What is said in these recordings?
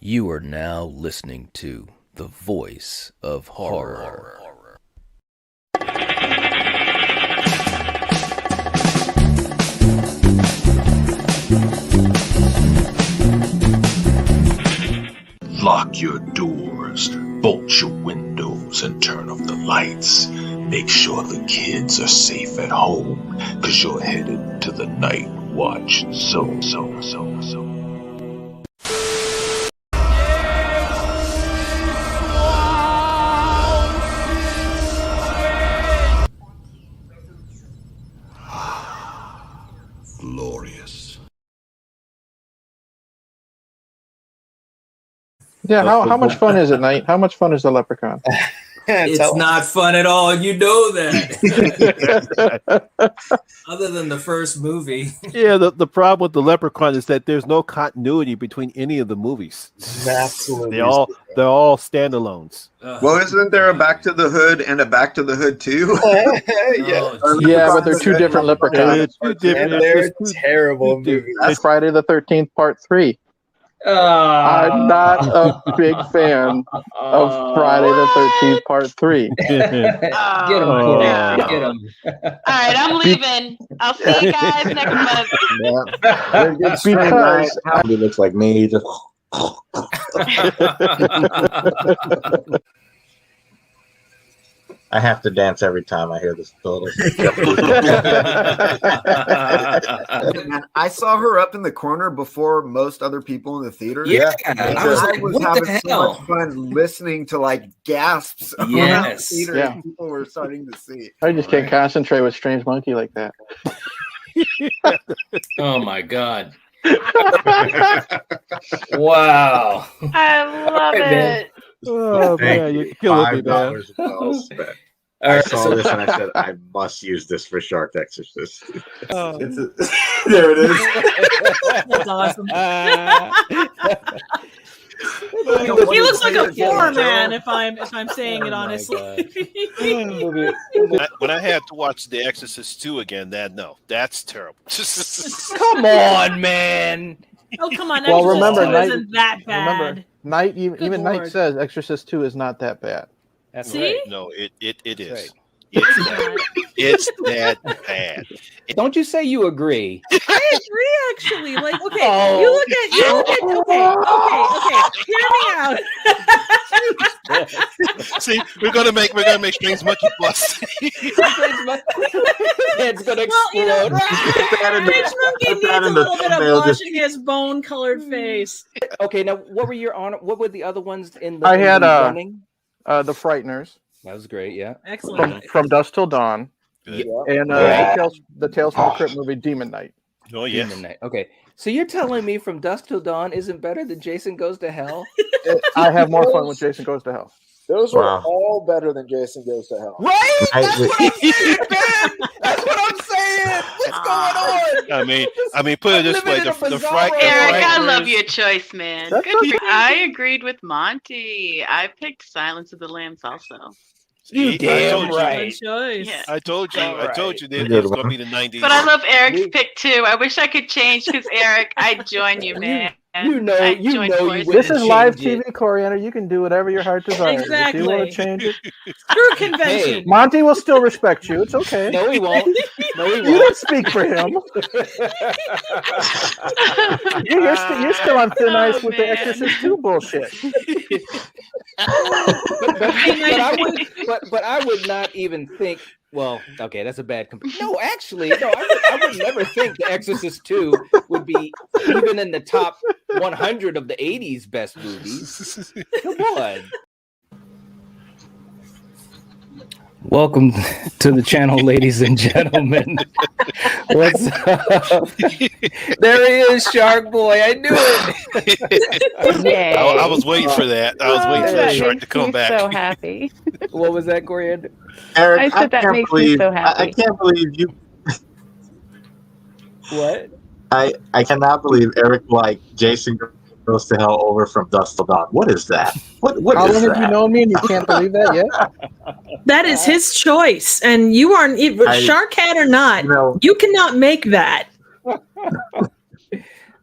You are now listening to the voice of horror. Lock your doors, bolt your windows, and turn off the lights. Make sure the kids are safe at home, cause you're headed to the Night Watch Zone. Glorious. Yeah, how much fun is it, Knight? How much fun is the Leprechaun? It's not fun at all. You know that. Other than the first movie. Yeah, the problem with the Leprechaun is that there's no continuity between any of the movies. Absolutely. They're all standalones. Well, isn't there a Back to the Hood and a Back to the Hood 2? Yeah, but they're two different Leprechauns. They're terrible movies. That's Friday the 13th Part 3. I'm not a big fan of Friday the 13th Part 3. Get him. All right, I'm leaving. I'll see you guys next month. Because It looks like me. Just I have to dance every time I hear this total. I saw her up in the corner before most other people in the theater. Yeah. I was like, what having the so hell? much fun listening to like gasps around the Yes. theater Yeah. and people were starting to see. I just can't concentrate with Strange Monkey like that. Oh my God. Wow. I love it. Oh man, you're killing me, man. I saw this and I said, I must use this for Shark Exorcist. Oh. There it is. That's awesome. He looks like a 4, man. If I'm saying it honestly. When I had to watch The Exorcist 2 again, that's terrible. Come on, man. Oh come on! Well, Exorcist remember, 2 Knight- isn't that bad. Remember, Knight, even Knight Lord. says Exorcist 2 is not that bad. That's See? right. No, it is. Right. It's that bad. Don't you say you agree? I agree, actually. Like, okay, Oh. you look at. Okay. Hear me out. See, we're gonna make Strange Monkey plus. It's gonna Well, you know, explode. Rich Monkey needs a little bit of washing his bone-colored face. Okay, now what were your honor? What were the other ones in the? I had running? The Frighteners That was great. Yeah. Excellent. from Dusk Till Dawn, Good. and Yeah. the Tales from the Crypt movie Demon Knight. Oh yes. Demon Knight. Okay, so you're telling me From Dusk Till Dawn isn't better than Jason Goes to Hell? I have more fun with Jason Goes to Hell. Those were Wow. all better than Jason Goes to Hell. Right? That's I- what I'm saying, man. That's what I'm saying. What's going on? I mean, put it this way: living in a the bizarre world. Eric, I Frighteners- love your choice, man. That's Good for okay. I agreed with Monty. I picked Silence of the Lambs also. You See, damn Good right. choice. Yeah. I told you that Good it's one. gonna be the 90s. But I love Eric's pick too. I wish I could change because Eric, I join you, man. You know I you join know you forces. This is live change TV, Coriander. You can do whatever your heart desires. If you want Exactly. to change it, Screw convention. Monty will still respect you. It's okay. No, he won't. No, he You won't. don't speak for him. You're still on thin ice with the man. Exorcist 2 bullshit. but I would not even think. Well, okay, that's a bad comparison. No, actually, no, I would never think The Exorcist 2 would be even in the top 100 of the 80s best movies. Come on. Welcome to the channel, ladies and gentlemen. What's up? There he is, Shark Boy. I knew it. Yay. I was waiting for that. I was waiting for that shark to come back. So happy. What was that, Coriander? Eric, I said that can't makes me believe, so I happy. can't believe you. What? I cannot believe Eric liked Jason Goes to Hell over From Dusk Till Dawn. What is that? What How is long have you that? known me and you can't believe that yet? That is his choice, and you aren't even shark hat or not. You know, You cannot make that.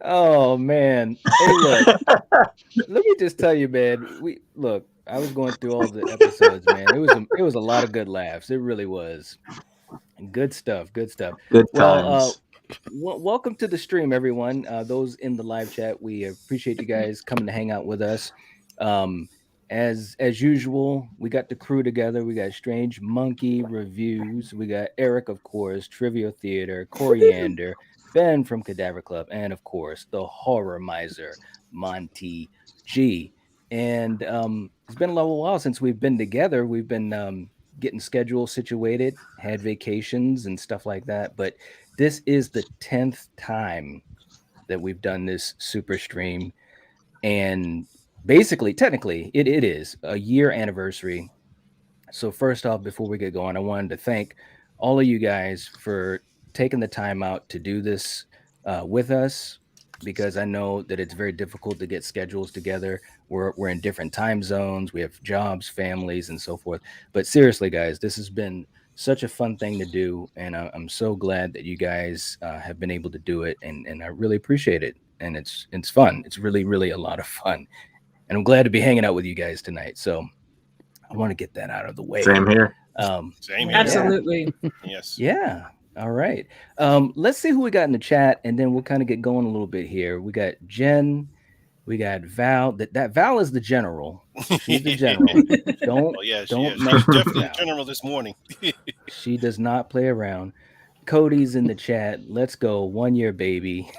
Oh man! Hey, look. Let me just tell you, man. I was going through all the episodes, man. It was a lot of good laughs. It really was. Good stuff. Good stuff. Good Well, times. welcome to the stream, everyone. Those in the live chat, we appreciate you guys coming to hang out with us. As usual, we got the crew together. We got Strange Monkey Reviews. We got Eric, of course, Trivia Theater, Coriander, Ben from Cadaver Club, and of course, the Horror Miser, Monty G. And it's been a little while since we've been together. We've been getting schedules situated, had vacations and stuff like that. But this is the 10th time that we've done this super stream. And basically, technically, it is a year anniversary. So first off, before we get going, I wanted to thank all of you guys for taking the time out to do this with us, because I know that it's very difficult to get schedules together. We're in different time zones. We have jobs, families, and so forth. But seriously, guys, this has been such a fun thing to do, and I'm so glad that you guys have been able to do it, and I really appreciate it. And it's fun. It's really, really a lot of fun. And I'm glad to be hanging out with you guys tonight. So I want to get that out of the way. Same here. Same here. Absolutely. Yes. Yeah. All right. Let's see who we got in the chat, and then we'll kind of get going a little bit here. We got Jen. We got Val. That Val is the general. She's the general. Don't She's Val. definitely the general this morning. She does not play around. Cody's in the chat. Let's go. 1 year, baby.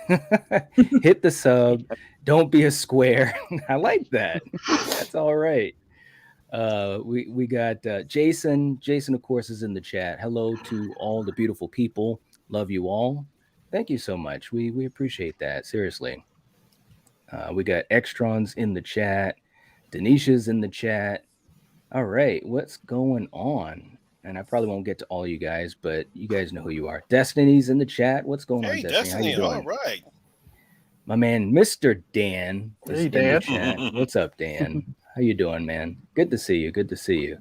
Hit the sub. Don't be a square. I like that. That's all right. We got Jason. Jason, of course, is in the chat. Hello to all the beautiful people. Love you all. Thank you so much. We appreciate that. Seriously. We got Extrons in the chat. Denisha's in the chat. All right. What's going on? And I probably won't get to all you guys, but you guys know who you are. Destiny's in the chat. What's going on, Destiny? How you doing? All right. My man, Mr. Dan. Hey, Dan. What's up, Dan? How you doing, man? Good to see you. Good to see you.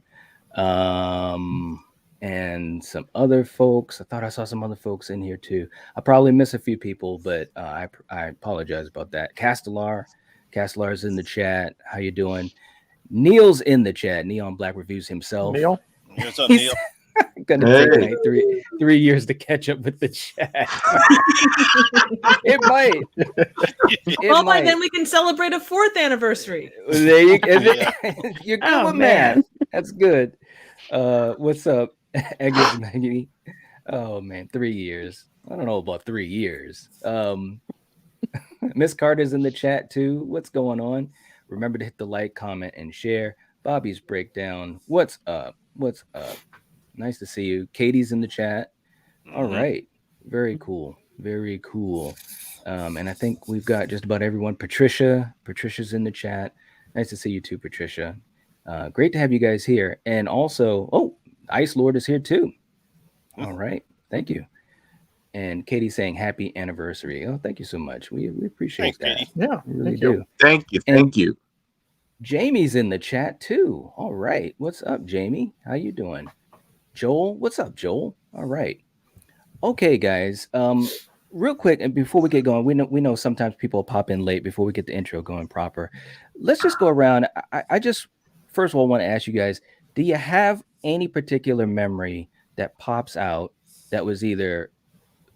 And some other folks. I thought I saw some other folks in here too. I probably miss a few people, but I apologize about that. Castellar's in the chat. How you doing? Neil's in the chat. Neon Black Reviews himself. Neil? What's up, Neil? Gonna take like three years to catch up with the chat. It might. Well, by then we can celebrate a 4th anniversary. There you go. You're good with math. That's good. What's up, Agnes Maggie? Oh man, 3 years. I don't know about 3 years. Miss Carter's in the chat too. What's going on? Remember to hit the like, comment, and share. Bobby's breakdown. What's up? What's up? Nice to see you. Katie's in the chat. All right. Very cool. Very cool. And I think we've got just about everyone. Patricia's in the chat. Nice to see you too, Patricia. Great to have you guys here. And also, Ice Lord is here too. All right. Thank you. And Katie's saying happy anniversary. Oh, thank you so much. We appreciate that. Katie. Yeah, we really thank do. you. Thank you. Thank you. Jamie's in the chat too. All right. What's up, Jamie? How you doing? Joel, what's up, Joel? All right. Okay, guys. Real quick, and before we get going, we know sometimes people pop in late before we get the intro going proper. Let's just go around. I just first of all want to ask you guys, do you have any particular memory that pops out that was either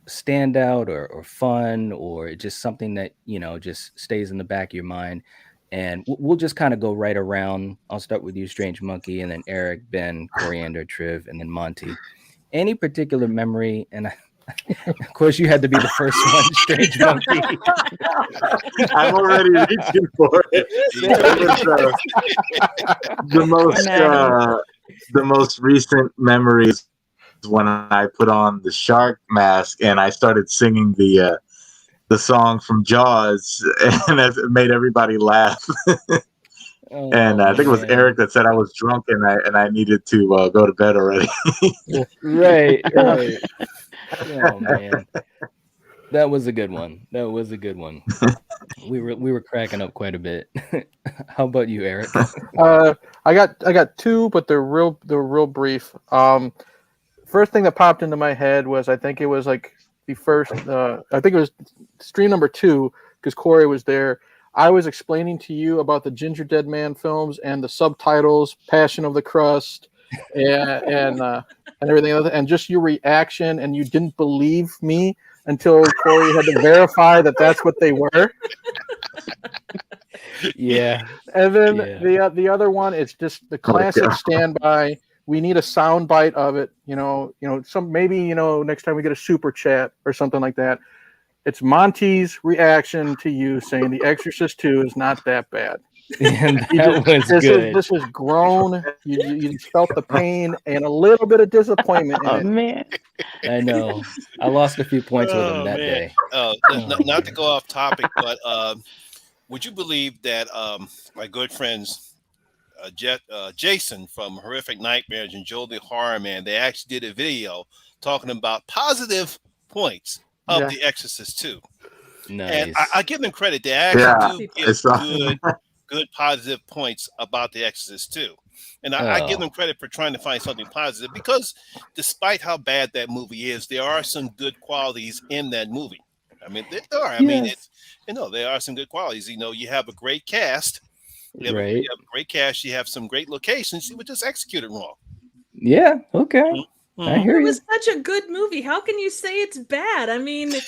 standout or fun, or just something that just stays in the back of your mind? And we'll just kind of go right around. I'll start with you, Strange Monkey, and then Eric, Ben, Coriander, Triv, and then Monty. Any particular memory? And of course, you had to be the first one, Strange Monkey. I'm already reaching for it. The most recent memories when I put on the shark mask and I started singing the song from Jaws, and it made everybody laugh. And I think it was Eric that said I was drunk and I needed to go to bed already. Right. Oh man, that was a good one. We were cracking up quite a bit. How about you, Eric? I got two, but they're real brief. First thing that popped into my head was I think it was like the first. I think it was stream number 2 because Corey was there. I was explaining to you about the Ginger Dead Man films and the subtitles, Passion of the Crust, and everything else, and just your reaction, and you didn't believe me until Corey had to verify that that's what they were. Yeah. And then the other one, it's just the classic standby. We need a sound bite of it. Maybe next time we get a super chat or something like that. It's Monty's reaction to you saying The Exorcist 2 is not that bad. And This is grown. You felt the pain and a little bit of disappointment in it. Man. I know. I lost a few points with him that day. Not to go off topic, but would you believe that my good friends Jason from Horrific Nightmares and Joel the Horror Man, they actually did a video talking about positive points of The Exorcist 2. Nice. And I give them credit. They actually do give good positive points about The Exorcist 2. And I give them credit for trying to find something positive, because despite how bad that movie is, there are some good qualities in that movie. I mean, there are. I mean, there are some good qualities. You have a great cast. You have a great cast. You have some great locations. You would just execute it wrong. Yeah. Okay. I hear It you. was such a good movie. How can you say it's bad? I mean, man.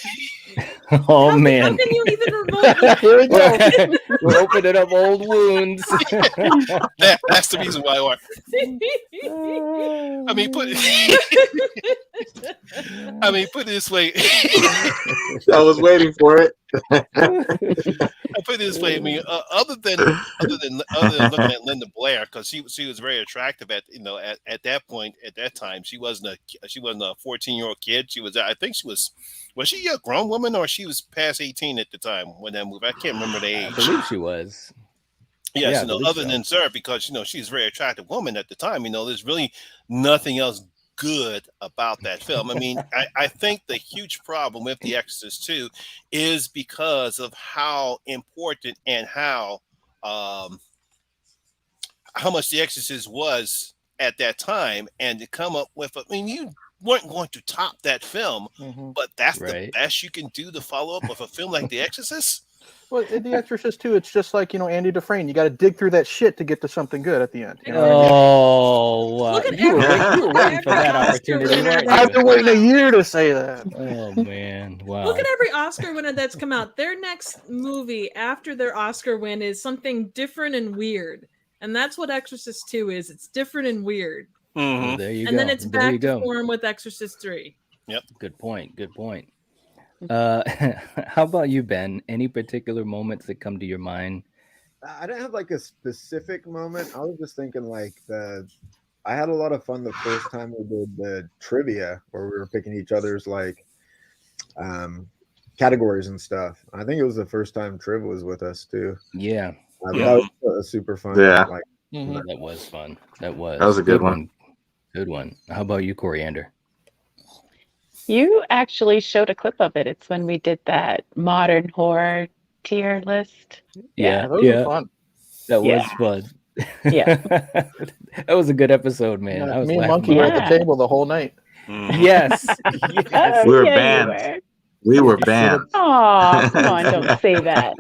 How can you even remotely? Here we go. We're opening up old wounds. That's the reason why. I mean, put it this way. I was waiting for it. I put it this way. I mean, other than looking at Linda Blair, because she was very attractive at that point, at that time. She wasn't a 14-year-old kid. I think she was she a grown woman, or she was past 18 at the time when that movie? I can't remember the age. I believe she was. Yes, other than Sir, because she's a very attractive woman at the time. There's really nothing else good about that film. I mean, I think the huge problem with The Exorcist 2 is because of how important and how much The Exorcist was at that time, and to come up with you weren't going to top that film, but that's the best you can do to follow up with a film like The Exorcist. Well, in The Exorcist 2, it's just like, Andy Dufresne. You got to dig through that shit to get to something good at the end. You know what I mean? Oh, you were waiting for that opportunity, weren't you? I've been waiting a year to say that. Oh, man. Wow. Look at every Oscar winner that's come out. Their next movie after their Oscar win is something different and weird. And that's what Exorcist 2 is. It's different and weird. Well, there you go. And then it's back to form with Exorcist 3. Yep. Good point. How about you, Ben? Any particular moments that come to your mind? I didn't have like a specific moment. I was just thinking I had a lot of fun the first time we did the trivia, where we were picking each other's categories and stuff. I think it was the first time Triv was with us too. Yeah. That was super fun. Yeah. That was fun. That was a good one. Good one. How about you, Coriander? You actually showed a clip of it. It's when we did that modern horror tier list. Yeah, those were fun. That was fun. Yeah. That was a good episode, man. I was me and laughing Monkey were at the table the whole night. Yes. We were banned. We were banned. Oh, come on, don't say that.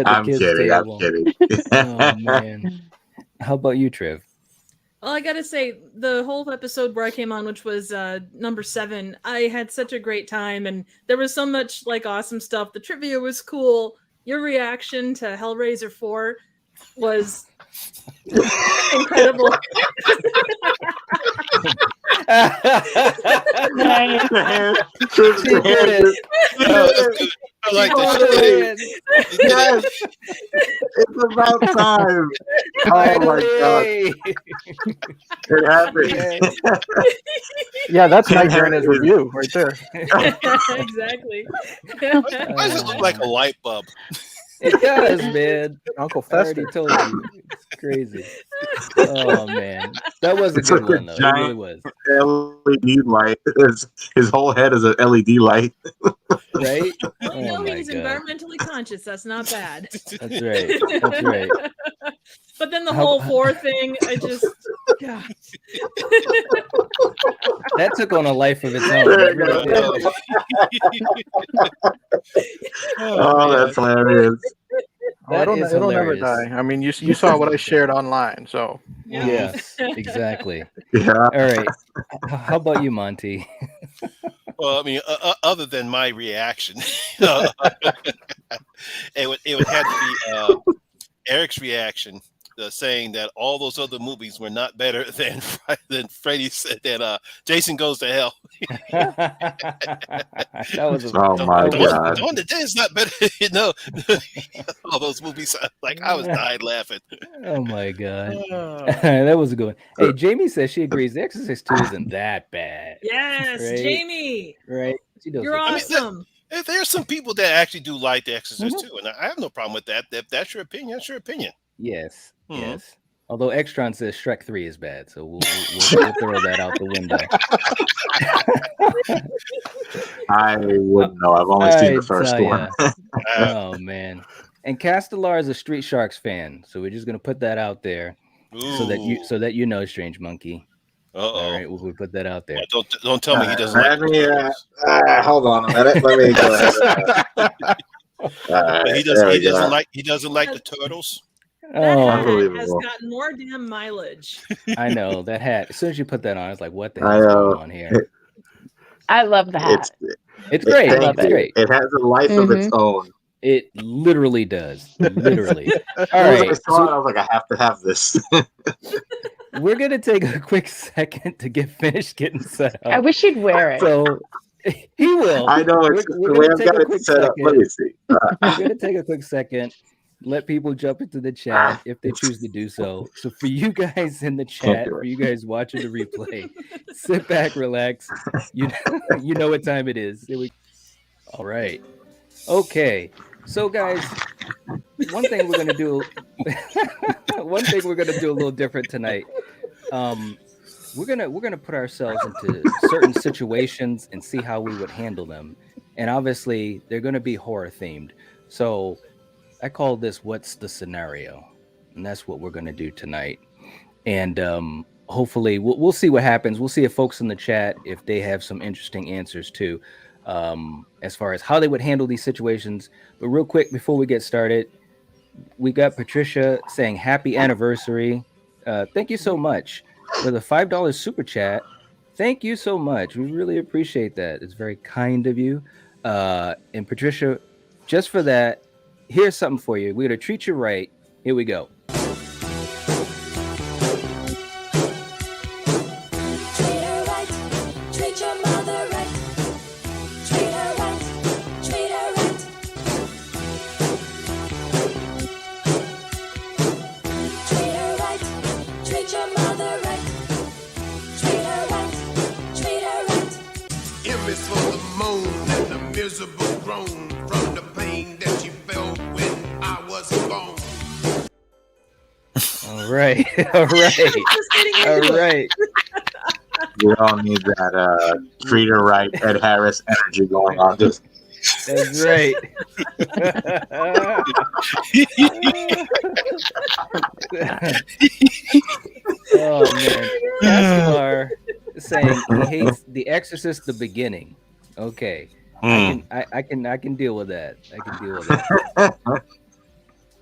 I'm kidding. Oh, man. How about you, Triv? Well, I gotta say, the whole episode where I came on, which was number 7, I had such a great time, and there was so much awesome stuff. The trivia was cool. Your reaction to Hellraiser 4 was incredible. I like that. Yes, it's about time. Oh my god, it happened. Yeah, that's Nightmare in his review right there. Exactly. Why does it look like a light bulb? It does, man. Uncle Fester told you. It's crazy. Oh man, that was a good one though. It really was. LED light. His whole head is an LED light. Right? Well, he's environmentally conscious. That's not bad. That's right. That's right. But then the whole 4 thing, I just, God. That took on a life of its own. It really did. Oh, that's hilarious. it'll never die. I mean, you saw what I shared online, so Yes, exactly. Yeah. All right. How about you, Monty? Well, I mean, other than my reaction, it would have to be Eric's reaction, saying that all those other movies were not better than Jason Goes to Hell. That was Oh my God. Dawn of the Dead is not better. All those movies, like I was dying laughing. Oh my God. That was a good one. Hey, Jamie says she agrees The Exorcist 2 isn't that bad. Yes, Right? Jamie. Right? She does You're look good. awesome. There's some people that actually do like The Exorcist too, and I have no problem with that. If that's your opinion, that's your opinion. Yes, yes. Although Extron says Shrek 3 is bad, so we'll throw that out the window. I wouldn't know. I've only seen the first one. Oh man! And Castellar is a Street Sharks fan, so we're just gonna put that out there, so that you know, Strange Monkey. All right, we'll put that out there. Well, don't tell me he doesn't like. Hold on a minute. Let me go ahead. He doesn't like the turtles. That Oh, hat has unbelievable. gotten more damn mileage. I know that hat. As soon as you put that on, it's like, what the hell is going on here? I love the hat. It's great. Thank It's you. great. It has a life of its own. It literally does. Literally. All As I right. saw it, I was like, I have to have this. We're gonna take a quick second to get finished getting set up. I wish he'd wear it. So he will. I know it's We're the way gonna I've take got a it quick set up. Let me see. We're gonna take a quick second. Let people jump into the chat if they choose to do so. So for you guys in the chat, for you guys watching the replay, sit back, relax. You know what time it is. All right. Okay. So guys, one thing we're gonna do a little different tonight. We're gonna put ourselves into certain situations and see how we would handle them. And obviously they're gonna be horror themed. So I call this "What's the Scenario?" and that's what we're going to do tonight. And hopefully, we'll see what happens. We'll see if folks in the chat, if they have some interesting answers too, as far as how they would handle these situations. But real quick, before we get started, we got Patricia saying "Happy anniversary." Thank you so much for the $5 super chat. Thank you so much. We really appreciate that. It's very kind of you. And Patricia, just for that, here's something for you. We're going to treat you right. Here we go. All right. All right. We all need that treat her right, Ed Harris energy going on. Just that's right. Oh man, Castellar saying he hates The Exorcist: The Beginning. Okay, I can deal with that. I can deal with that.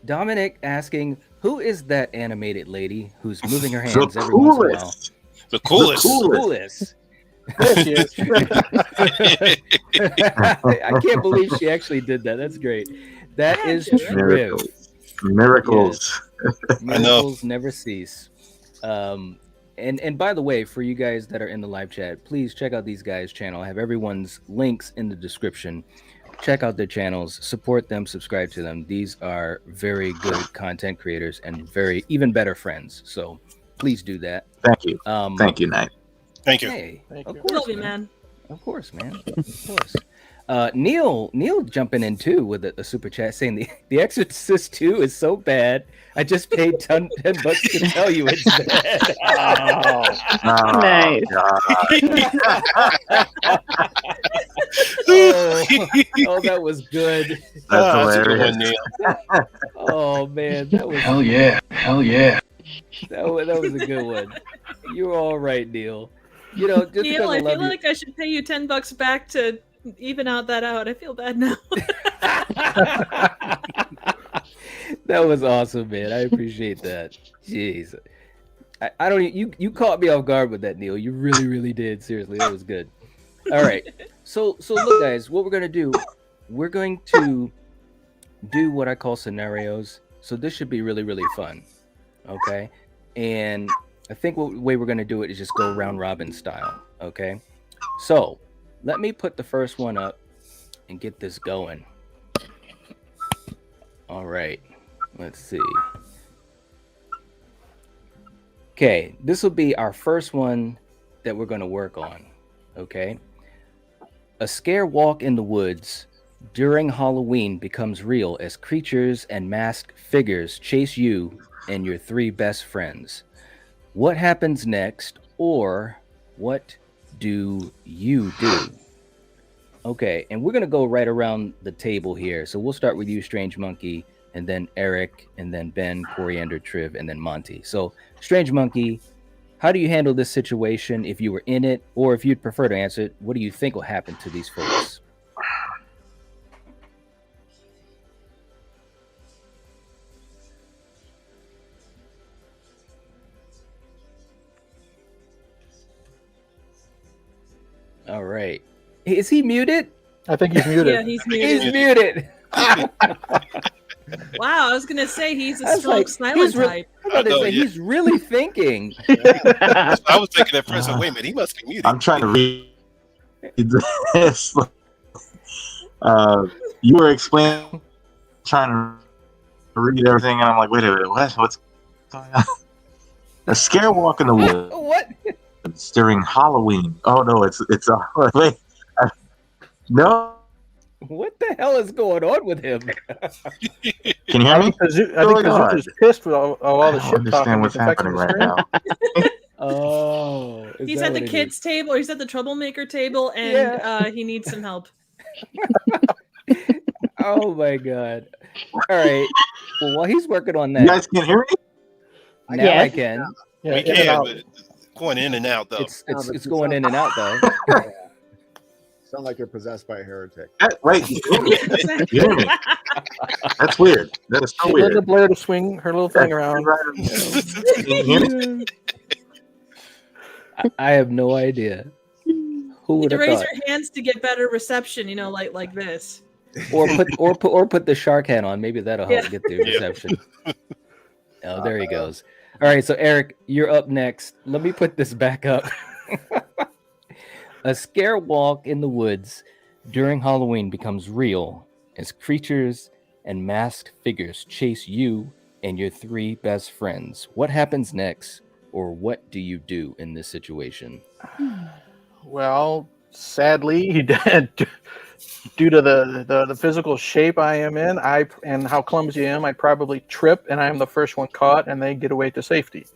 Dominic asking, who is that animated lady who's moving her hands every once in a while? The coolest. I can't believe she actually did that. That's great. That is true. Miracles. Yes. Miracles never cease. And by the way, for you guys that are in the live chat, please check out these guys' channel. I have everyone's links in the description. Check out their channels, support them, subscribe to them. These are very good content creators and even better friends. So please do that. Thank you. Thank you, Knight. Thank you. Hey, of Love course, you, man. Of course, man. Of course. Neil jumping in too with a super chat saying the Exorcist 2 is so bad. I just paid $10 to tell you it's bad. Nice. Oh, that was good. That's a good hilarious. one, Neil. Oh man, that was Hell yeah. that was a good one. You're all right, Neil. You know, just Neil, because I love feel like I should pay you $10 back to even out that out. I feel bad now. That was awesome, man. I appreciate that. Jeez. I don't you caught me off guard with that, Neil. You really, really did. Seriously, that was good. All right. So look, guys, what we're gonna do, we're going to do what I call scenarios. So this should be really, really fun. Okay. And I think the way we're gonna do it is just go round robin style. Okay. So let me put the first one up and get this going. All right. Let's see. Okay, this will be our first one that we're going to work on. Okay. A scare walk in the woods during Halloween becomes real as creatures and masked figures chase you and your 3 best friends. What happens next, or what do you do? Okay, and we're going to go right around the table here. So we'll start with you, Strange Monkey, and then Eric, and then Ben, Coriander, Triv, and then Monty. So, Strange Monkey, how do you handle this situation if you were in it, or if you'd prefer to answer it, what do you think will happen to these folks? All right. Is he muted? I think he's muted. Yeah, he's muted. He's muted. Wow, I was gonna say he's a strong silent type. He's really thinking. I was thinking at first, wait a minute, he must be muted. I'm trying to read this. You were explaining, trying to read everything, and I'm like, wait a minute, what's going on? A scare walk in the woods. What? It's during Halloween. Oh no, it's wait, no. What the hell is going on with him? Can you hear me? I think Kazook is pissed with all the shit understand talking. what's happening right now. Oh, He's at the kids' table, or he's at the troublemaker table, and he needs some help. Oh my god! All right. Well, while he's working on that, You guys can hear me? now I can. Yeah, We in and can, out. but it's going in and out, though. It's going in and out though. Sound like you're possessed by a heretic. Wait, you hear me? That's weird. That is so She weird. let Blair to swing her little thing around. Can you hear me? I have no idea. Who You would need to have raise thought? your hands to get better reception, like this. Or put the shark hat on. Maybe that'll help get the reception. Oh, there he goes. All right, so Eric, you're up next. Let me put this back up. A scare walk in the woods during Halloween becomes real as creatures and masked figures chase you and your 3 best friends. What happens next, or what do you do in this situation? Well, sadly, due to the physical shape I am in, and how clumsy I am, I'd probably trip, and I am the first one caught, and they get away to safety.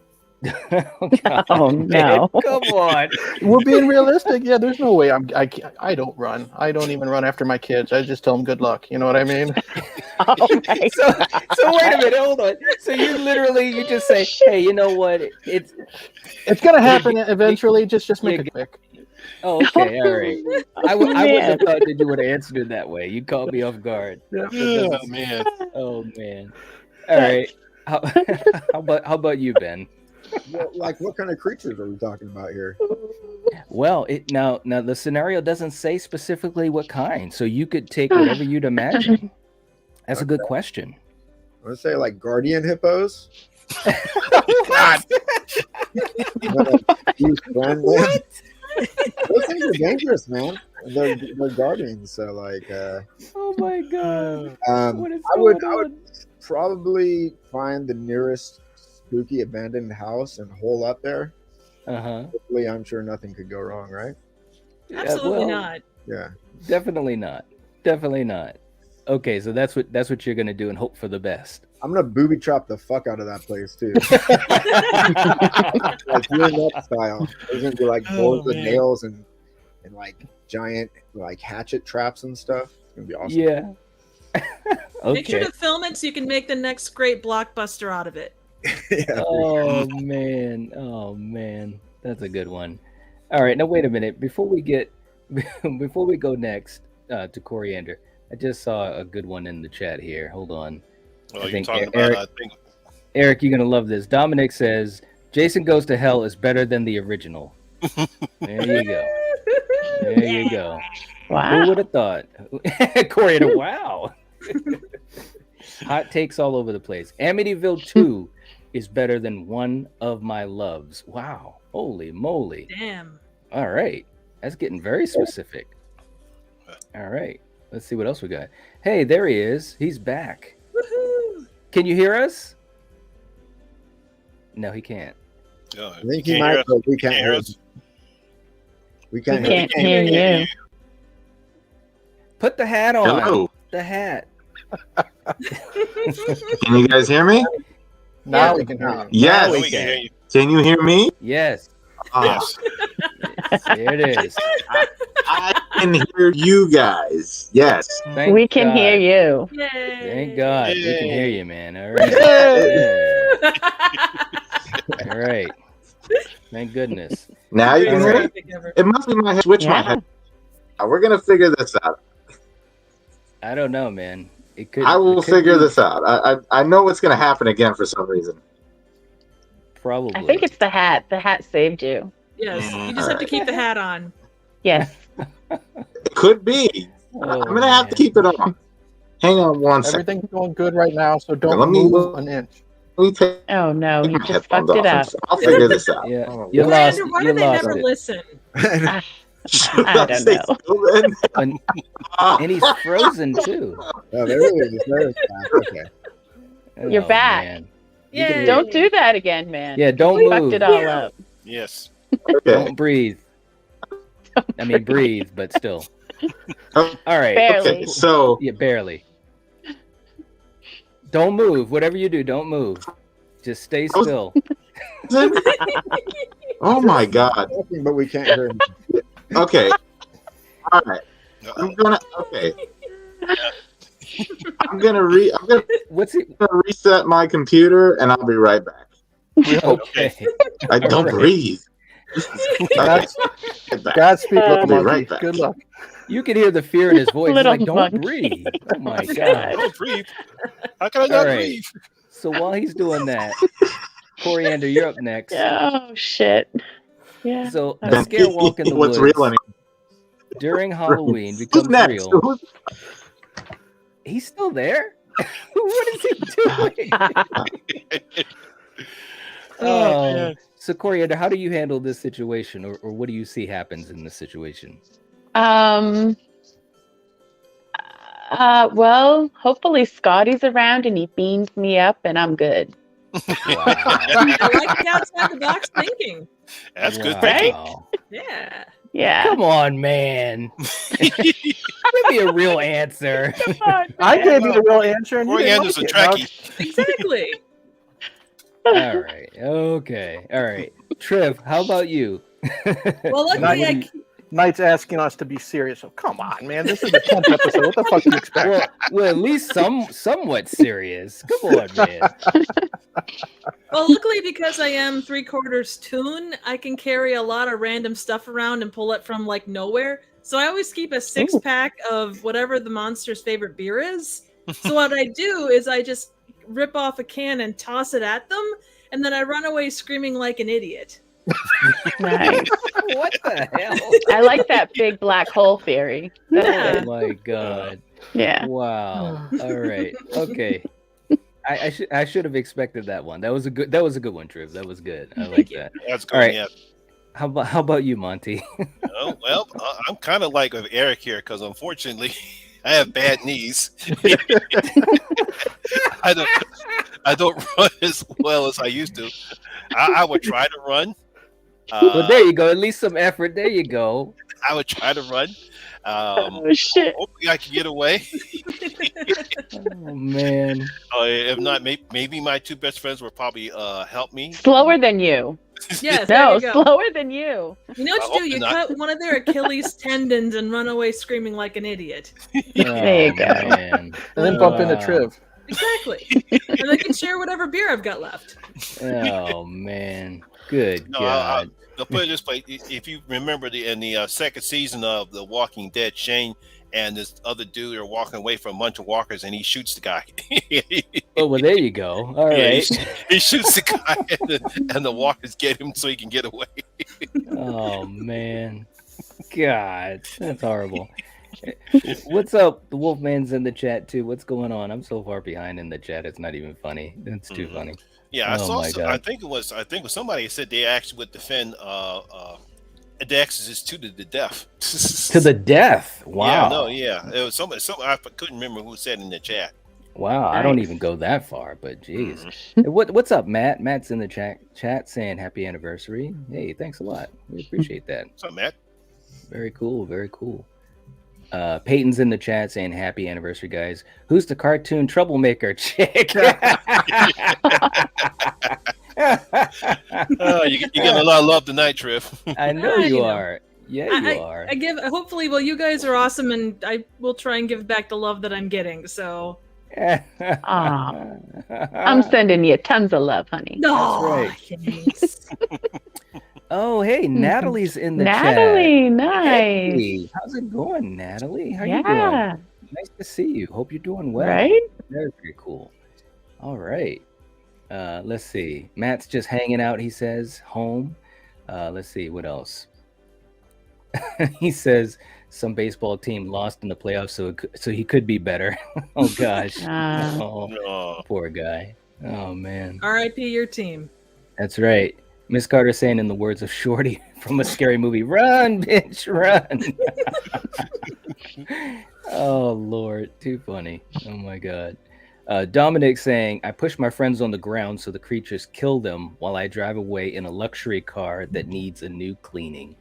Oh no! Come on, we're being realistic. Yeah, there's no way I don't run. I don't even run after my kids. I just tell them good luck. You know what I mean? Oh my So wait a minute, hold on. So you just say, hey, you know what? It's gonna happen eventually. Just make it quick. Oh, okay, all right. I wouldn't have thought that you would have answered it that way. You caught me off guard. Oh man. Oh man. All right. How about you, Ben? Like, what kind of creatures are we talking about here? Well, now the scenario doesn't say specifically what kind, so you could take whatever you'd imagine. That's a good question. I'm gonna say like guardian hippos. God. What? Those things are dangerous, man. They're guardians, so like. Oh my god. What is I would probably find the nearest spooky abandoned house and hole up there. Hopefully, I'm sure nothing could go wrong, right? Absolutely not. Yeah. Definitely not. Definitely not. Okay, so that's what you're gonna do and hope for the best. I'm gonna booby trap the fuck out of that place too. Like doing that style. There's gonna be like boards with nails and like giant like hatchet traps and stuff. It's gonna be awesome. Yeah. Okay. Make sure to film it so you can make the next great blockbuster out of it. Oh man, that's a good one. All right, now wait a minute. Before we go next to Coriander, I just saw a good one in the chat here. Hold on. Oh, I think you're talking Eric, about Eric, you're gonna love this. Dominic says Jason Goes to Hell is better than the original. There you go. There you go. Wow. Who would have thought? Corey, wow. Hot takes all over the place. Amityville 2 is better than One of My Loves. Wow. Holy moly. Damn. All right. That's getting very specific. All right. Let's see what else we got. Hey, there he is. He's back. Woohoo! Can you hear us? No, he can't. I think he might, but we can't hear him. We can't hear you. Put the hat on. Hello. The hat. Can you guys hear me? Now we can hear you. Yes. Now we can. Can you hear me? Yes. Yes. There it is. I can hear you guys. Yes. Thank We can God. hear you. Thank God. We can hear you, man. All right. Yeah. All right. Thank goodness. Now you can hear me? It must be my switch. My head. We're gonna figure this out. I don't know, man. It could. I will it could figure be. this out. I know what's gonna happen again for some reason. Probably. I think it's the hat. The hat saved you. Yes, you just have to keep the hat on. Yes. It could be. I'm gonna have to keep it on. Hang on one second. Everything's going good right now, so don't Let me move an inch. Let me take Oh no, you my just headphones fucked it off. up. I'll figure this out. Yeah. Oh, You lost. Why You do they lost never it. listen? I don't know. And he's frozen too. Oh, there it is. There it is. Okay. You're Oh, back. man. Yay. Don't do that again, man. Yeah, don't You move. fucked it all up. Yes. Okay. Don't breathe. I mean, breathe, but still. All right. Barely. Okay, so Yeah, barely. Don't move. Whatever you do, don't move. Just stay still. oh my God. But we can't hear him. Okay. All right. I'm gonna What's it? reset my computer and I'll be right back. Okay. I don't All right. breathe. Godspeed, I'll little be monkey. right back. Good luck. You can hear the fear in his voice. He's Little like, don't monkey. breathe. Oh my I God. don't breathe. How can I All not right. breathe? So while he's doing that, Coriander, you're up next. Oh shit. Yeah. So a Ben, scare walk in the what's woods real anymore? during Halloween Who's becomes next? real. He's still there? What is he doing? So Coriander, how do you handle this situation, or what do you see happens in this situation? Well, hopefully Scotty's around and he beams me up and I'm good. I like the outside the box thinking. That's good Right? thinking. Yeah. Yeah. Come on, man. Give me a real answer. I gave you a real answer, and you didn't Coriander's like a it, dog. Trekkie. Exactly. All right. Okay. All right. Triv, how about you? Well, luckily Knight's asking us to be serious. So come on, man. This is the 10th episode. What the fuck do you expect? Well, at least somewhat serious. Come on, man. Well, luckily because I am 3/4 tune, I can carry a lot of random stuff around and pull it from like nowhere. So I always keep a 6-pack of whatever the monster's favorite beer is. So what I do is I just rip off a can and toss it at them, and then I run away screaming like an idiot. Nice. What the hell? I like that big black hole theory. Oh my God. Yeah. Wow. All right. Okay. I should have expected that one. That was a good one, Triv. That was good. I like that. That's good. All right. Yeah. How about you, Monty? Oh, well, I'm kind of like with Eric here because unfortunately I have bad knees. I don't run as well as I used to. I would try to run. Well, there you go. At least some effort. There you go. I would try to run. Oh shit! Hopefully I can get away. Oh man. If not, maybe my two best friends will probably help me. Slower than you. Yes, No, there you go. slower than you. You know what you do? You cut one of their Achilles tendons and run away screaming like an idiot. There you go. Man. And then bump into Triv. Exactly. And I can share whatever beer I've got left. Oh man. Good No, God. I'll put it this way: if you remember in the second season of The Walking Dead, Shane and this other dude are walking away from a bunch of walkers, and he shoots the guy. Oh, well, there you go. All Yeah, right. he shoots the guy, and the walkers get him so he can get away. Oh man, God, that's horrible. What's up? The Wolfman's in the chat too. What's going on? I'm so far behind in the chat. It's not even funny. It's too funny. Yeah, I Oh saw. my God. I think it was somebody said they actually would defend The Exorcist 2 to the death. To the death. Wow. Yeah, no, yeah. It was somebody. I couldn't remember who said in the chat. Wow, I don't even go that far, but geez. Mm-hmm. Hey, what's up, Matt? Matt's in the chat saying happy anniversary. Hey, thanks a lot. We appreciate that. What's up, Matt? Very cool, very cool. Peyton's in the chat saying happy anniversary, guys. Who's the cartoon troublemaker chick? You get a lot of love tonight, Triff. I know you are. Yeah, you are. I give. Hopefully, well, you guys are awesome, and I will try and give back the love that I'm getting. So. Aw. I'm sending you tons of love, honey. No, That's Oh, hey, Natalie's in the chat. Natalie, nice. Hey, how's it going, Natalie? How you doing? Yeah. Nice to see you. Hope you're doing well. Right? Very, very cool. All right. Let's see. Matt's just hanging out, he says, home. Let's see, what else? He says some baseball team lost in the playoffs, so he could be better. Oh, gosh. Oh, poor guy. Oh, man. R.I.P. your team. That's right. Miss Carter saying in the words of Shorty from a scary movie, run, bitch, run. Oh, Lord. Too funny. Oh, my God. Dominic saying, I push my friends on the ground so the creatures kill them while I drive away in a luxury car that needs a new cleaning.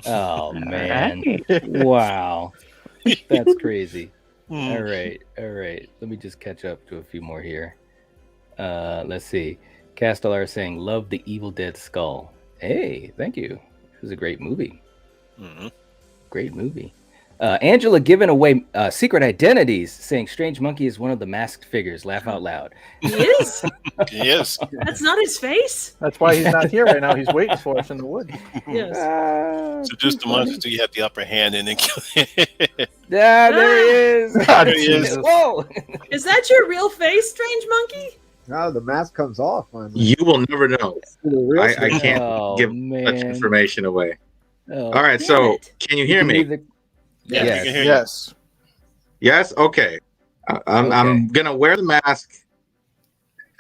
Oh, man. Wow. That's crazy. All right. Let me just catch up to a few more here. Let's see. Castellar saying, love the Evil Dead skull. Hey, thank you. It was a great movie. Great movie. Angela giving away secret identities, saying Strange Monkey is one of the masked figures. Laugh out loud. He is? He is. That's not his face? That's why he's not here right now. He's waiting for us in the woods. Yes. Seduce the monster till you have the upper hand and then kill it. Yeah, there he is. There he is. Whoa. Is that your real face, Strange Monkey? No, the mask comes off. You will never know. I can't Oh, give man. much information away. Oh, All right, damn so it. can you hear me? Yeah, Yes. we can hear you. Yes. Yes. Okay. I'm gonna wear the mask.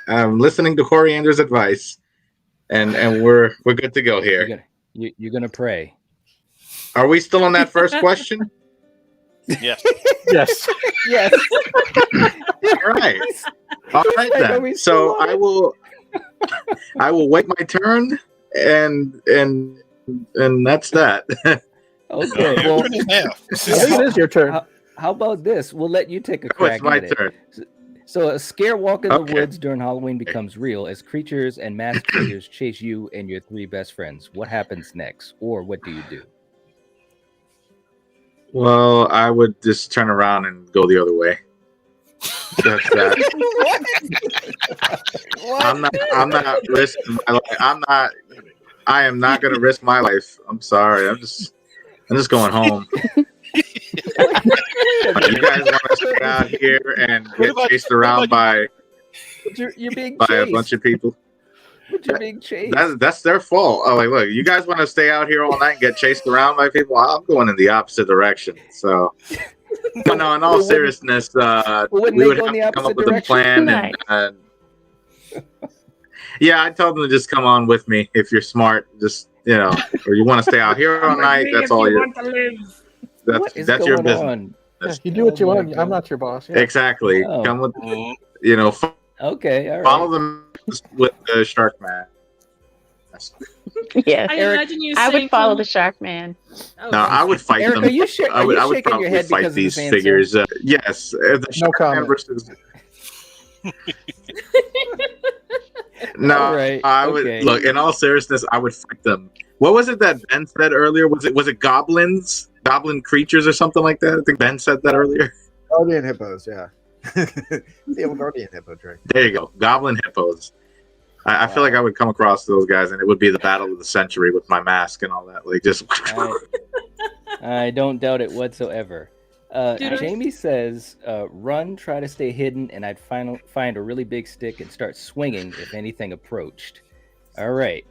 I'm listening to Coriander's advice, and we're good to go here. You're gonna pray. Are we still on that first question? Yes. Yes. Yes. All right. All right then. So I will wait my turn, and that's that. Okay. Your Well, turn is now. I think it is your turn. how about this? We'll let you take a Oh, crack it's my at it. turn. So a scare walk in the Okay. woods during Halloween becomes real as creatures and masked figures chase you and your three best friends. What happens next? Or what do you do? Well, I would just turn around and go the other way. That's that. I'm not risking my life. I am not going to risk my life. I'm sorry. I'm just going home. You guys want to stay out here and get chased around by You're being a chased. bunch of people? But you're being chased. That's their fault. Oh, like, look, you guys want to stay out here all night and get chased around by people? I'm going in the opposite direction. So, but no, in all seriousness, we would have to come up with a plan. And yeah, I told them to just come on with me if you're smart. Just or you want to stay out here all night. That's all you're. That's your business. Yeah, you do what you want. I'm not your boss. Yeah. Exactly. Oh. Come with Okay, all right. follow them with the shark man. Yes. I imagine you I saying would follow from- the Shark Man. Oh, No, I would fight Eric, them. are you sure- I would are you shaking your probably head fight because of these this answer? figures. Yes, the shark man comment. versus. No, All right, I would okay. look. In all seriousness, I would fight them. What was it that Ben said earlier? Was it goblins, goblin creatures, or something like that? I think Ben said that earlier. Guardian hippos, yeah. The old guardian hippo trick. There you go, goblin hippos. I feel like I would come across those guys, and it would be the battle of the century with my mask and all that. Like just. I don't doubt it whatsoever. Jamie says, run, try to stay hidden, and I'd find a really big stick and start swinging if anything approached. All right.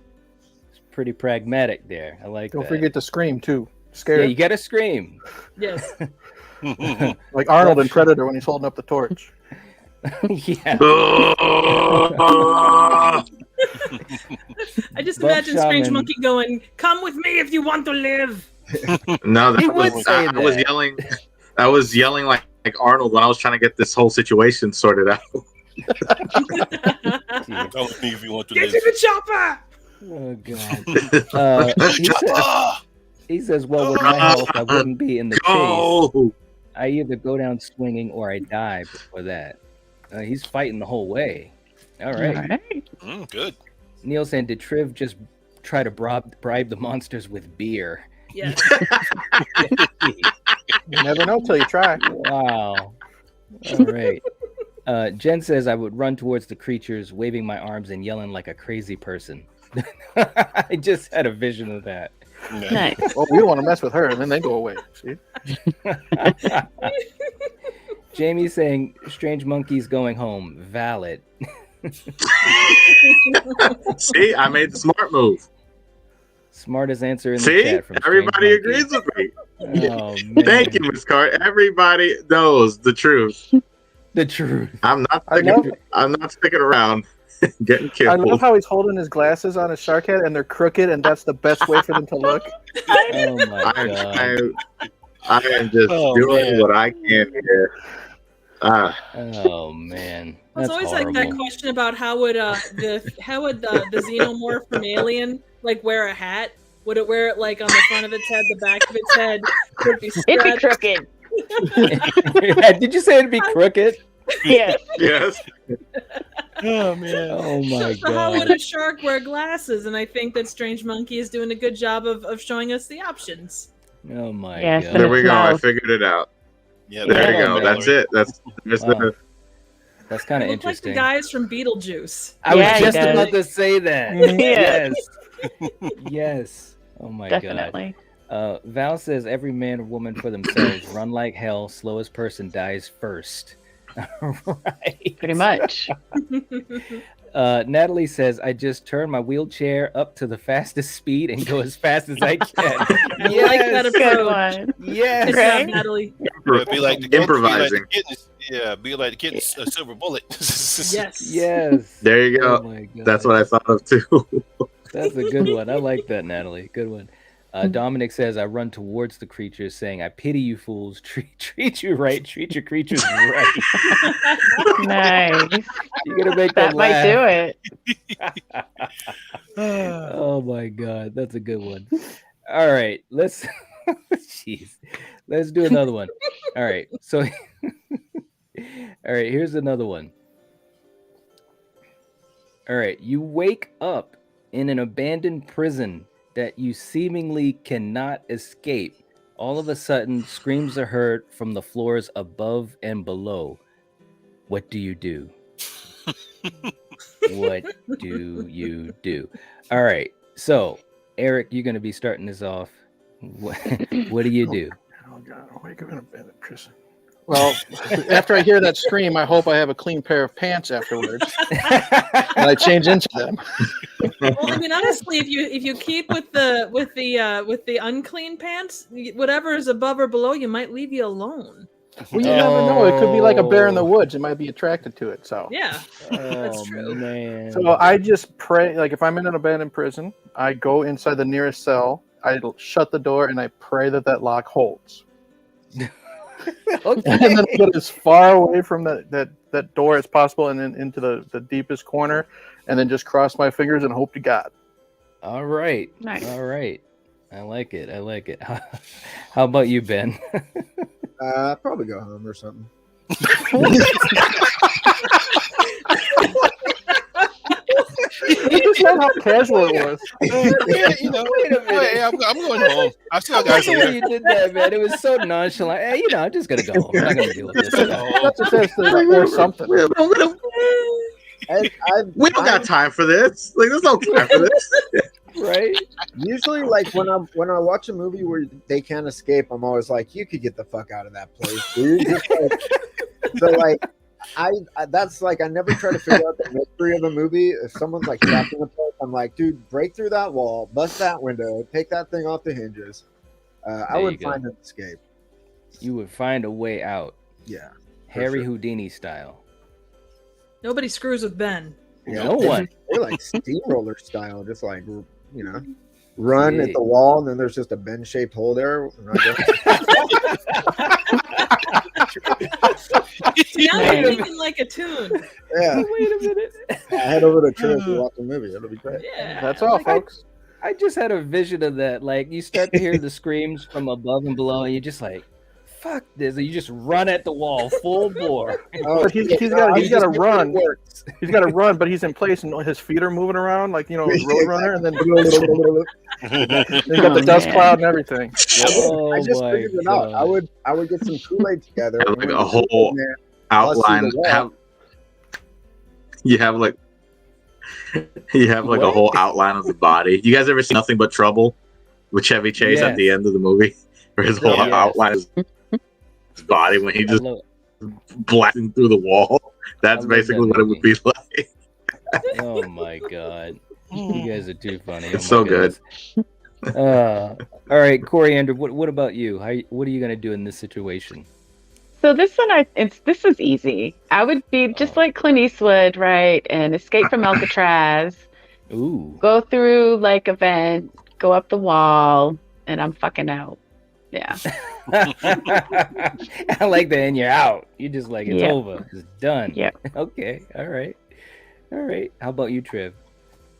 It's pretty pragmatic there. I like that. Don't forget to scream, too. Scared. Yeah, you got to scream. Yes. Like Arnold in Predator when he's holding up the torch. Yeah. I just Buck imagine Strange Shaman. Monkey going, "Come with me if you want to live." No, He that would was, say I was that. yelling. I was yelling like Arnold when I was trying to get this whole situation sorted out. Come with me if you want to Get live. to the chopper. Oh, God. He says, well, with my health, I wouldn't be in the chase. Go! I either go down swinging or I die before that. He's fighting the whole way. All right. Good. Neil saying, did Triv just try to bribe the monsters with beer? Yeah. You never know till you try. Wow. All right. Jen says, I would run towards the creatures, waving my arms and yelling like a crazy person. I just had a vision of that. Nice. Well, we don't want to mess with her, and then they go away. See? Jamie saying, strange monkeys going home. Valid. See, I made the smart move. Smartest answer in the See, chat from everybody Strange Monkey. agrees with me. Oh, man. Thank you, Miss Cart. Everybody knows the truth. The truth. I'm not sticking around. Getting I killed. love how he's holding his glasses on his shark head, and they're crooked, and that's the best way for them to look. Oh my god! I am just doing what I can here. Oh man, It's that's always horrible. like that question about how would the xenomorph from Alien like wear a hat? Would it wear it like on the front of its head, the back of its head? Would it be It'd be stretched? crooked. Did you say it'd be crooked? Yeah. Yes. Oh man. Oh my So how god. would a shark wear glasses? And I think that Strange Monkey is doing a good job of showing us the options. Oh my Yes, god. There we go. I figured it out. Yeah, There you Yeah, go. man. That's it. That's Wow. That's kind of Look like the interesting. guys from Beetlejuice. I Yeah, was he just does. about to say that. Yeah. Yes. Yes. Oh my Definitely. god. Val says every man or woman for themselves. Run like hell. Slowest person dies first. Right. Pretty much. Natalie says, I just turn my wheelchair up to the fastest speed and go as fast as I can. I like that Good approach. one. Yes. Good Right? job, Natalie. Yeah, be like the Improvising. Be like the kid's silver bullet. Yes. Yes. There you go. Oh my God. That's what I thought of too. That's a good one. I like that, Natalie. Good one. Dominic says, I run towards the creatures saying, I pity you fools. Treat you right. Treat your creatures right. Nice. You're going to make That them might laugh. do it. Oh my god, that's a good one. All right, let's jeez. Let's do another one. All right. So all right, here's another one. All right, you wake up in an abandoned prison that you seemingly cannot escape. All of a sudden, screams are heard from the floors above and below. What do you do? What do you do? All right. So, Eric, you're going to be starting this off. What do you do? Oh God! I'll wake up in a bed in prison. Well, after I hear that scream, I hope I have a clean pair of pants afterwards, and I change into them. Well, I mean, honestly, if you keep with the unclean pants, whatever is above or below, you might leave you alone. Well, you never know. It could be like a bear in the woods. It might be attracted to it. So Yeah, that's true. Man. So I just pray. Like if I'm in an abandoned prison, I go inside the nearest cell. I shut the door and I pray that lock holds. Okay. And then get as far away from that door as possible, and then into the deepest corner, and then just cross my fingers and hope to God. All right. Nice. All right. I like it. I like it. How about you, Ben? Probably go home or something. You just know how casual it was. Yeah, you know, Wait a minute. hey, I'm going home. I still I got like the way you did that, man. It was so nonchalant. Hey, I'm just gonna go home. I'm not gonna deal with this. That's what says or something. We don't got time for this. Like, there's no time for this. Right? Usually, like when I watch a movie where they can't escape, I'm always like, you could get the fuck out of that place, dude. Just like, so like, I that's like I never try to figure out the mystery of a movie. If someone's like trapped in a place, I'm like, dude, break through that wall, bust that window, take that thing off the hinges. I There would you go. find an escape. You would find a way out. Yeah. Harry sure. Houdini style. Nobody screws with Ben. No one. Or like steamroller style, just like run at the wall, and then there's just a Ben-shaped hole there. And Now you're making like a tune. Yeah. Wait a minute. Head over to Trip and watch the movie. It'll be great. Yeah. That's all, folks. I just had a vision of that. Like you start to hear the screams from above and below, and you're just like, "Fuck this!" And you just run at the wall full bore. But he's got to run. He's got to run, but he's in place, and his feet are moving around like Roadrunner, and then he's got the dust cloud and everything. Oh, I just figured it out. I would get some Kool-Aid together. Like a whole outline. You have like a whole outline of the body. You guys ever see Nothing But Trouble with Chevy Chase at the end of the movie, where his whole outline is his body when he just blasting through the wall? That's basically what it would be like. Oh my god, you guys are too funny. It's so good. All right, Corey Andrew, what about you? What are you gonna do in this situation? So this one, this is easy. I would be just like Clint Eastwood, right, and escape from Alcatraz. Ooh. Go through like a vent, go up the wall, and I'm fucking out. Yeah. I like that, and you're out. You just like it's over. It's done. Yeah. Okay. All right. How about you, Triv?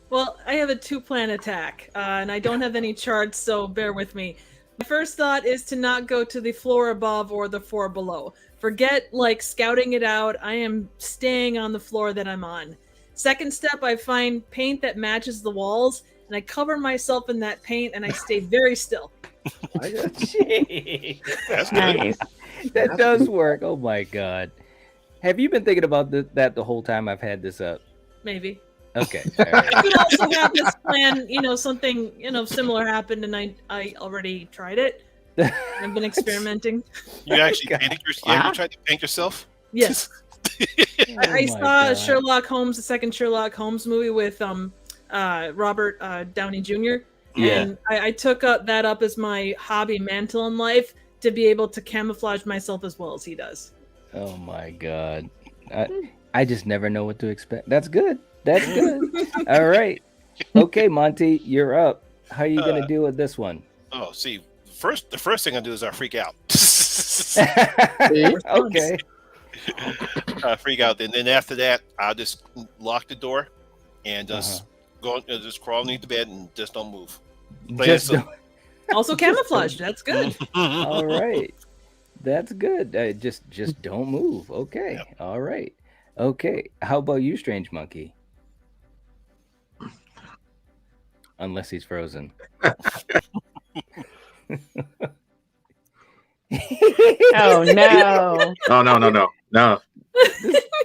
Well, I have a 2-plan attack, and I don't have any charts, so bear with me. My first thought is to not go to the floor above or the floor below. Forget like scouting it out. I am staying on the floor that I'm on. Second step, I find paint that matches the walls, and I cover myself in that paint, and I stay very still. Jeez. That's nice. That does work. Oh my god. Have you been thinking about that the whole time I've had this up? Maybe. Okay. All right. I could also have this plan, something, similar happened, and I already tried it. I've been experimenting. You actually painted yourself? You tried to paint yourself? Yes. I saw God. Sherlock Holmes, the second Sherlock Holmes movie with Robert Downey Jr. Yeah. And I took that up as my hobby mantle in life to be able to camouflage myself as well as he does. Oh my god. I just never know what to expect. That's good. That's good. All right. Okay, Monty, you're up. How are you going to deal with this one? Oh, see, the first thing I do is I freak out. Okay. I freak out, and then after that, I'll just lock the door and just just crawl underneath the bed and just don't move. Also camouflaged. That's good. All right. That's good. Just don't move. Okay. Yep. All right. Okay. How about you, Strange Monkey? Unless he's frozen. Oh no! Oh no!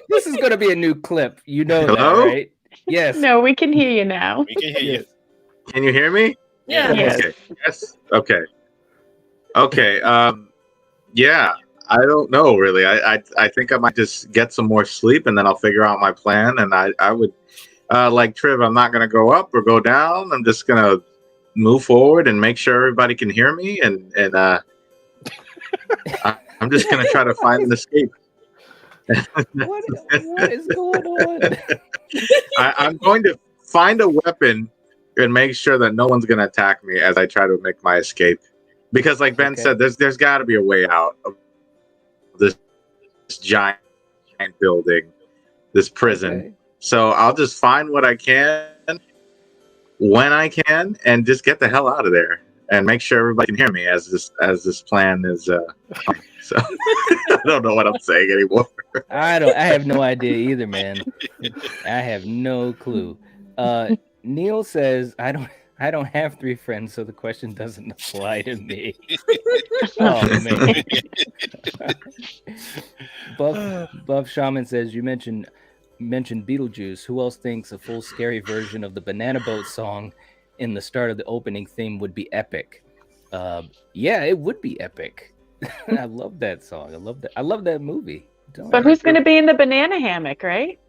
This is going to be a new clip. You know Hello? that, right? Yes. No, we can hear you now. We can hear you. Can you hear me? Yeah. Yes. Okay. Yes. Okay. Yeah. I don't know really. I think I might just get some more sleep and then I'll figure out my plan. And I would like Triv. I'm not gonna go up or go down. I'm just gonna move forward and make sure everybody can hear me. And I'm just gonna try to find an escape. What is going on? I'm going to find a weapon and make sure that no one's gonna attack me as I try to make my escape. Because, like Ben said, there's got to be a way out of this giant building, this prison. Okay. So I'll just find what I can when I can, and just get the hell out of there, and make sure everybody can hear me as this plan is. So I don't know what I'm saying anymore. I have no idea either, man. I have no clue. Neil says I don't have 3 friends, so the question doesn't apply to me. Oh man. Buff Shaman says you mentioned Beetlejuice. Who else thinks a full scary version of the Banana Boat song in the start of the opening theme would be epic. Yeah, it would be epic. I love that song. I love that movie. But who's going to be in the banana hammock, right?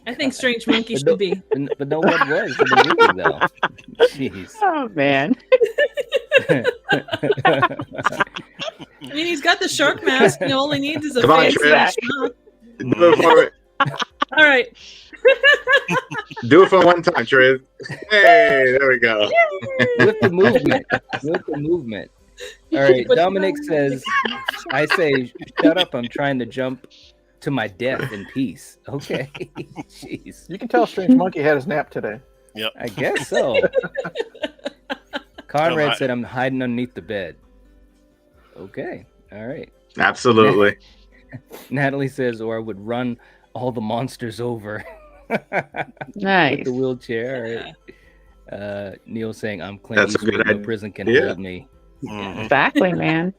I think Strange Monkey should be. But no one was in the movie, though. Jeez. Oh, man. I mean, he's got the shark mask, and all he needs is a Come on, fancy Trish. shark. Do it for All right. Do it for one time, Trish. Hey, there we go. With the movement. With the movement. All right. Dominic says, I say, shut up. I'm trying to jump to my death in peace. Okay. Jeez. You can tell Strange Monkey had his nap today. Yep. I guess so. Conrad said, I'm hiding underneath the bed. Okay. All right. Absolutely. Natalie says, or I would run all the monsters over. Nice. With the wheelchair. All right. Neil saying, I'm Clint That's a good Eastwood. No idea. prison can Yeah. hold me. Exactly, man.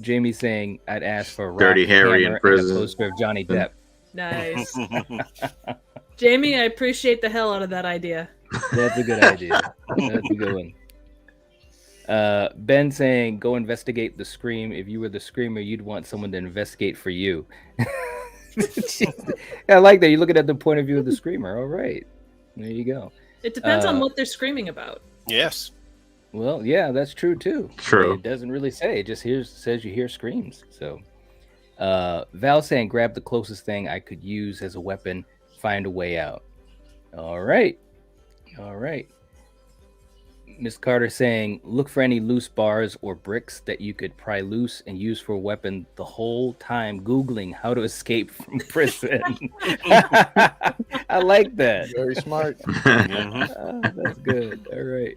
Jamie saying, I'd ask for a rock, Dirty Harry in hammer, prison. and a poster of Johnny Depp. Nice. Jamie, I appreciate the hell out of that idea. That's a good idea. That's a good one. Ben saying, go investigate the scream. If you were the screamer, you'd want someone to investigate for you. I like that. You're looking at the point of view of the screamer. All right. There you go. It depends on what they're screaming about. Yes. Well, yeah, that's true too. True. It doesn't really say. It just says you hear screams. So Val saying, grab the closest thing I could use as a weapon, find a way out. All right. All right. Miss Carter saying, look for any loose bars or bricks that you could pry loose and use for a weapon the whole time Googling how to escape from prison. I like that. Very smart. That's good. All right.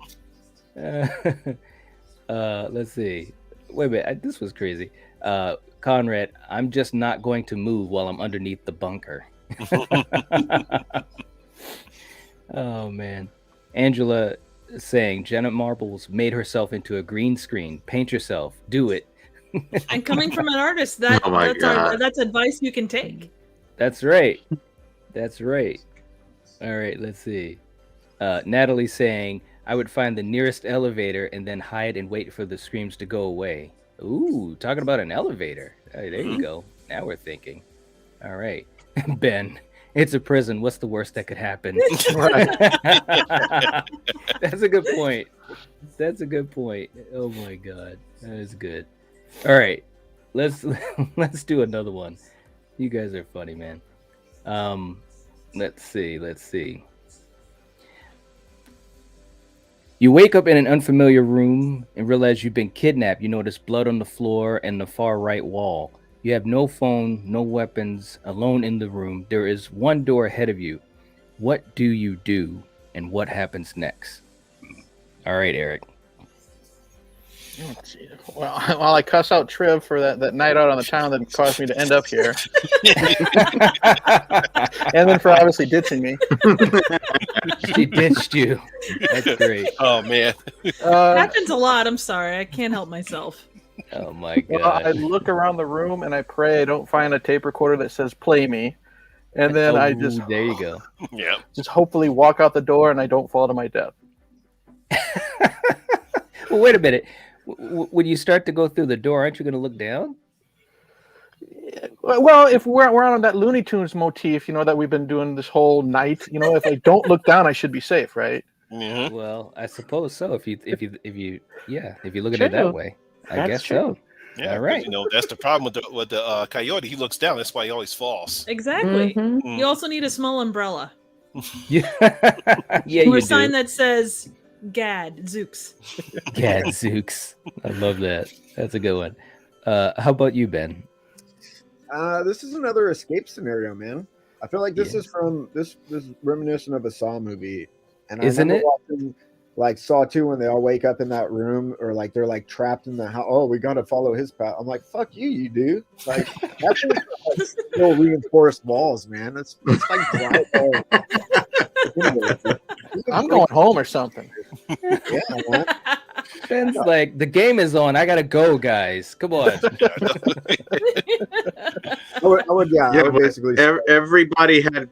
Let's see. Wait a minute. This was crazy. Conrad, I'm just not going to move while I'm underneath the bunker. Oh, man. Angela saying, Janet Marbles made herself into a green screen. Paint yourself. Do it. And coming from an artist, that's advice you can take. That's right. That's right. All right, let's see. Natalie saying, I would find the nearest elevator and then hide and wait for the screams to go away. Ooh, talking about an elevator. Hey, there you go. Now we're thinking. All right. Ben, it's a prison. What's the worst that could happen? That's a good point. That's a good point. Oh my God. That is good. All right. Let's do another one. You guys are funny, man. Let's see. You wake up in an unfamiliar room and realize you've been kidnapped. You notice blood on the floor and the far right wall. You have no phone, no weapons, alone in the room. There is one door ahead of you. What do you do, and what happens next? All right, Eric. Oh, gee. Well, I cuss out Triv for that night out on the town that caused me to end up here. And then for obviously ditching me. She ditched you. That's great. Oh, man. Happens a lot. I'm sorry. I can't help myself. Oh, my God. Well, I look around the room and I pray I don't find a tape recorder that says play me. And then I just... There you go. Yeah. Just hopefully walk out the door and I don't fall to my death. Well, wait a minute. When you start to go through the door, aren't you going to look down? Well, if we're on that Looney Tunes motif, that we've been doing this whole night, if I don't look down, I should be safe, right? Mm-hmm. Well, I suppose so. If you look at it that way, I guess so. Yeah, all right. That's the problem with the coyote. He looks down. That's why he always falls. Exactly. Mm-hmm. You also need a small umbrella. Yeah, Or you a sign do. that says Gad Zooks. Gad Zooks. I love that. That's a good one. How about you, Ben? This is another escape scenario, man. I feel like this is from this reminiscent of a Saw movie, and Isn't I it? remember watching like Saw 2 when they all wake up in that room, or like they're like trapped in the house. Oh, we got to follow his path. I'm like, fuck you do. Like that's just, like, still reinforced walls, man. That's like I'm going home or something. Yeah, man. Ben's like, the game is on. I gotta go, guys. Come on. I would but basically. everybody had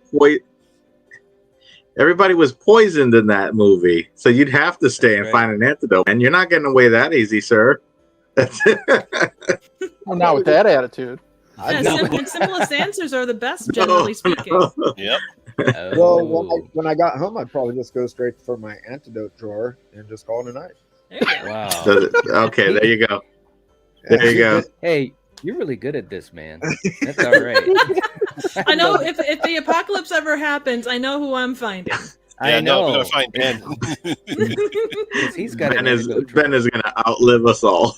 Everybody was poisoned in that movie, so you'd have to stay and find an antidote, and you're not getting away that easy, sir. Well, not with that attitude. Yeah, simplest answers are the best, generally speaking. Yep. Well, when I got home, I'd probably just go straight for my antidote drawer and just call it a night. Wow. Okay, there you go. There you go. Hey, you're really good at this, man. That's all right. I know if the apocalypse ever happens, I know who I'm finding. Yeah, I know. we're gonna find Ben. 'Cause he's got Ben is gonna outlive us all.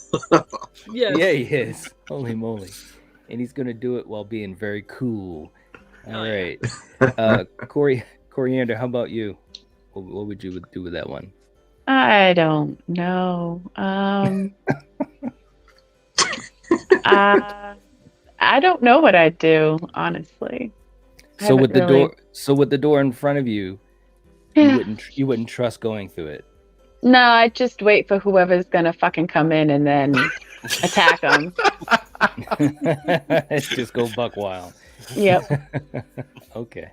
Yes. Yeah, he is. Holy moly. And he's gonna do it while being very cool. All right. Coriander, how about you? What would you do with that one? I don't know. I don't know what I'd do, honestly. So with the door in front of you, you wouldn't trust going through it. No, I'd just wait for whoever's gonna fucking come in and then attack them. Just go buck wild. Yep. Okay.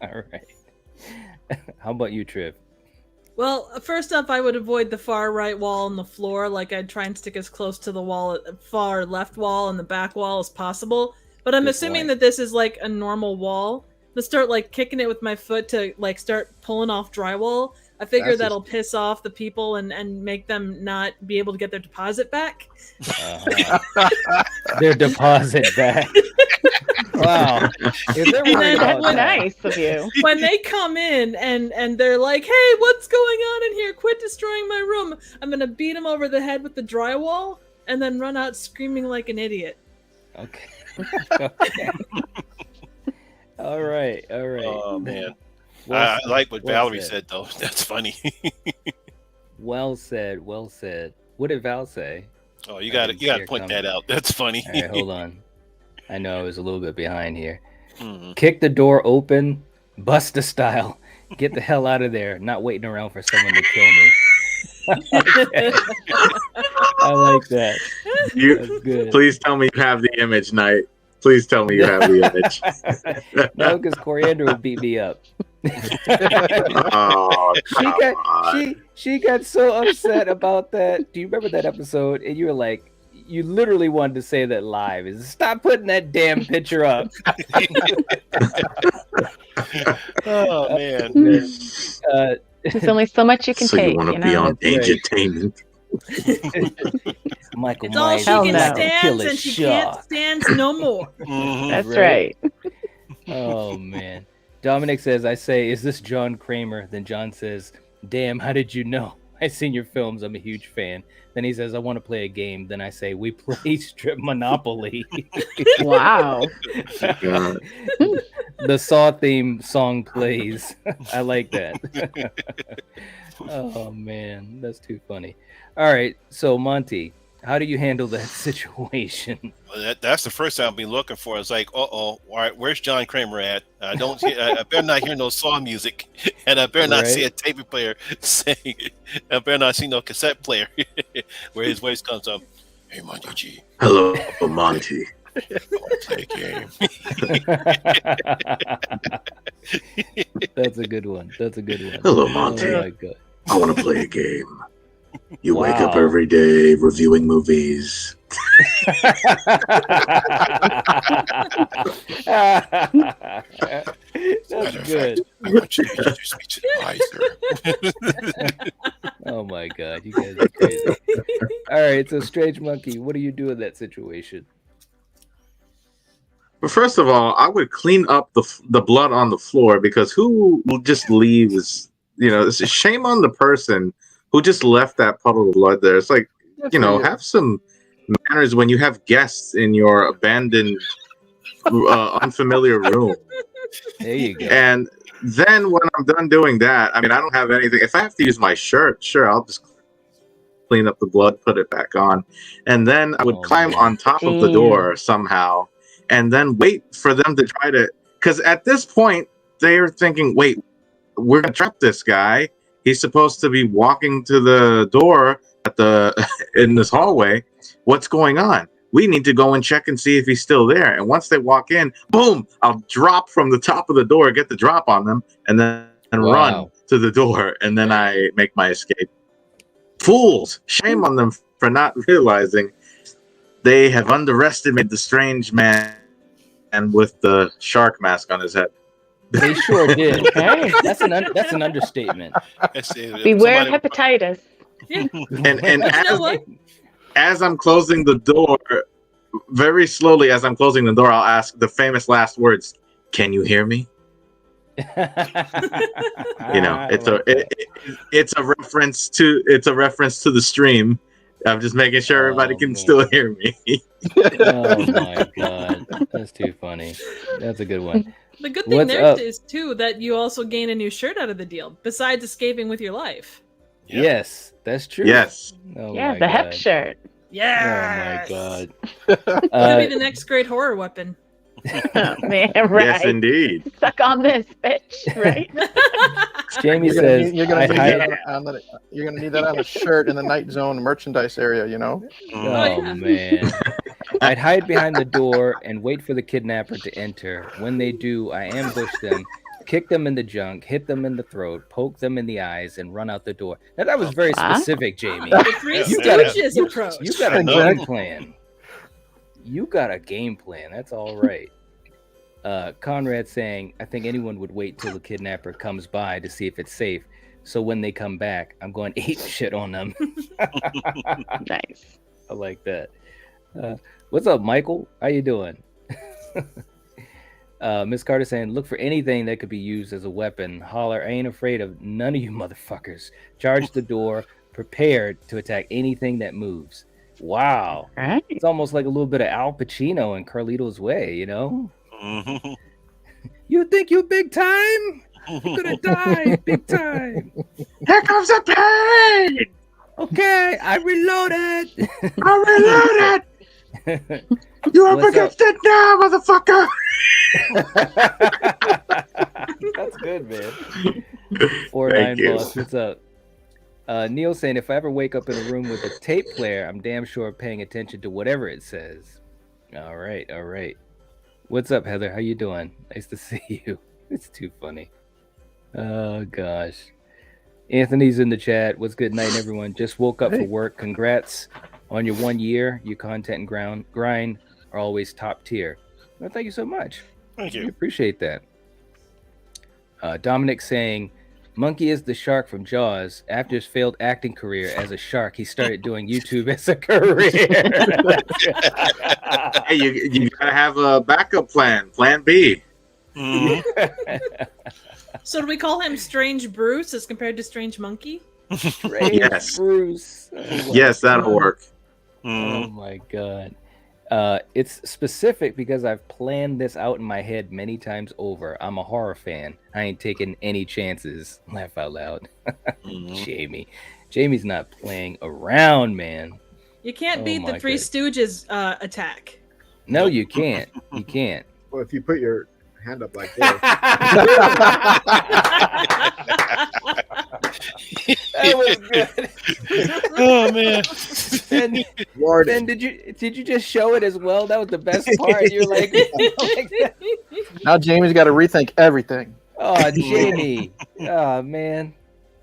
All right. How about you, Triv? Well, first up, I would avoid the far right wall and the floor. Like, I'd try and stick as close to the wall, far left wall and the back wall as possible. But I'm assuming that this is like a normal wall. Let's start like kicking it with my foot to like start pulling off drywall. I figure that'll piss off the people and make them not be able to get their deposit back. Their deposit back. Wow. That's nice of you. When they come in and they're like, hey, what's going on in here? Quit destroying my room. I'm going to beat them over the head with the drywall and then run out screaming like an idiot. Okay. All right. Oh, man. Well I like what well Valerie said. said, though. That's funny. Well said. What did Val say? Oh, you got to point that out. That's funny. All right, hold on. I know I was a little bit behind here. Mhm. Kick the door open, Busta style. Get the hell out of there. Not waiting around for someone to kill me. I like that. That's good. Please tell me you have the image, Knight. Please tell me you have the image. No, because Coriander would beat me up. Oh, she got so upset about that. Do you remember that episode? And you were like, you literally wanted to say that live. Is stop putting that damn picture up. Oh man. There's only so much you can So take. you want to you be know? on entertainment? Michael It's all Myers. she can no. stand, and she can't stand no more. That's right. Oh man. Dominic says, I say, is this John Kramer? Then John says, damn, how did you know? I've seen your films. I'm a huge fan. Then he says, I want to play a game. Then I say, we play Strip Monopoly. Wow. The Saw theme song plays. I like that. Oh, man. That's too funny. All right. So, Monty, how do you handle that situation? Well, that's the first thing I'll be looking for. It's like, all right, where's John Kramer at? I don't see. I better not hear no song music, and I better not see a tape player saying. I better not see no cassette player where his voice comes up. Hey, Monty G. Hello, Monty. I want to play a game. That's a good one. Hello, Monty. Oh, my God. I want to play a game. You wake up every day reviewing movies. That's good. I want you to introduce me to the wiser. Oh my God, you guys are crazy. All right, so Strange Monkey, what do you do in that situation? But first of all, I would clean up the blood on the floor, because who will just leaves? It's a shame on the person who just left that puddle of blood there. It's like, have some manners when you have guests in your abandoned, unfamiliar room. There you go. And then when I'm done doing that, I mean, I don't have anything. If I have to use my shirt, sure, I'll just clean up the blood, put it back on. And then I would climb on top of the door somehow, and then wait for them to try to, because at this point, they're thinking, wait, we're going to trap this guy. He's supposed to be walking to the door in this hallway. What's going on? We need to go and check and see if he's still there. And once they walk in, boom, I'll drop from the top of the door, get the drop on them, and then run to the door, and then I make my escape. Fools! Shame on them for not realizing they have underestimated the strange man and with the shark mask on his head. They sure did. Okay. That's an understatement. Beware hepatitis. And as I'm closing the door, very slowly as I'm closing the door, I'll ask the famous last words, "Can you hear me?" It's a reference to the stream. I'm just making sure everybody can still hear me. Oh my god, that's too funny. That's a good one. The good thing is too that you also gain a new shirt out of the deal, besides escaping with your life. Yep. Yes, that's true. Yes. Oh yeah, my the god. hep shirt. Yeah. Oh my god. It'll be the next great horror weapon. Oh, man, right. Yes, indeed. Suck on this, bitch. Right. Jamie says, you're gonna need that on a shirt in the Night Zone merchandise area. You know. Oh man. I'd hide behind the door and wait for the kidnapper to enter. When they do, I ambush them, kick them in the junk, hit them in the throat, poke them in the eyes, and run out the door. Now that was very specific, Jamie. The Three Stooges approach. You got a game plan. You got a game plan. That's all right. Conrad saying, I think anyone would wait till the kidnapper comes by to see if it's safe. So when they come back, I'm going to eat shit on them. Nice. I like that. What's up, Michael? How you doing? Miss Carter saying, look for anything that could be used as a weapon. Holler, I ain't afraid of none of you motherfuckers. Charge the door, prepared to attack anything that moves. Wow. Right. It's almost like a little bit of Al Pacino in Carlito's Way, you know? Mm-hmm. You think you big time? You're gonna die big time. Here comes the pain! Okay, I reloaded. I reloaded! You up against it now, motherfucker! That's good, man. 4-9 boss, what's up? Neil saying, if I ever wake up in a room with a tape player, I'm damn sure paying attention to whatever it says. All right, all right. What's up, Heather? How you doing? Nice to see you. It's too funny. Oh, gosh. Anthony's in the chat. What's good night, everyone? Just woke up for work. Congrats on your 1 year. Your content and grind are always top tier. Well, thank you so much. Thank you. We appreciate that. Dominic saying, Monkey is the shark from Jaws. After his failed acting career as a shark, he started doing YouTube as a career. Hey, you gotta have a backup plan, Plan B. Mm-hmm. So do we call him Strange Bruce as compared to Strange Monkey? Strange Yes. Bruce. Yes, that'll work. Oh my god. It's specific because I've planned this out in my head many times over. I'm a horror fan. I ain't taking any chances. Laugh out loud. Jamie's not playing around, man. You can't Oh beat the my Three God. Stooges attack. No, you can't. You can't. Well, if you put your hand up like this. That was good. Oh man. Ben, did you just show it as well? That was the best part. You're like, Now Jamie's got to rethink everything. oh, Jamie. Oh man.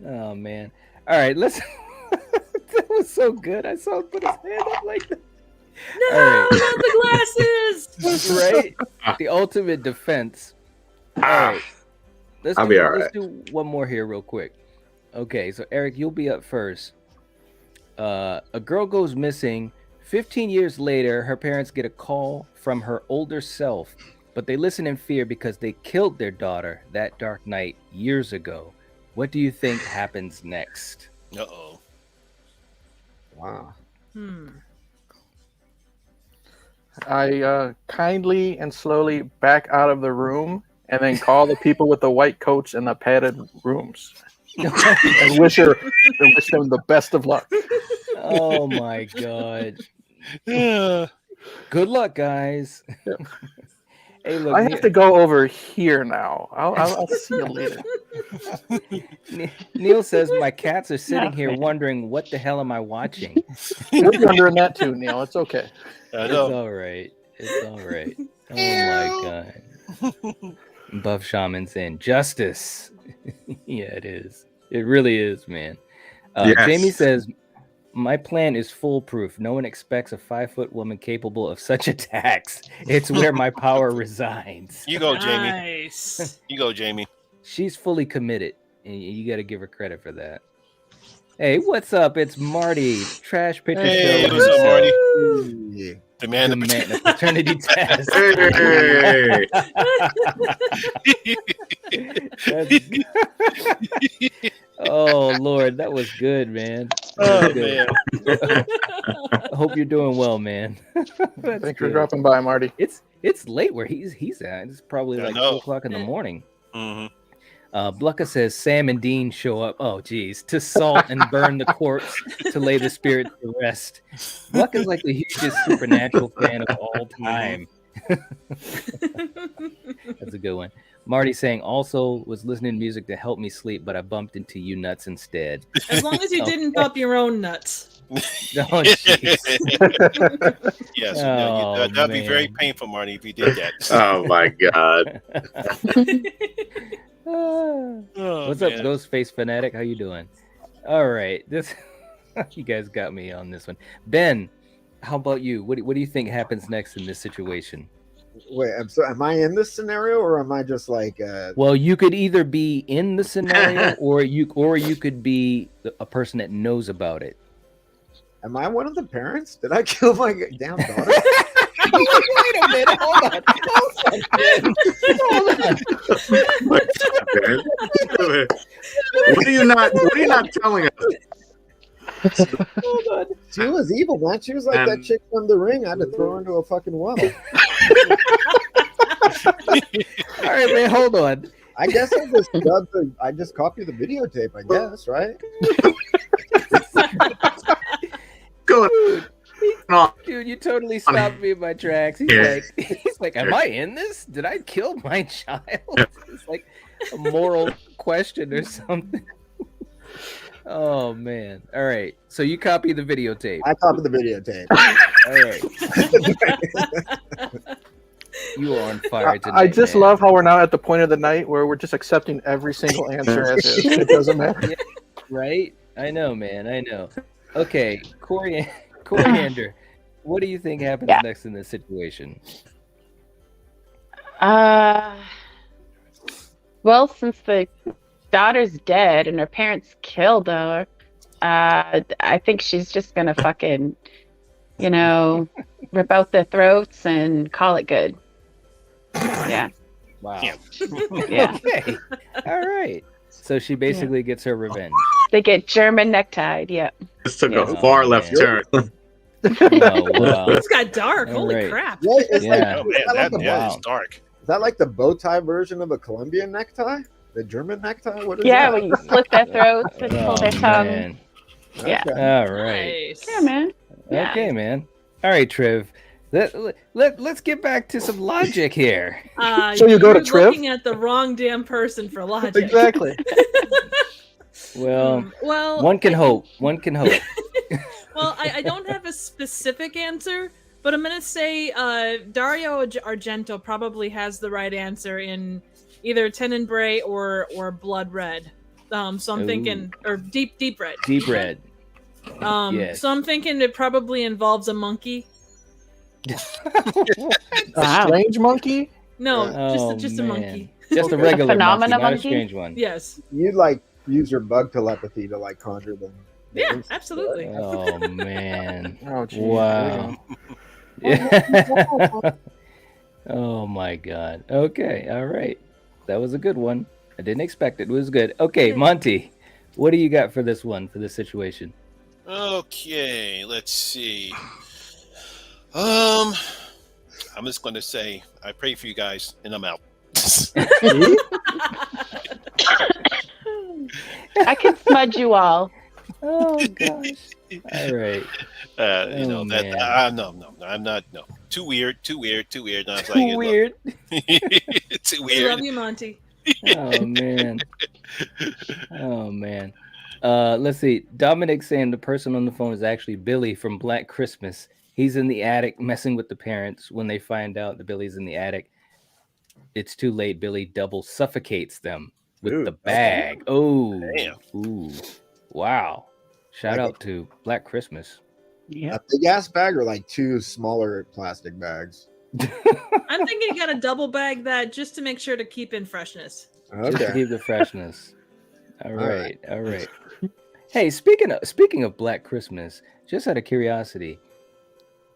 Oh man. All right, let's. That was so good. I saw him put his hand up like that. No, All right. not the glasses. Right? The ultimate defense. All right. I'll be all Let's do one more here real quick. Okay, so Eric, you'll be up first. A girl goes missing. 15 years later, her parents get a call from her older self, but they listen in fear because they killed their daughter that dark night years ago. What do you think happens next? Uh-oh. Wow. I kindly and slowly back out of the room and then call the people with the white coats and the padded rooms and wish them the best of luck. Oh my god. Yeah. Good luck, guys. Hey, look, I have to go over here now. I'll see you later. Neil says my cats are sitting here wondering what the hell am I watching. We're wondering that too, Neil. It's okay. It's all right. It's all right. Oh my god. Buff Shaman saying justice. Yeah, it is. It really is, man. Yes. Jamie says, my plan is foolproof. No one expects a 5-foot woman capable of such attacks. It's where my power resides. You go, Jamie. Nice. You go, Jamie. She's fully committed, and you got to give her credit for that. Hey, what's up? It's Marty, Trash Picture Hey, Show. what's up, Marty? The man of paternity test. Oh Lord, that was good, man. Oh Good. man. I hope you're doing well, man. Thanks for dropping by, Marty. It's late where he's at. It's probably like 2 o'clock in the morning. Mm-hmm. Blucka says Sam and Dean show up. Oh, geez, to salt and burn the corpse to lay the spirit to rest. Blucka's like the hugest Supernatural fan of all time. That's a good one. Marty saying also was listening to music to help me sleep, but I bumped into you nuts instead. As long as you didn't bump your own nuts. Oh, jeez. Yes, Oh, that'd be very man. painful, Marty, if you did that. Oh my God. What's up, Ghostface Fanatic? How you doing? All right, this you guys got me on this one. Ben, how about you? What do you think happens next in this situation? Wait, I'm sorry. Am I in this scenario, or am I just like? Well, you could either be in the scenario, or you could be a person that knows about it. Am I one of the parents? Did I kill my damn daughter? Wait a minute, hold on. What are you not telling us? Hold on. She was evil, man. She was like that chick from The Ring. I had to throw her into a fucking well. All right, man, hold on. I guess I just copied the videotape. I guess, right? Go on. Dude, you totally stopped me in my tracks. He's like, am I in this? Did I kill my child? It's like a moral question or something. Oh man. All right. So you copy the videotape. I copied the videotape. All right. You are on fire tonight. I just man. love how we're now at the point of the night where we're just accepting every single answer as is. It doesn't matter. Yeah, right? I know, man. I know. Okay, Coriander, what do you think happens next in this situation? Well, since the daughter's dead and her parents killed her, I think she's just gonna fucking, rip out their throats and call it good. Yeah. Wow. Yeah. Okay. All right. So she basically gets her revenge. They get German necktied. Yeah. This took a far left turn. Oh, wow. This got dark. All Holy right. crap. Yeah, it's Yeah. Oh man, that is dark. Is that like the bow tie version of a Colombian necktie? The German necktie? What is Yeah, that? when you slit their throats and pull their tongue. Man. Yeah. All right. Nice. Yeah, man. Yeah. Okay, man. All right, Trev. Let's get back to some logic here. So you go to you're Triv? looking at the wrong damn person for logic. Exactly. Well, well, one can hope. One can hope. Well, I don't have a specific answer, but I'm gonna say Dario Argento probably has the right answer in either Tenebrae or Blood Red. So I'm thinking, or Deep Red. Deep Red. Yes. So I'm thinking it probably involves a monkey. A strange monkey? No, just a monkey. Just a regular monkey, not a strange one. Yes. You'd like use your bug telepathy to like conjure them. Yeah, absolutely. Oh man. Oh, geez. Wow. Yeah. Oh my god. Okay. All right. That was a good one. I didn't expect it. It was good. Okay, Monty, what do you got for this one, for this situation? Okay, let's see. I'm just going to say I pray for you guys, and I'm out. I can smudge you all. Oh gosh. All right. No, I'm not. No, too weird. No, I was like, Too weird. Too We weird. love you, Monty. Oh man. Oh man. Let's see. Dominic saying the person on the phone is actually Billy from Black Christmas. He's in the attic messing with the parents. When they find out that Billy's in the attic, it's too late. Billy double suffocates them. with the bag. Oh, Damn. Ooh, wow! Shout out to Black Christmas. A big ass bag or like 2 smaller plastic bags? I'm thinking you got to double bag that just to make sure to keep in freshness. Just to Okay. keep the freshness. All right. right, all right. Hey, speaking of Black Christmas, just out of curiosity,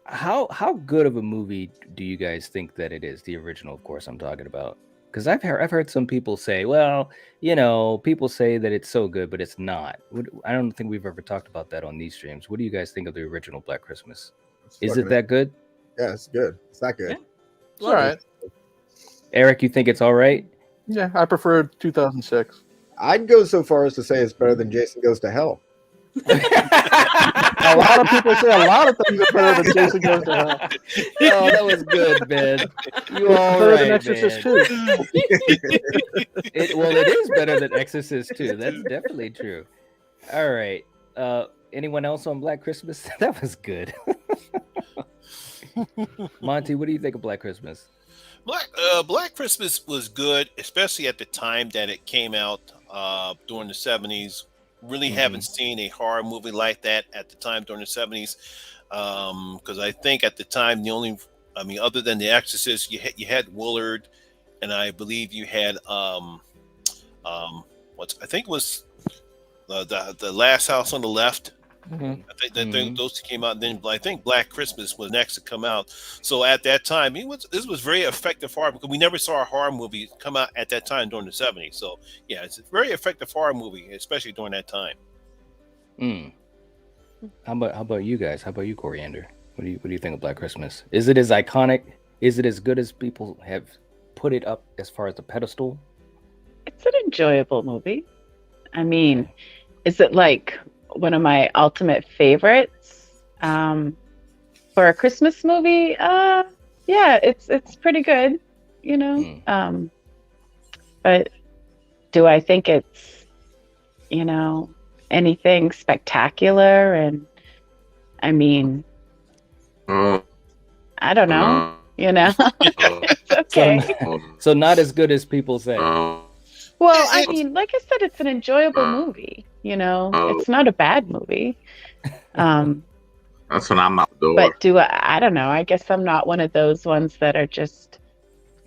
how good of a movie do you guys think that it is? The original, of course, I'm talking about. Because I've heard some people say, well, people say that it's so good, but it's not. I don't think we've ever talked about that on these streams. What do you guys think of the original Black Christmas? Is it that good? Yeah, it's good. It's that good. Yeah. It's all right. Eric, you think it's all right? Yeah, I prefer 2006. I'd go so far as to say it's better than Jason Goes to Hell. A lot of people say a lot of things are better than Jason Goes to Hell. Oh, that was good, man. You It's all better right, than Exorcist man. 2. It is better than Exorcist 2. That's definitely true. All right. Anyone else on Black Christmas? That was good. Monty, what do you think of Black Christmas? Black Christmas was good, especially at the time that it came out during the 70s. Really haven't seen a horror movie like that at the time during the 70s. Because I think at the time, other than The Exorcist, you had Willard, and I believe you had I think it was the Last House on the Left. I think those two came out. Then I think Black Christmas was next to come out. So at that time, this was very effective horror because we never saw a horror movie come out at that time during the 70s. So yeah, it's a very effective horror movie, especially during that time. How about you guys? How about you, Coriander? What do you think of Black Christmas? Is it as iconic? Is it as good as people have put it up as far as the pedestal? It's an enjoyable movie. I mean, is it like one of my ultimate favorites for a Christmas movie? Yeah, it's pretty good, but do I think it's anything spectacular? And I mean, I don't know, it's okay. So not as good as people say. Well, I mean, like I said, it's an enjoyable movie. It's not a bad movie. That's when I'm out the door. But I don't know. I guess I'm not one of those ones that are just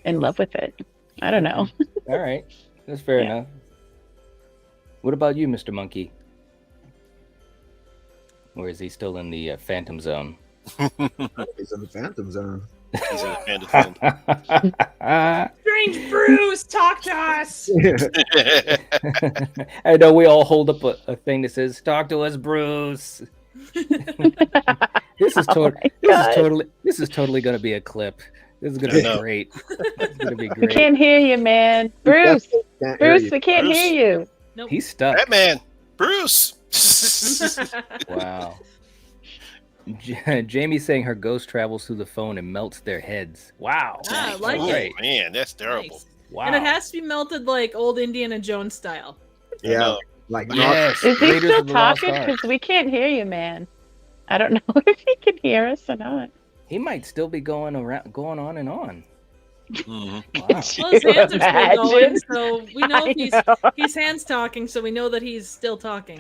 in love with it. I don't know. All right, that's fair enough. What about you, Mr. Monkey? Or is he still in the Phantom Zone? He's in the Phantom Zone. He's in the Phantom Zone. Strange Bruce, talk to us. I know we all hold up a thing that says "Talk to us, Bruce." This is totally going to be a clip. This is going to be great. It's going to be We great. can't hear you, man. Bruce, we can't Bruce. hear you. Nope. He's stuck. Batman, Bruce. Wow. Jamie's saying her ghost travels through the phone and melts their heads. Wow. Ah, I like Great. it. Man, that's terrible. Nice. Wow. And it has to be melted like old Indiana Jones style. Yeah, like Yes. Is he Raiders still of the Lost talking? Ark. Because we can't hear you, man. I don't know if he can hear us or not. He might still be going on and on. Mhm. Wow. Well, his hands are still going, Imagine. so we know he's hands talking, so we know that he's still talking.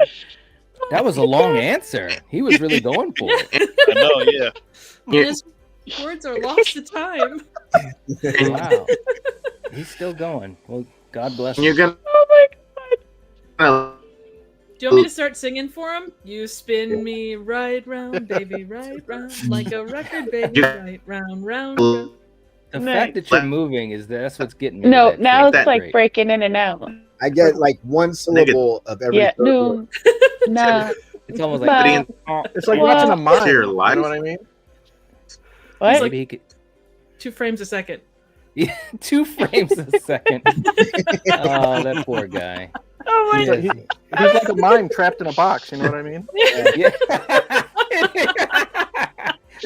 That was a long answer. He was really going for it. I know, yeah. And his words are lost to time. Wow. He's still going. Well, God bless You're him. Oh my god. Do you want me to start singing for him? You spin me right round, baby, right round, like a record, baby, right round, round, round. The No. fact that you're moving that's what's getting me. No, to that now shit. it's like Great. breaking in and out. I get like one syllable of every Yeah, third word. no, no. It's almost But- like It's like Well- watching a mime. Your You life. know what I mean? What? maybe he could 2 frames a second. 2 frames a second. Oh, that poor guy. Oh my Yes. He's like a mime trapped in a box. You know what I mean? Yeah.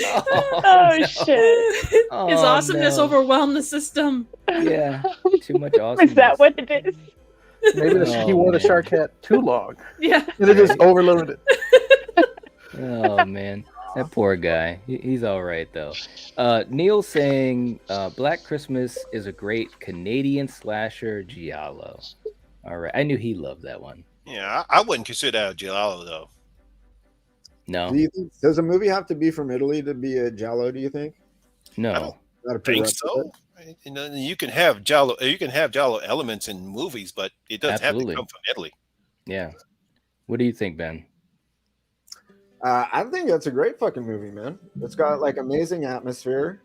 Oh shit. Oh, His awesomeness no. overwhelmed the system. Yeah, too much awesomeness. Is that what it is? Maybe he Oh, wore the man. shark hat too long, Yeah. and it just overloaded it. Oh man, that poor guy. He's all right though. Neil saying Black Christmas is a great Canadian slasher giallo. All right. I knew he loved that one. Yeah, I wouldn't consider that a giallo though. No. Does a movie have to be from Italy to be a giallo? Do you think? No. I don't think so. You know, you can have giallo elements in movies, but it doesn't have to come from Italy. Yeah. What do you think, Ben? I think that's a great fucking movie, man. It's got like amazing atmosphere.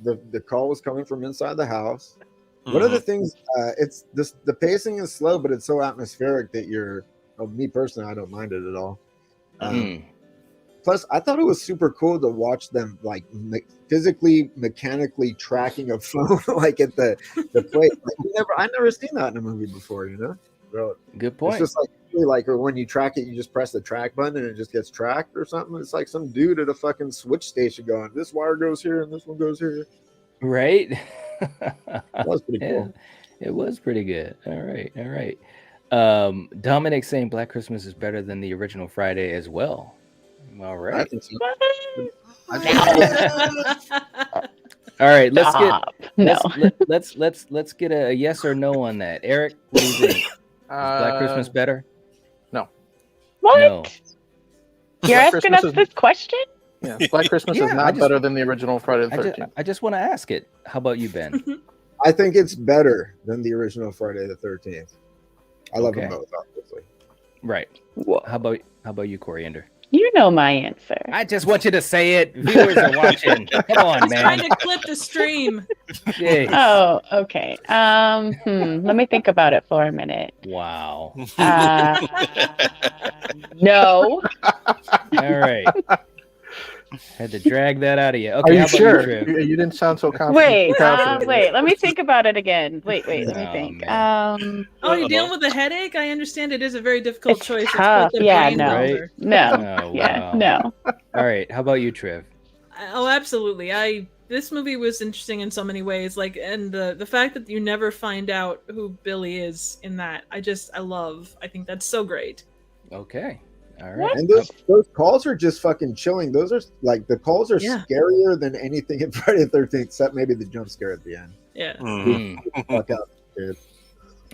The call was coming from inside the house. One of the things, it's this, the pacing is slow, but it's so atmospheric that me personally, I don't mind it at all. Plus, I thought it was super cool to watch them like physically, mechanically tracking a phone like at the plate. Like, I never seen that in a movie before, you know? So, good point. It's just like or when you track it, you just press the track button and it just gets tracked or something. It's like some dude at a fucking switch station going, this wire goes here and this one goes here. Right. That was pretty cool. It was pretty good. All right. Dominic saying Black Christmas is better than the original Friday as well. All right. I think so. All right, let's Stop. let's get a yes or no on that. Eric, what do you think? Is Black Christmas better? No. What? No. You're asking us this question? Yeah, Black Christmas is not better than the original Friday the 13th. I just want to ask it. How about you, Ben? I think it's better than the original Friday the 13th. I love them both, obviously. Right. How about you, Coriander? You know my answer. I just want you to say it. Viewers are watching. Come on, He's man. trying to clip the stream. Jeez. Oh, okay. Let me think about it for a minute. Wow. No. All right. Had to drag that out of you. Okay, Are you how about sure? you, Triv? You didn't sound so confident. Wait. Let me think about it again. Wait. Let me think. Oh, you're dealing with a headache? I understand it is a very difficult choice. It's Tough. quite the Yeah, brain no. builder. No. Oh, Yeah, wow. no. All right. How about you, Triv? Oh, absolutely. This movie was interesting in so many ways. Like, and the fact that you never find out who Billy is in that, I love. I think that's so great. Okay. All right. And those calls are just fucking chilling. Those are like the calls are scarier than anything in Friday the 13th, except maybe the jump scare at the end. Yeah. Fuck out, dude.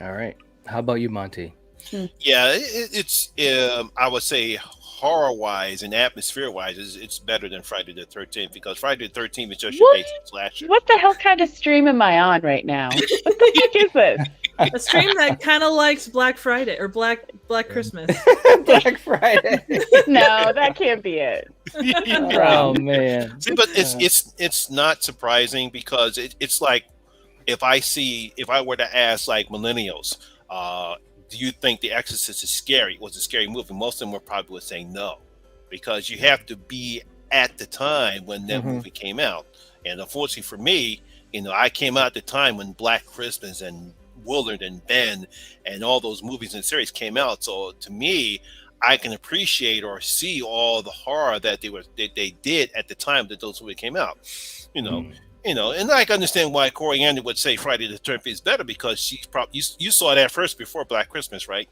All right. How about you, Monty? Yeah, it's I would say horror wise and atmosphere wise, it's better than Friday the 13th because Friday the 13th is just your basic slasher. What the hell kind of stream am I on right now? What the fuck is this? A stream that kind of likes Black Friday or Black Christmas. Black Friday. No, that can't be it. Oh man. See, but it's not surprising because it's like if I were to ask like millennials, do you think The Exorcist is scary? Was a scary movie? Most of them would probably say no, because you have to be at the time when that movie came out. And unfortunately for me, I came out at the time when Black Christmas and Willard and Ben and all those movies and series came out. So to me, I can appreciate or see all the horror that they did at the time that those movies came out. And I can understand why Coriander would say Friday the 13th is better because she's probably you saw that first before Black Christmas, right?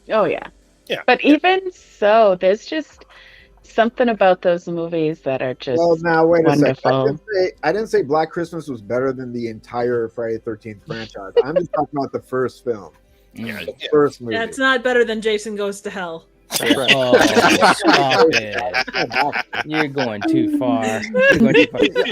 Oh yeah. Yeah. But even so, there's just something about those movies that are just now wait a second. wonderful. I didn't say Black Christmas was better than the entire Friday the 13th franchise. I'm just talking about the first film. Yeah. First movie. Yeah, it's not better than Jason Goes to Hell. Oh, stop it. You're going too far.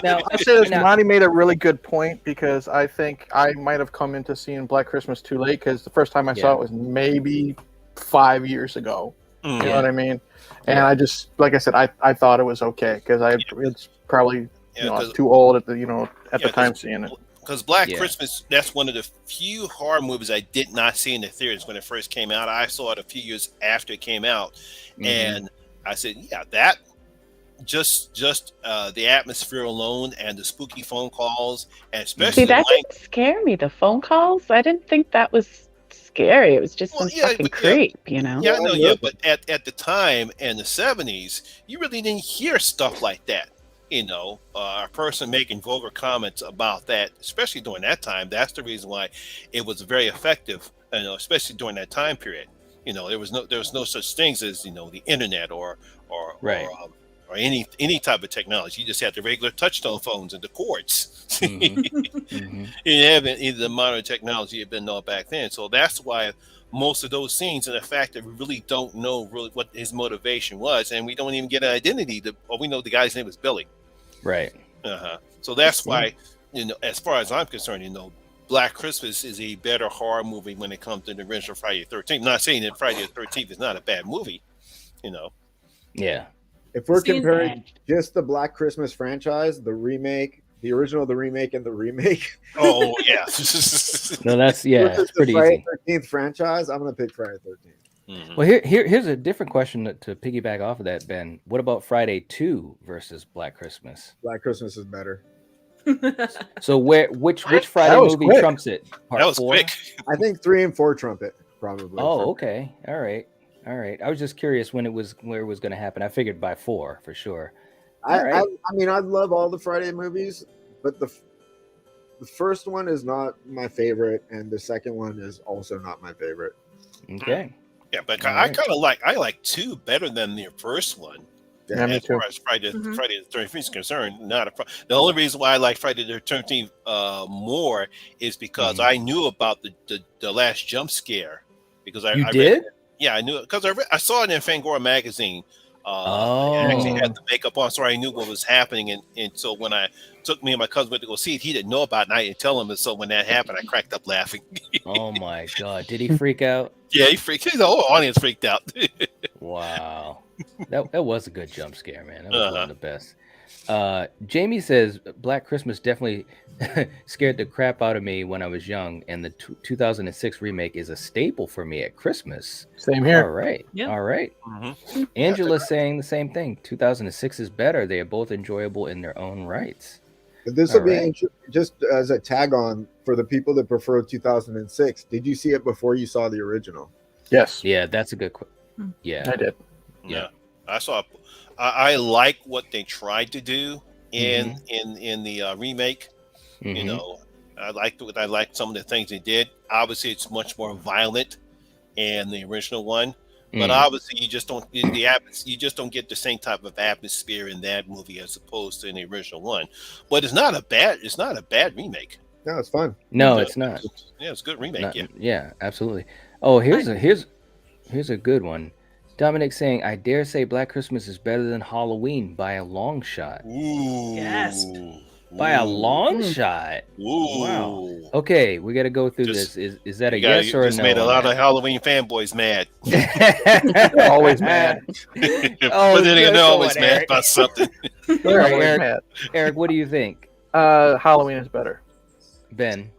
Now, I say this, Monty made a really good point because I think I might have come into seeing Black Christmas too late because the first time I saw it was maybe 5 years ago. You know what I mean? And I just, like I said, I thought it was okay because it's probably I was too old at the time seeing it. Because Black Christmas, that's one of the few horror movies I did not see in the theaters when it first came out. I saw it a few years after it came out, and I said, "Yeah, that just the atmosphere alone and the spooky phone calls, and especially that didn't scare me. The phone calls, I didn't think that was scary. It was just some fucking creep, Yeah, I know, but at the time in the 70s, you really didn't hear stuff like that. A person making vulgar comments about that, especially during that time. That's the reason why it was very effective, especially during that time period. There was no such things as the internet or or any type of technology. You just had the regular touchtone phones and the cords. Mm-hmm. You haven't either the modern technology had been known back then. So that's why most of those scenes, and the fact that we really don't know really what his motivation was, and we don't even get an identity. Or we know the guy's name was Billy. Right. So that's why, as far as I'm concerned, Black Christmas is a better horror movie when it comes to the original Friday the 13th. I'm not saying that Friday the 13th is not a bad movie, Yeah. If we're comparing just the Black Christmas franchise, the remake, the original, the remake, and the remake. Oh yeah. No, that's it's pretty Friday easy. 13th franchise, I'm gonna pick Friday 13th. Well, here's a different question to piggyback off of that, Ben. What about Friday 2 versus Black Christmas? Black Christmas is better. So which Friday movie trumps it? Part that was 4? quick. I think 3 and 4 trump it probably. Oh, okay. All right. I was just curious where it was going to happen. I figured by 4 for sure. I mean, I love all the Friday movies, but the first one is not my favorite, and the second one is also not my favorite. Okay. Yeah, but I like 2 better than the first one. Yeah, me as too. far as Friday the 13th is concerned, the only reason why I like Friday the 13th more is because I knew about the last jump scare because I did. I knew it because I saw it in Fangoria magazine. I actually had the makeup on, so I knew what was happening, and so when me and my cousin went to go see it, he didn't know about it, and I didn't tell him, and so when that happened, I cracked up laughing. Oh my god, did he freak out? Yeah, he freaked. The whole audience freaked out. Wow, that was a good jump scare, man. That was one of the best. Jamie says Black Christmas definitely scared the crap out of me when I was young, and the 2006 remake is a staple for me at Christmas. Same here. All right. Yep. All right. Angela's saying the same thing. 2006 is better. They are both enjoyable in their own rights. But this will be just as a tag on for the people that prefer 2006. Did you see it before you saw the original? Yes. Yeah, that's a good question. Yeah, I did. Yeah, I saw. I like what they tried to do in the remake. I liked some of the things they did. Obviously, it's much more violent in the original one, but obviously, you just don't get the same type of atmosphere in that movie as opposed to in the original one. But it's not a bad remake. No, it's fun. No, it's not. Yeah, it's a good remake. Yeah, absolutely. Oh, here's a good one. Dominic saying, I dare say Black Christmas is better than Halloween by a long shot. Ooh. Yes. By a long shot. Ooh. Wow. Okay, we got to go through this. Is that a yes or a no? Just made a lot of Halloween fanboys mad. They're always mad. They're always mad about something. All right, Eric, what do you think? Halloween is better. Ben?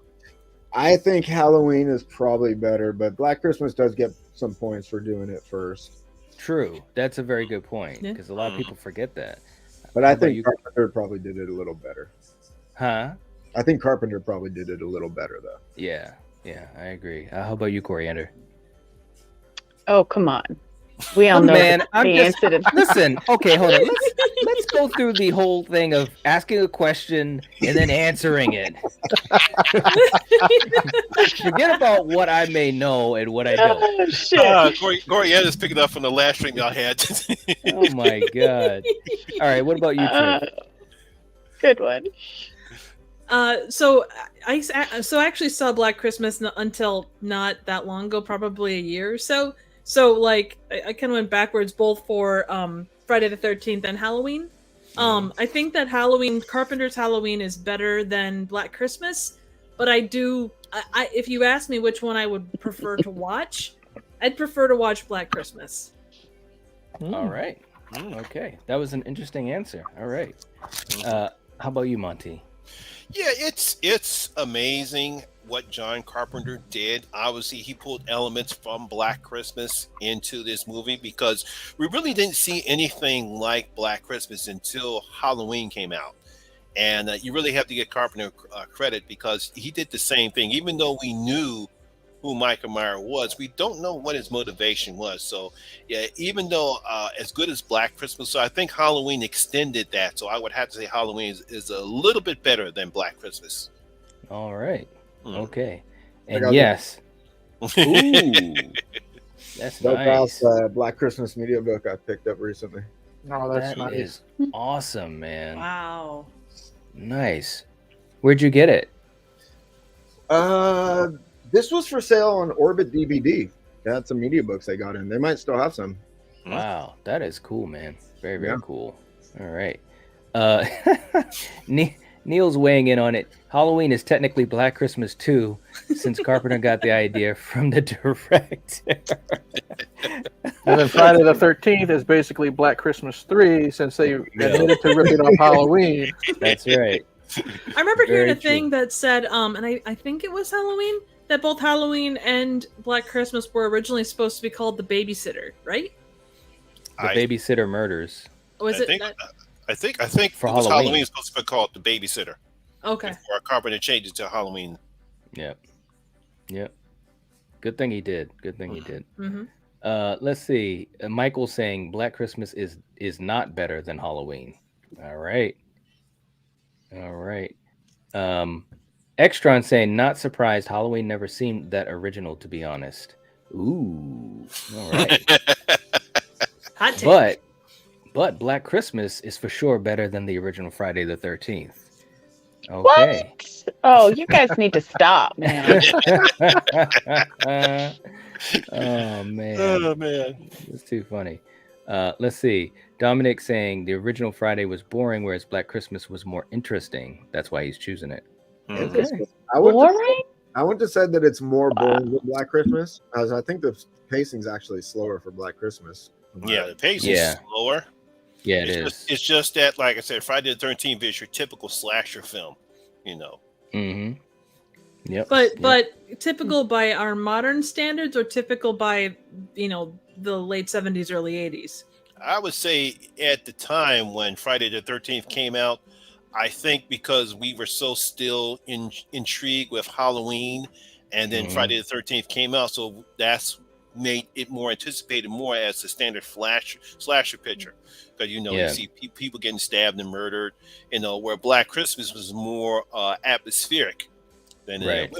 I think Halloween is probably better, but Black Christmas does get some points for doing it first. True. That's a very good point because a lot of people forget that. But I think Carpenter probably did it a little better. Huh? I think Carpenter probably did it a little better, though. Yeah, I agree. How about you, Coriander? Oh, come on. We all know man, the answer to listen, okay, hold on. Let's go through the whole thing of asking a question and then answering it. Forget about what I may know and what I don't. Oh, shit. Coriander's picking up from the last stream y'all had. Oh my god. All right, what about you, Trish? Good one. So I actually saw Black Christmas until not that long ago, probably a year or so. So like I kind of went backwards both for Friday the 13th and Halloween. I think that Carpenter's Halloween is better than Black Christmas, but I if you ask me which one I would prefer to watch, I'd prefer to watch Black Christmas. All right. Okay. That was an interesting answer. All right. How about you, Monty? Yeah, it's amazing what John Carpenter did. Obviously, he pulled elements from Black Christmas into this movie because we really didn't see anything like Black Christmas until Halloween came out. And you really have to give Carpenter credit because he did the same thing. Even though we knew who Michael Myers was, we don't know what his motivation was. So, yeah, even though as good as Black Christmas, so I think Halloween extended that. So I would have to say Halloween is a little bit better than Black Christmas. All right. Okay. And yes. Ooh. That's nice. Black Christmas media book I picked up recently. Oh, that's That nice. is awesome, man. Wow. Nice. Where'd you get it? This was for sale on Orbit DVD. They had some media books they got in. They might still have some. Wow, that is cool, man. Very, very Yeah. cool. All right. Neil's weighing in on it. Halloween is technically Black Christmas 2, since Carpenter got the idea from the director. And then Friday the 13th is basically Black Christmas 3, since they admitted to ripping off Halloween. That's right. I remember hearing Very a thing that said, and I think it was Halloween, that both Halloween and Black Christmas were originally supposed to be called The Babysitter, right? The Babysitter Murders. Was it? I think For it was Halloween. Halloween supposed to be called The Babysitter. Okay. Before Carpenter changed it to Halloween. Yep. Good thing he did. Mm-hmm. Let's see. Michael saying Black Christmas is not better than Halloween. All right. Extron saying not surprised. Halloween never seemed that original, to be honest. Ooh. All right. Hot take. But Black Christmas is for sure better than the original Friday the 13th. Okay. What? Oh, you guys need to stop, man. Oh man. Oh man. It's too funny. Let's see. Dominic saying the original Friday was boring, whereas Black Christmas was more interesting. That's why he's choosing it. Okay. I wouldn't have said that it's more boring than Black Christmas, as I think the pacing's actually slower for Black Christmas. Yeah, the pace is slower. Yeah, It's just that, like I said, Friday the 13th is your typical slasher film, you know. Mm-hmm. Yep. But typical by our modern standards, or typical by the late 70s, early 80s? I would say at the time when Friday the 13th came out, I think because we were so still intrigued with Halloween, and then Friday the 13th came out, so that's made it more anticipated more as the standard slasher picture, because you see people getting stabbed and murdered, where Black Christmas was more atmospheric than right.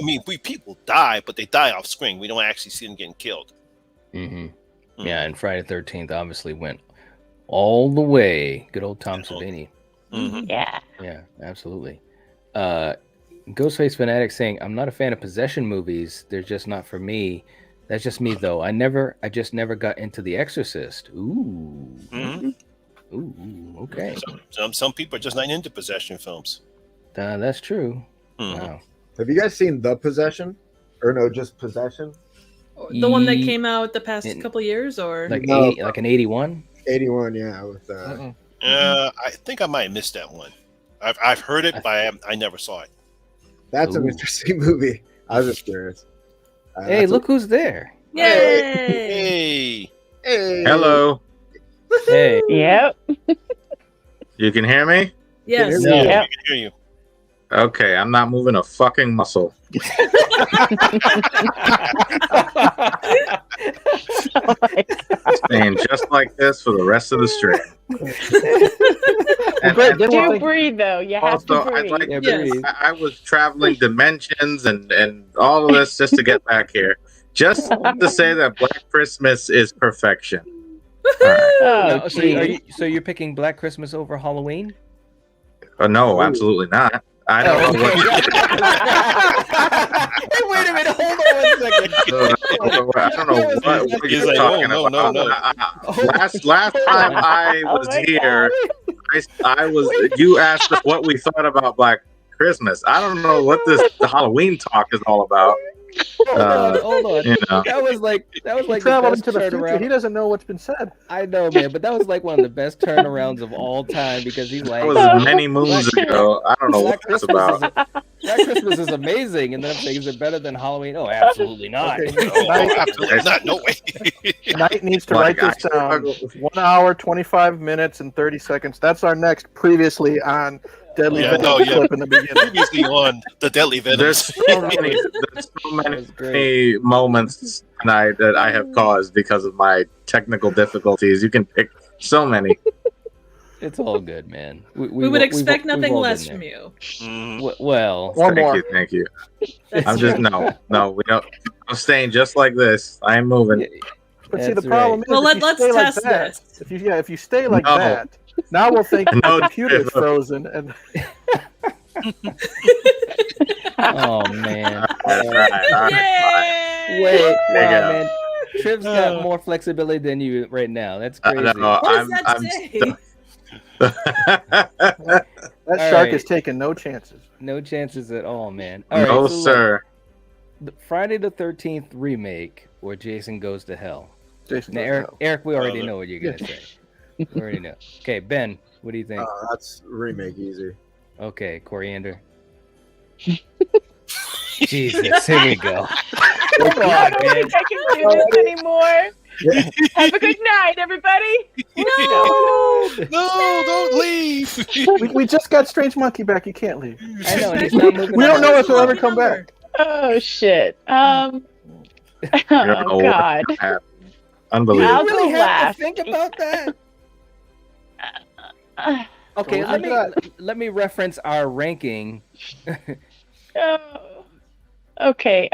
People die, but they die off screen. We don't actually see them getting killed. Yeah, and Friday the 13th obviously went all the way. Good old Tom Savini. Yeah, absolutely. Ghostface Fanatic saying, I'm not a fan of possession movies. They're just not for me. That's just me, though. I just never got into The Exorcist. Ooh. Ooh, okay. Some people are just not into possession films. That's true. Wow. Have you guys seen The Possession? Or no, just Possession? The one that came out the past couple years, or like an 81? 81, yeah. With I think I might have missed that one. I've heard it, but I never saw it. That's an interesting movie. I was just curious. Hey, look who's there. Yay! Hey. Hello. Hey. Yep. You can hear me? Yes. Yeah, Yep. we can hear you. Okay, I'm not moving a fucking muscle. Staying just like this for the rest of the stream. Do breathe though. You have to breathe. I was traveling dimensions and all of this just to get back here. Just to say that Black Christmas is perfection. All right. So you're picking Black Christmas over Halloween? No, absolutely not. I don't know Hey, wait a minute. Hold on 1 second. I don't know what you're talking about. No. Last time I was here, you asked us what we thought about Black Christmas. I don't know what the Halloween talk is all about. Hold on. That was like Travel the best into the future. turnaround. He doesn't know what's been said. I know, man, but that was like one of the best turnarounds of all time, because he's like, That was many moons ago. I don't know what that's about. Black Christmas is amazing, and then I'm saying, is it better than Halloween? Oh, absolutely not. No, absolutely not. No way. Knight needs to write this down. 1 hour, 25 minutes, and 30 seconds. That's our next previously on Deadly Venoms clip in the beginning. Previously on the Deadly Venoms. There's so many moments tonight that I have caused because of my technical difficulties. You can pick so many. It's all good, man. We would expect nothing less from you. Well, thank you. I'm just no. We don't. I'm staying just like this. I am moving. But see, the That's problem right. is, Well, if you let's stay like test that, this. if you stay like No. that, now we'll think No, the computer's frozen. And Oh man. All right. Wait, There you wow, go. man. Triv's got more flexibility than you right now. That's crazy. No, What does that say? that All shark right. is taking no chances. No chances at all, man. All right, No, so look, sir. the Friday the 13th remake or Jason Goes to Hell. Jason Now, Goes to Eric, Hell. Eric, we already know what you're gonna say. We already know. Okay, Ben, what do you think? That's remake easy. Okay, Coriander. Jesus, here we go. I don't think I can do this anymore. Have a good night, everybody. No. No, don't leave. We just got Strange Monkey back. You can't leave. I know, and he's not moving. We don't know on. if he'll ever come back. Oh shit. Oh You're old. God. Unbelievable. I'll You go really have last. to think about that. Okay, let me reference our ranking. Oh. Okay.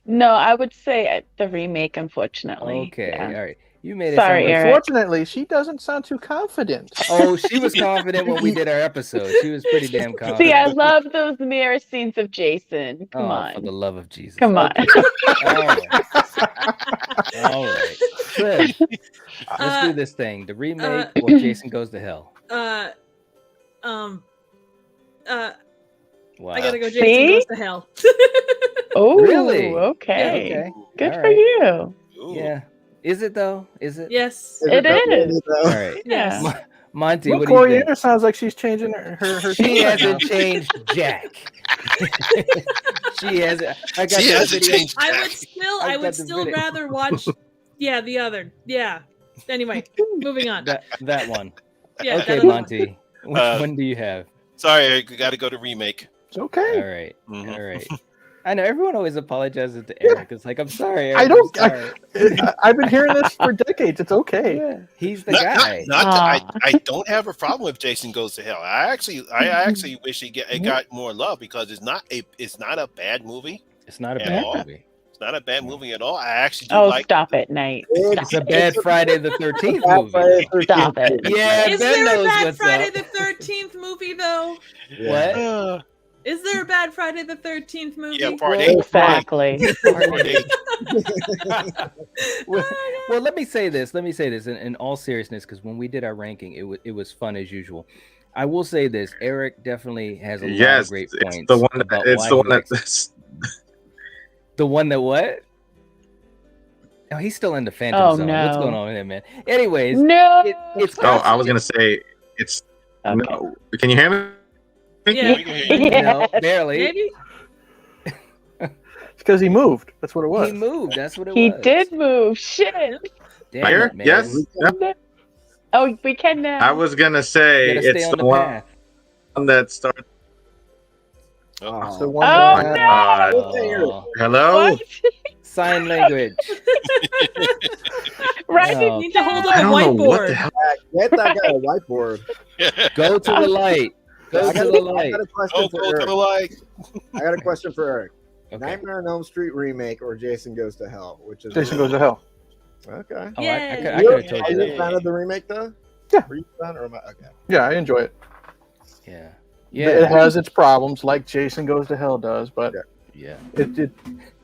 No, I would say the remake, unfortunately. Okay, Yeah. all right. You made it Sorry, sound like Eric. Unfortunately, she doesn't sound too confident. Oh, she was confident when we did our episode. She was pretty damn confident. See, I love those mirror scenes of Jason. Come Oh, on. for the love of Jesus. Come on. All right. All right. Good. Let's do this thing. The remake or Jason Goes to Hell. Wow. I gotta go. Jason See? Goes to Hell. Oh, Really? okay. Okay. Good All for right. you. Yeah. Is it though? Is it? Yes. It is. All right. Yes. Monty, Well, what do you Coriander think? sounds like she's changing her She tune right hasn't now. changed jack. She hasn't. I got She that hasn't video. changed. I would got the still video. rather watch. Yeah, the other. Yeah. Anyway, moving on. That one. Yeah. Okay, that other one. Monty. Which one do you have? Sorry, Eric, we got to go to remake. It's okay. All right. Mhm. All right. I know everyone always apologizes to Eric. It's like, I'm sorry, Eric. I don't. I'm sorry. I've been hearing this for decades. It's okay. Yeah, he's the Not- guy. I don't have a problem with Jason Goes to Hell. I actually wish it got more love because it's not a bad movie. It's not a at bad all. movie. It's not a bad movie at all. I actually do Oh, like. stop it, Nate. It's a bad Friday the 13th Bad movie. Friday the 13th. Stop it. Yeah, Is Ben there a knows bad what's Friday up. the 13th movie though? What? Is there a bad Friday the 13th movie? Yeah, part 8. Exactly. Part 8. Well, let me say this. In all seriousness, because when we did our ranking, it was fun as usual. I will say this: Eric definitely has a lot of Yes, great it's points. the one. about It's why the he one that. likes- the one that what? Oh, he's still in the Phantom Oh, Zone. What's no. going on with him, man? Anyways, No. it's Oh, I was gonna say it's. Okay. No, can you hear me? Yeah. no, Yes. barely. Maybe. It's because he moved. That's what it was. He moved. That's what it He was. did move. Shit. Damn Here? it, man. Yes. Yep. Oh, we can now. I was gonna say Gotta stay it's on the the one path. that starts. It's the one Oh, that- Oh, Hello. What? sign language. Right? No. You need to hold up I a don't know what the whiteboard. hell. Get that guy a whiteboard. Go to the light. Go I to got, the I light. got a question Oh, for go to Eric. the light. I got a question for Eric. Okay. Nightmare on Elm Street remake or Jason Goes to Hell? Which is Jason Goes to Hell. Okay. Oh, I Yay. could Are have you told you a that. fan of the remake though? Yeah. Were you a fan or am I? Okay. Yeah, I enjoy it. Yeah. It Yeah. has its problems, like Jason Goes to Hell does, but Yeah. it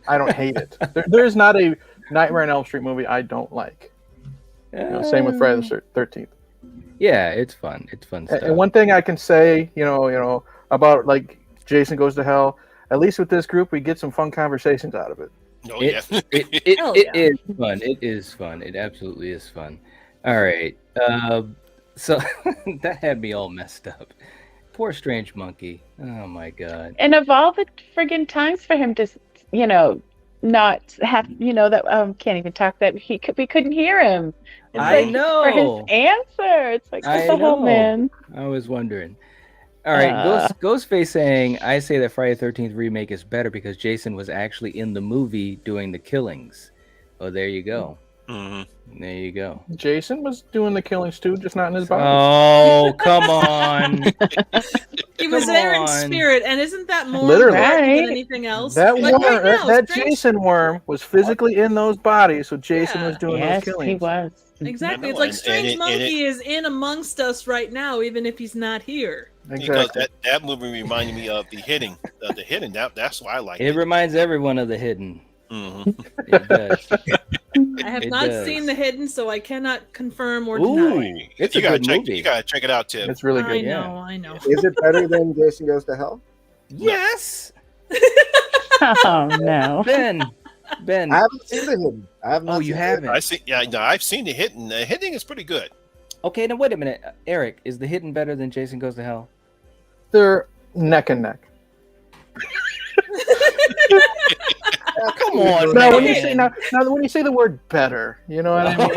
I don't hate it. There's not a Nightmare on Elm Street movie I don't like. Same with Friday the 13th. Yeah, it's fun. It's fun stuff. And one thing I can say, about like Jason Goes to Hell, at least with this group, we get some fun conversations out of it. Oh, It, yeah. it Hell is yeah. fun. It is fun. It absolutely is fun. All right. So that had me all messed up. Poor Strange Monkey. Oh my god. And of all the friggin' times for him to, not have, that can't even talk. That we couldn't hear him. It's I like, know. for his answer. It's like, what I the hell, know. man? I was wondering. All right, Ghostface saying, I say that Friday the 13th remake is better because Jason was actually in the movie doing the killings. Oh, there you go. There you go. Jason was doing the killings too, just not in his body. Oh, come on. He was Come there in on. spirit, and isn't that more Literally. important than anything else? That Like, worm, right now, that Strange- Jason worm was physically in those bodies, so Jason was doing Yes, those he killings. was. Exactly. I It's know, like and Strange it- and Monkey is in amongst us right now, even if he's not here. Because that movie reminded me of The Hidden. The Hidden. That's why I like It it. reminds everyone of The Hidden. Mm-hmm. It does. I have It not does. seen The Hidden, so I cannot confirm or Ooh, deny. it's you a gotta good check. movie. You gotta check it out, Tim. It's really good. I know. Is it better than Jason Goes to Hell? Yes. Oh no. Ben. I haven't seen The Hidden. I have not. Oh, you seen haven't? I see. Yeah, no, I've seen The Hidden. The Hidden is pretty good. Okay, now wait a minute. Eric, is The Hidden better than Jason Goes to Hell? They're neck and neck. Come on, Now, man. when you say now when you say the word better, you know what I mean?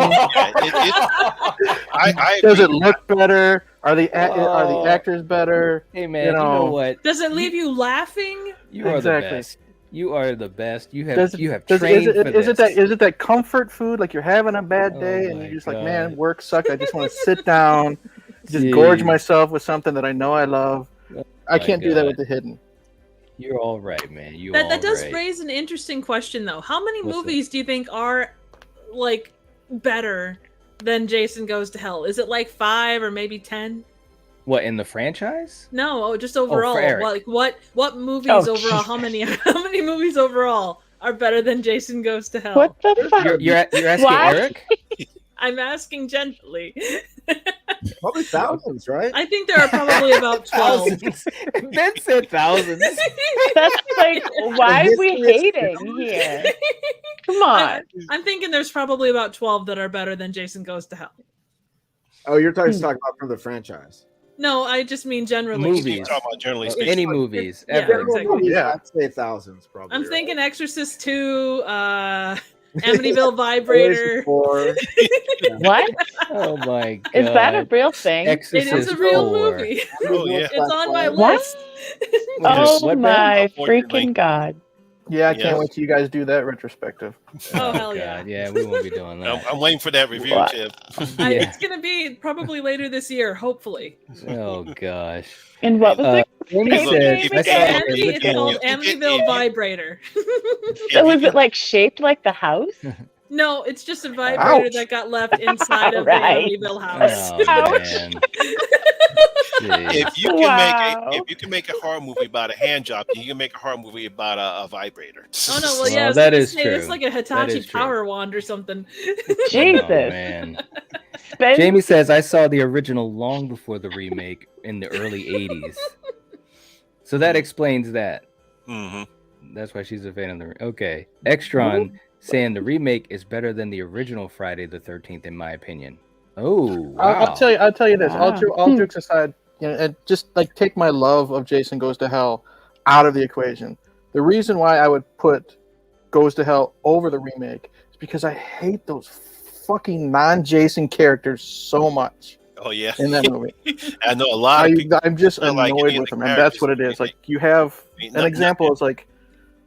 I Does it agree. look better? Are the actors better? Hey man, you know what? Does it leave you laughing? You are Exactly. the best. You are the best. You have Does- trained for is it this. that comfort food? Like you're having a bad day and my you're just like, God. man, work sucked. I just want to sit down, just gorge Jeez. myself with something that I know I love. I my can't do that God. with The Hidden. You're all right, man. You That all does right. raise an interesting question, though. How many What's movies do you think are like better than Jason Goes to Hell? Is it like 5 or maybe 10? What, in the franchise? No, just overall. Eric. Like what movies Oh, overall? How many movies overall are better than Jason Goes to Hell? What the fuck? You're asking Why? Eric? I'm asking gently. Probably thousands, right? I think there are probably about 12. Thousands. Ben said thousands. That's like, why are we history is hating here? Come on. I'm thinking there's probably about 12 that are better than Jason Goes to Hell. Oh, you're talking about from the franchise. No, I just mean generally. Movies. You're talking about generally speaking. Any movies. Yeah, Ever. exactly. Yeah, I'd say thousands probably. I'm right? thinking Exorcist 2, Amityville Vibrator. Four. What? Oh my god. Is that a real thing? Exorcist It is a real 4. movie. Oh yeah. It's on my What? list. Oh What, Ben? my Unfortunately. freaking god. Yeah, I can't Yes. wait till you guys do that retrospective. Oh, hell yeah. God. Yeah, we won't be doing that. I'm waiting for that review, What? Tim. Yeah. It's going to be probably later this year, hopefully. Oh gosh. And what was it? Amy Name said, again? I saw It's called Amityville Vibrator. So is it like shaped like the house? No, it's just a vibrator Ouch. that got left inside of Right. the Amityville house. Oh, Ouch. man. If you can Wow. make a horror movie about a hand job, you can make a horror movie about a vibrator. Oh no, well yeah, Well, I was that gonna is say, true. it's like a That Hitachi is true. power wand or something. Jesus. Oh, man. Spend- Jamie says, I saw the original long before the remake in the early 80s. So that explains that. Mm-hmm. That's why she's a fan of the. Okay. Extron saying the remake is better than the original Friday the 13th, in my opinion. Oh, wow. I'll tell you this. Wow. All jokes aside, you know, and just like take my love of Jason Goes to Hell out of the equation. The reason why I would put Goes to Hell over the remake is because I hate those fucking non-Jason characters so much Oh yeah. in that movie. I know a lot of people. I'm just don't like annoyed any of with the them, and that's what it characters is. Like you have mean, an example is like,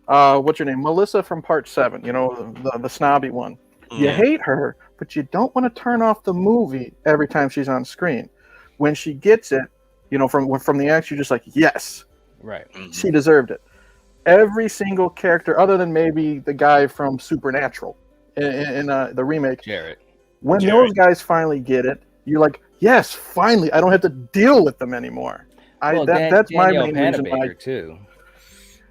what's your name, Melissa from Part 7. You know, the snobby one. You Mhm. hate her, but you don't want to turn off the movie every time she's on screen. When she gets it, you know, from the act, you're just like, yes, Right. she deserved it. Every single character, other than maybe the guy from Supernatural in the remake, Jarrett. when Jared. those guys finally get it, you're like, yes, finally, I don't have to deal with them anymore. Well, That's my Danielle main reason why. Panabaker, too.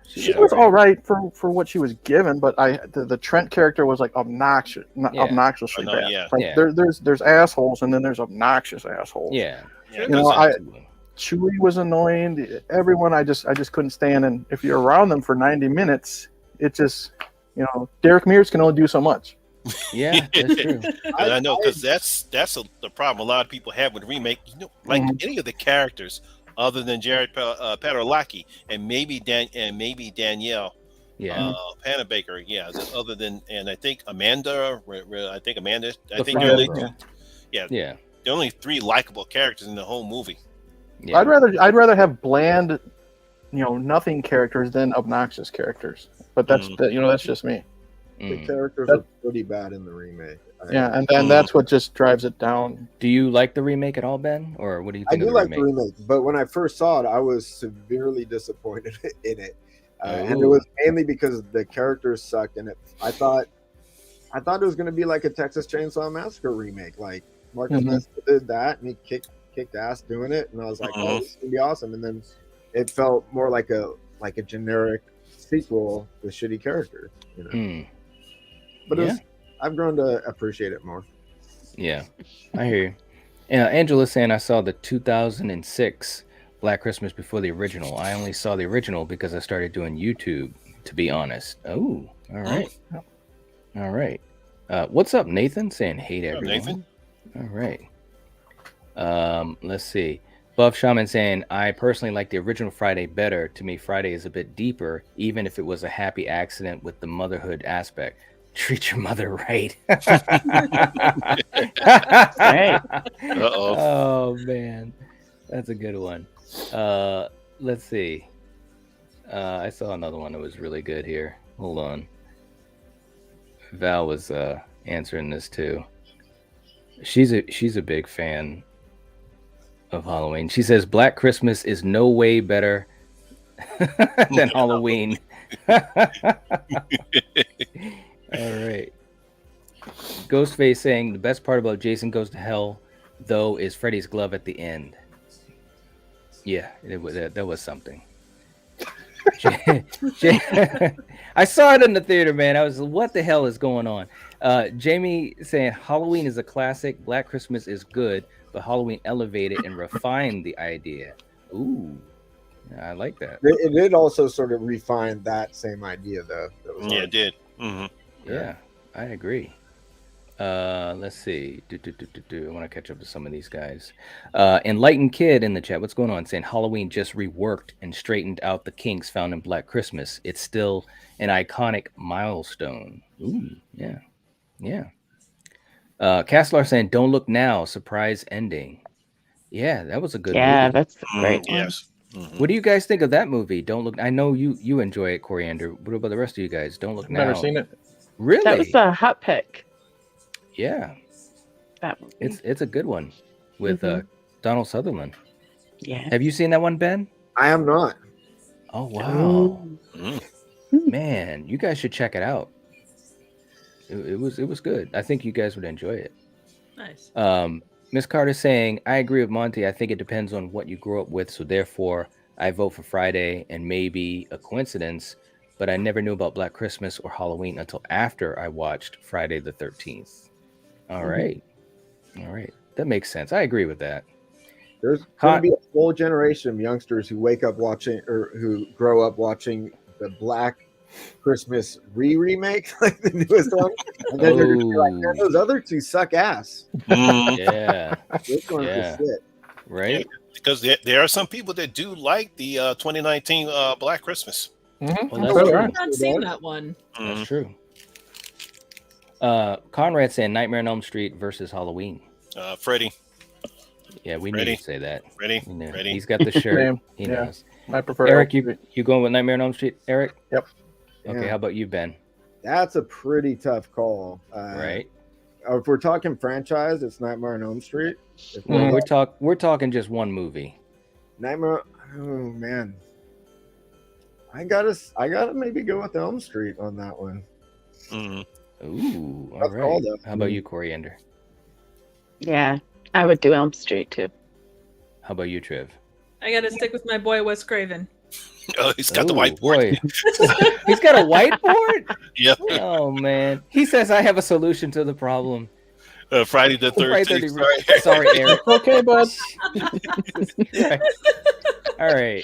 She was all right for what she was given, but the Trent character was like obnoxiously Oh, no, bad. yeah. Like Yeah. there's assholes and then there's obnoxious assholes. Yeah. You know, Chewie was annoying. Everyone I just couldn't stand, and if you're around them for 90 minutes, it just, you know, Derek Mears can only do so much. Yeah, that's true. And I know because that's the problem a lot of people have with remake. You know, like any of the characters other than Jared Padalecki and maybe Danielle Yeah. Panabaker. Yeah, other than, and I think Amanda. I think The they're only Fire two. Girl. Yeah, Yeah. there are only 3 likable characters in the whole movie. Yeah. I'd rather have bland, you know, nothing characters than obnoxious characters. But that's you know, that's just me. The characters are pretty bad in the remake. Yeah, and then that's what just drives it down. Do you like the remake at all, Ben? Or what do you I think do of the like remake? the remake, but when I first saw it, I was severely disappointed in it, and it Ooh. was mainly because the characters sucked. And I thought it was going to be like a Texas Chainsaw Massacre remake, like Marcus Mester did that, and he kicked ass doing it, and I was like, oh, this is gonna be awesome. And then it felt more like a generic sequel with shitty characters, you know. But I've grown to appreciate it more. Yeah, I hear you. Angela's saying I saw the 2006 Black Christmas before the original. I only saw the original because I started doing YouTube, to be honest. Oh, all right. All right. What's up, Nathan? Saying hey to everyone. Nathan. All right. Let's see. Buff Shaman saying I personally like the original Friday better. To me, Friday is a bit deeper, even if it was a happy accident with the motherhood aspect. Treat your mother right. Oh man, that's a good one. Let's see. I saw another one that was really good here. Hold on. Val was answering this too. She's a big fan of Halloween. She says Black Christmas is no way better than Halloween. All right. Ghostface saying the best part about Jason Goes to Hell, though, is Freddy's glove at the end. Yeah, that was something. I saw it in the theater, man. I was, what the hell is going on? Jamie saying Halloween is a classic. Black Christmas is good, but Halloween elevated and refined the idea. Ooh, I like that. It did also sort of refine that same idea, though. Yeah, it did. Yeah, I agree. Let's see. I want to catch up to some of these guys. Enlightened Kid in the chat. What's going on? Saying Halloween just reworked and straightened out the kinks found in Black Christmas. It's still an iconic milestone. Ooh, yeah. Yeah. Castlar saying Don't Look Now. Surprise ending. Yeah, that was a good movie. Yeah, that's great. Yes. What do you guys think of that movie? Don't Look. I know you enjoy it, Coriander. What about the rest of you guys? Don't Look Now. Never seen it. Really? That was a hot pick. Yeah. That movie. It's a good one with Donald Sutherland. Yeah. Have you seen that one, Ben? I am not. Oh wow. Man, you guys should check it out. It was good. I think you guys would enjoy it. Nice. Miss Carter saying, I agree with Monty. I think it depends on what you grew up with. So therefore, I vote for Friday, and maybe a coincidence, but I never knew about Black Christmas or Halloween until after I watched Friday the 13th. All right. All right. That makes sense. I agree with that. There's going to be a whole generation of youngsters who wake up watching or who grow up watching the Black Christmas remake, like the newest one, and then they're going to be like, "Man, those other two suck ass." Yeah. This one's the shit. Right? Yeah, because there are some people that do like the 2019 Black Christmas. Well, I've that's true. not seen that one. That's true. Conrad saying Nightmare on Elm Street versus Halloween. Freddie. Yeah, we knew you'd say that. Freddie. Freddie. He's got the shirt. He knows. I prefer Eric, you going with Nightmare on Elm Street, Eric? Yep. Okay, Yeah. how about you, Ben? That's a pretty tough call. Right. If we're talking franchise, it's Nightmare on Elm Street. If We're talking just one movie. Nightmare. Oh man, I gotta maybe go with Elm Street on that one. Ooh, all Tough right. call, though. How about you, Coriander? Yeah, I would do Elm Street too. How about you, Trev? I got to stick with my boy Wes Craven. Oh, he's got the whiteboard. Boy. He's got a whiteboard? Yep. Oh man. He says I have a solution to the problem. Friday the 13th. Sorry, Eric. Okay, bud. All right.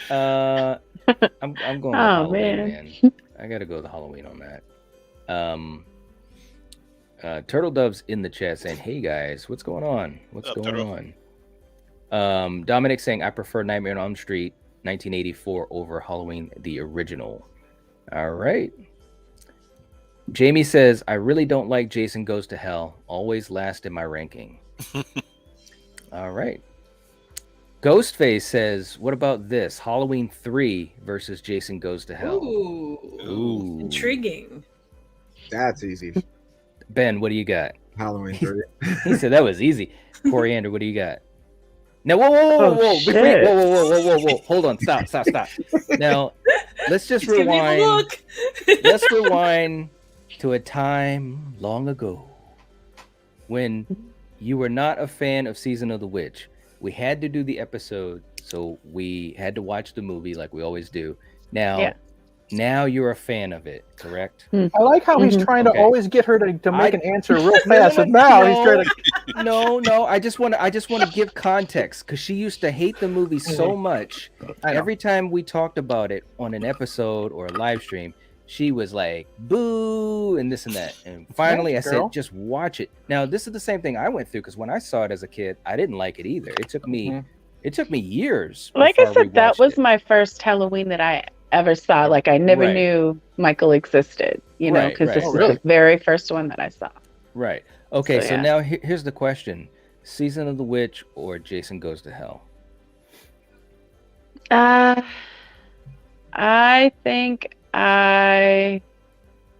I'm going with Halloween, man. I gotta go with Halloween on that. Turtle Dove's in the chat saying, "Hey guys, what's going on? What's going on?" Dominic saying, "I prefer Nightmare on Elm Street 1984 over Halloween the original." All right. Jamie says, "I really don't like Jason Goes to Hell. Always last in my ranking." All right. Ghostface says, "What about this? Halloween 3 versus Jason Goes to Hell." Ooh. Ooh. Intriguing. That's easy. Ben, what do you got? Halloween 3. He said that was easy. Coriander, what do you got? Now, whoa. Shit. Whoa. Hold on. Stop. Now, let's just Give me the rewind. look. Let's rewind to a time long ago when you were not a fan of Season of the Witch. We had to do the episode, so we had to watch the movie like we always do. Now you're a fan of it, correct? I like how he's trying to always get her to make an answer real fast, and now he's trying to. No. I just want to give context because she used to hate the movie so much. Every time we talked about it on an episode or a live stream, she was like, "Boo!" and this and that. And finally, I said, "Just watch it." Now, this is the same thing I went through because when I saw it as a kid, I didn't like it either. It took me years. Like I said, that was my first Halloween that I ever saw. Like I never knew Michael existed, because this is the very first one that I saw. Right. Okay. So now here's the question: Season of the Witch or Jason Goes to Hell? I think I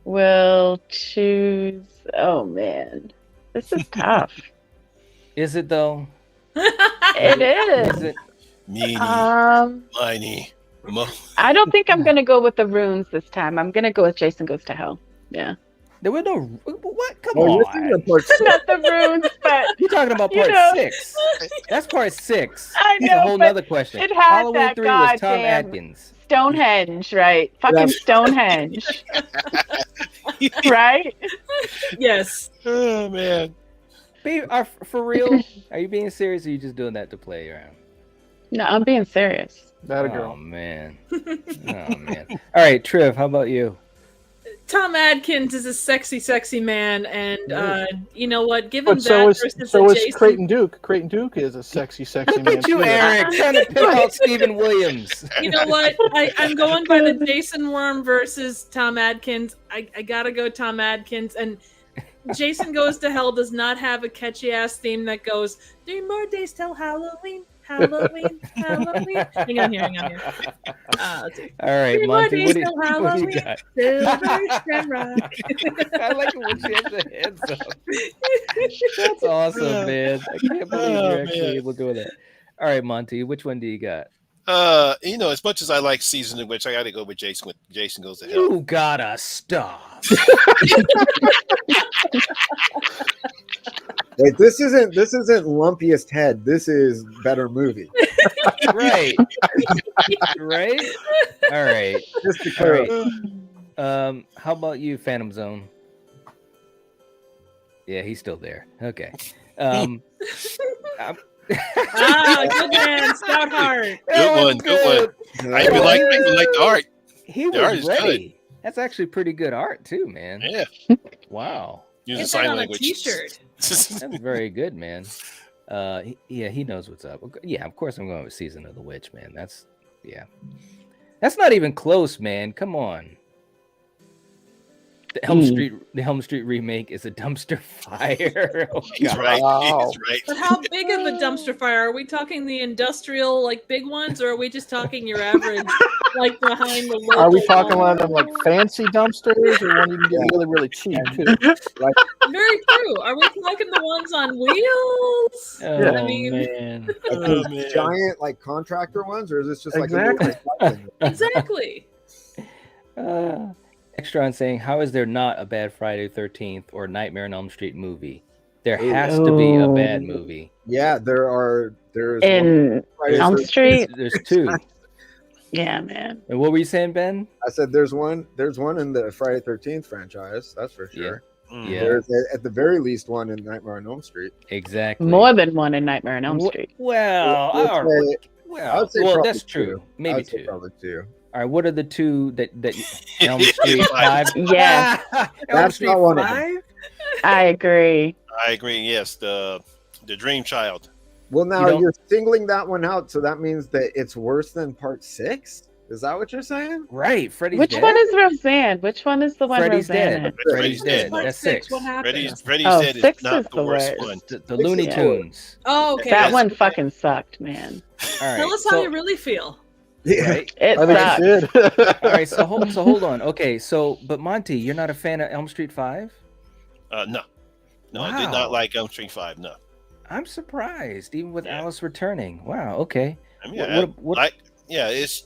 will choose. Oh man, this is tough. Is it though? It is. Is it? Meanie, Miney. I don't think I'm gonna go with the runes this time. I'm gonna go with Jason Goes to Hell. Yeah. There were no what? Come on. Not the runes, but you're talking about part 6. That's part 6. I know. That's a whole nother question. It had Halloween that 3 was Tom goddamn Atkins. Stonehenge, right? Fucking Stonehenge. Right? Yes. Oh man. For real? Are you being serious or are you just doing that to play around? No, I'm being serious. That a girl. Oh man. All right, Triv, how about you? Tom Adkins is a sexy man, and you know what? Give him But so is Jason. Creighton Duke. Creighton Duke is a sexy man. Look at you, Eric, trying to pick out Stephen Williams. You know what? I'm going by the Jason Worm versus Tom Adkins. I gotta go Tom Adkins, and Jason Goes to Hell does not have a catchy ass theme that goes 3 more days till Halloween. Hang on here. Let's see. All right, 3 more Monty, days what till do Halloween. you got? Silver Shamrock. I like it when she has her hands up. That's awesome, man. I can't believe you're actually able to do that. All right, Monty, which one do you got? As much as I like Season of Witch, I got to go with Jason. With Jason Goes to Hell. You gotta stop. Wait, this isn't lumpiest head. This is better movie. Right. Right. All right. Just to clarify. How about you, Phantom Zone? Yeah, he's still there. Okay. Good man, Stout Heart. Good one. I even like the art. He was art is ready. good. That's actually pretty good art too, man. Yeah. Wow. Using Get sign that on language. a t-shirt. That's very good, man. He knows what's up. Yeah, of course I'm going with Season of the Witch, man. That's not even close, man. Come on. The Elm Street remake is a dumpster fire. Oh, He's right. Wow. He's right. But how big of a dumpster fire? Are we talking the industrial, like big ones, or are we just talking your average, like behind the local? Are we talking one of them like fancy dumpsters, or one you can get really, really cheap too? Like, Very true. Are we talking the ones on wheels? Oh, I mean, man. Like giant like contractor ones, or is this just Exactly. like a exactly. Extra on saying, how is there not a bad Friday 13th or Nightmare on Elm Street movie? There has to be a bad movie. Yeah, there's in Elm Street. There's 2. Yeah, man. And what were you saying, Ben? I said there's one in the Friday 13th franchise, that's for sure. Yeah. There's at the very least one in Nightmare on Elm Street. Exactly. More than one in Nightmare on Elm Street. Well, I'd say well, probably that's true. 2. Maybe I'd say 2. probably 2. All right, what are the 2 that Elm Street 5? Yeah. Elm That's Street not one of 5? them. I agree. I agree. Yes, the Dream Child. Well, now you're singling that one out, so that means that it's worse than part 6? Is that what you're saying? Right, Freddy's Which dead. one is Roseanne? Which one is the one Freddy's Roseanne dead. in? Freddy's dead. That's 6. What happened? Freddy's Oh, Dead is 6 not is the the worst worst. one. The Looney Tunes. Oh, okay. That that's one good. fucking sucked, man. All right. Tell us how you really feel. right? It I think it did. All right, so hold on. Okay, so but Monty, you're not a fan of Elm Street 5? No, I did Wow. not like Elm Street 5. No, I'm surprised, even with Alice returning. Wow. Okay. I mean,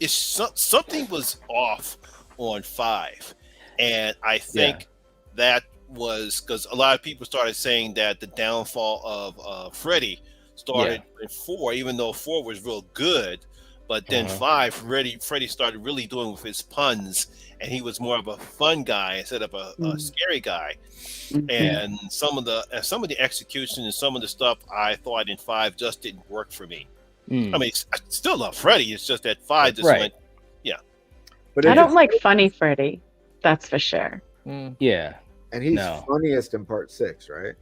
something was off on 5, and I think that was because a lot of people started saying that the downfall of Freddy started in 4, even though 4 was real good. But then 5, Freddy started really doing with his puns, and he was more of a fun guy instead of a scary guy. And some of the execution and some of the stuff I thought in 5 just didn't work for me. I mean, I still love Freddy. It's just that 5 just went, But I don't like funny Freddy. That's for sure. Yeah. And he's funniest in part 6, right?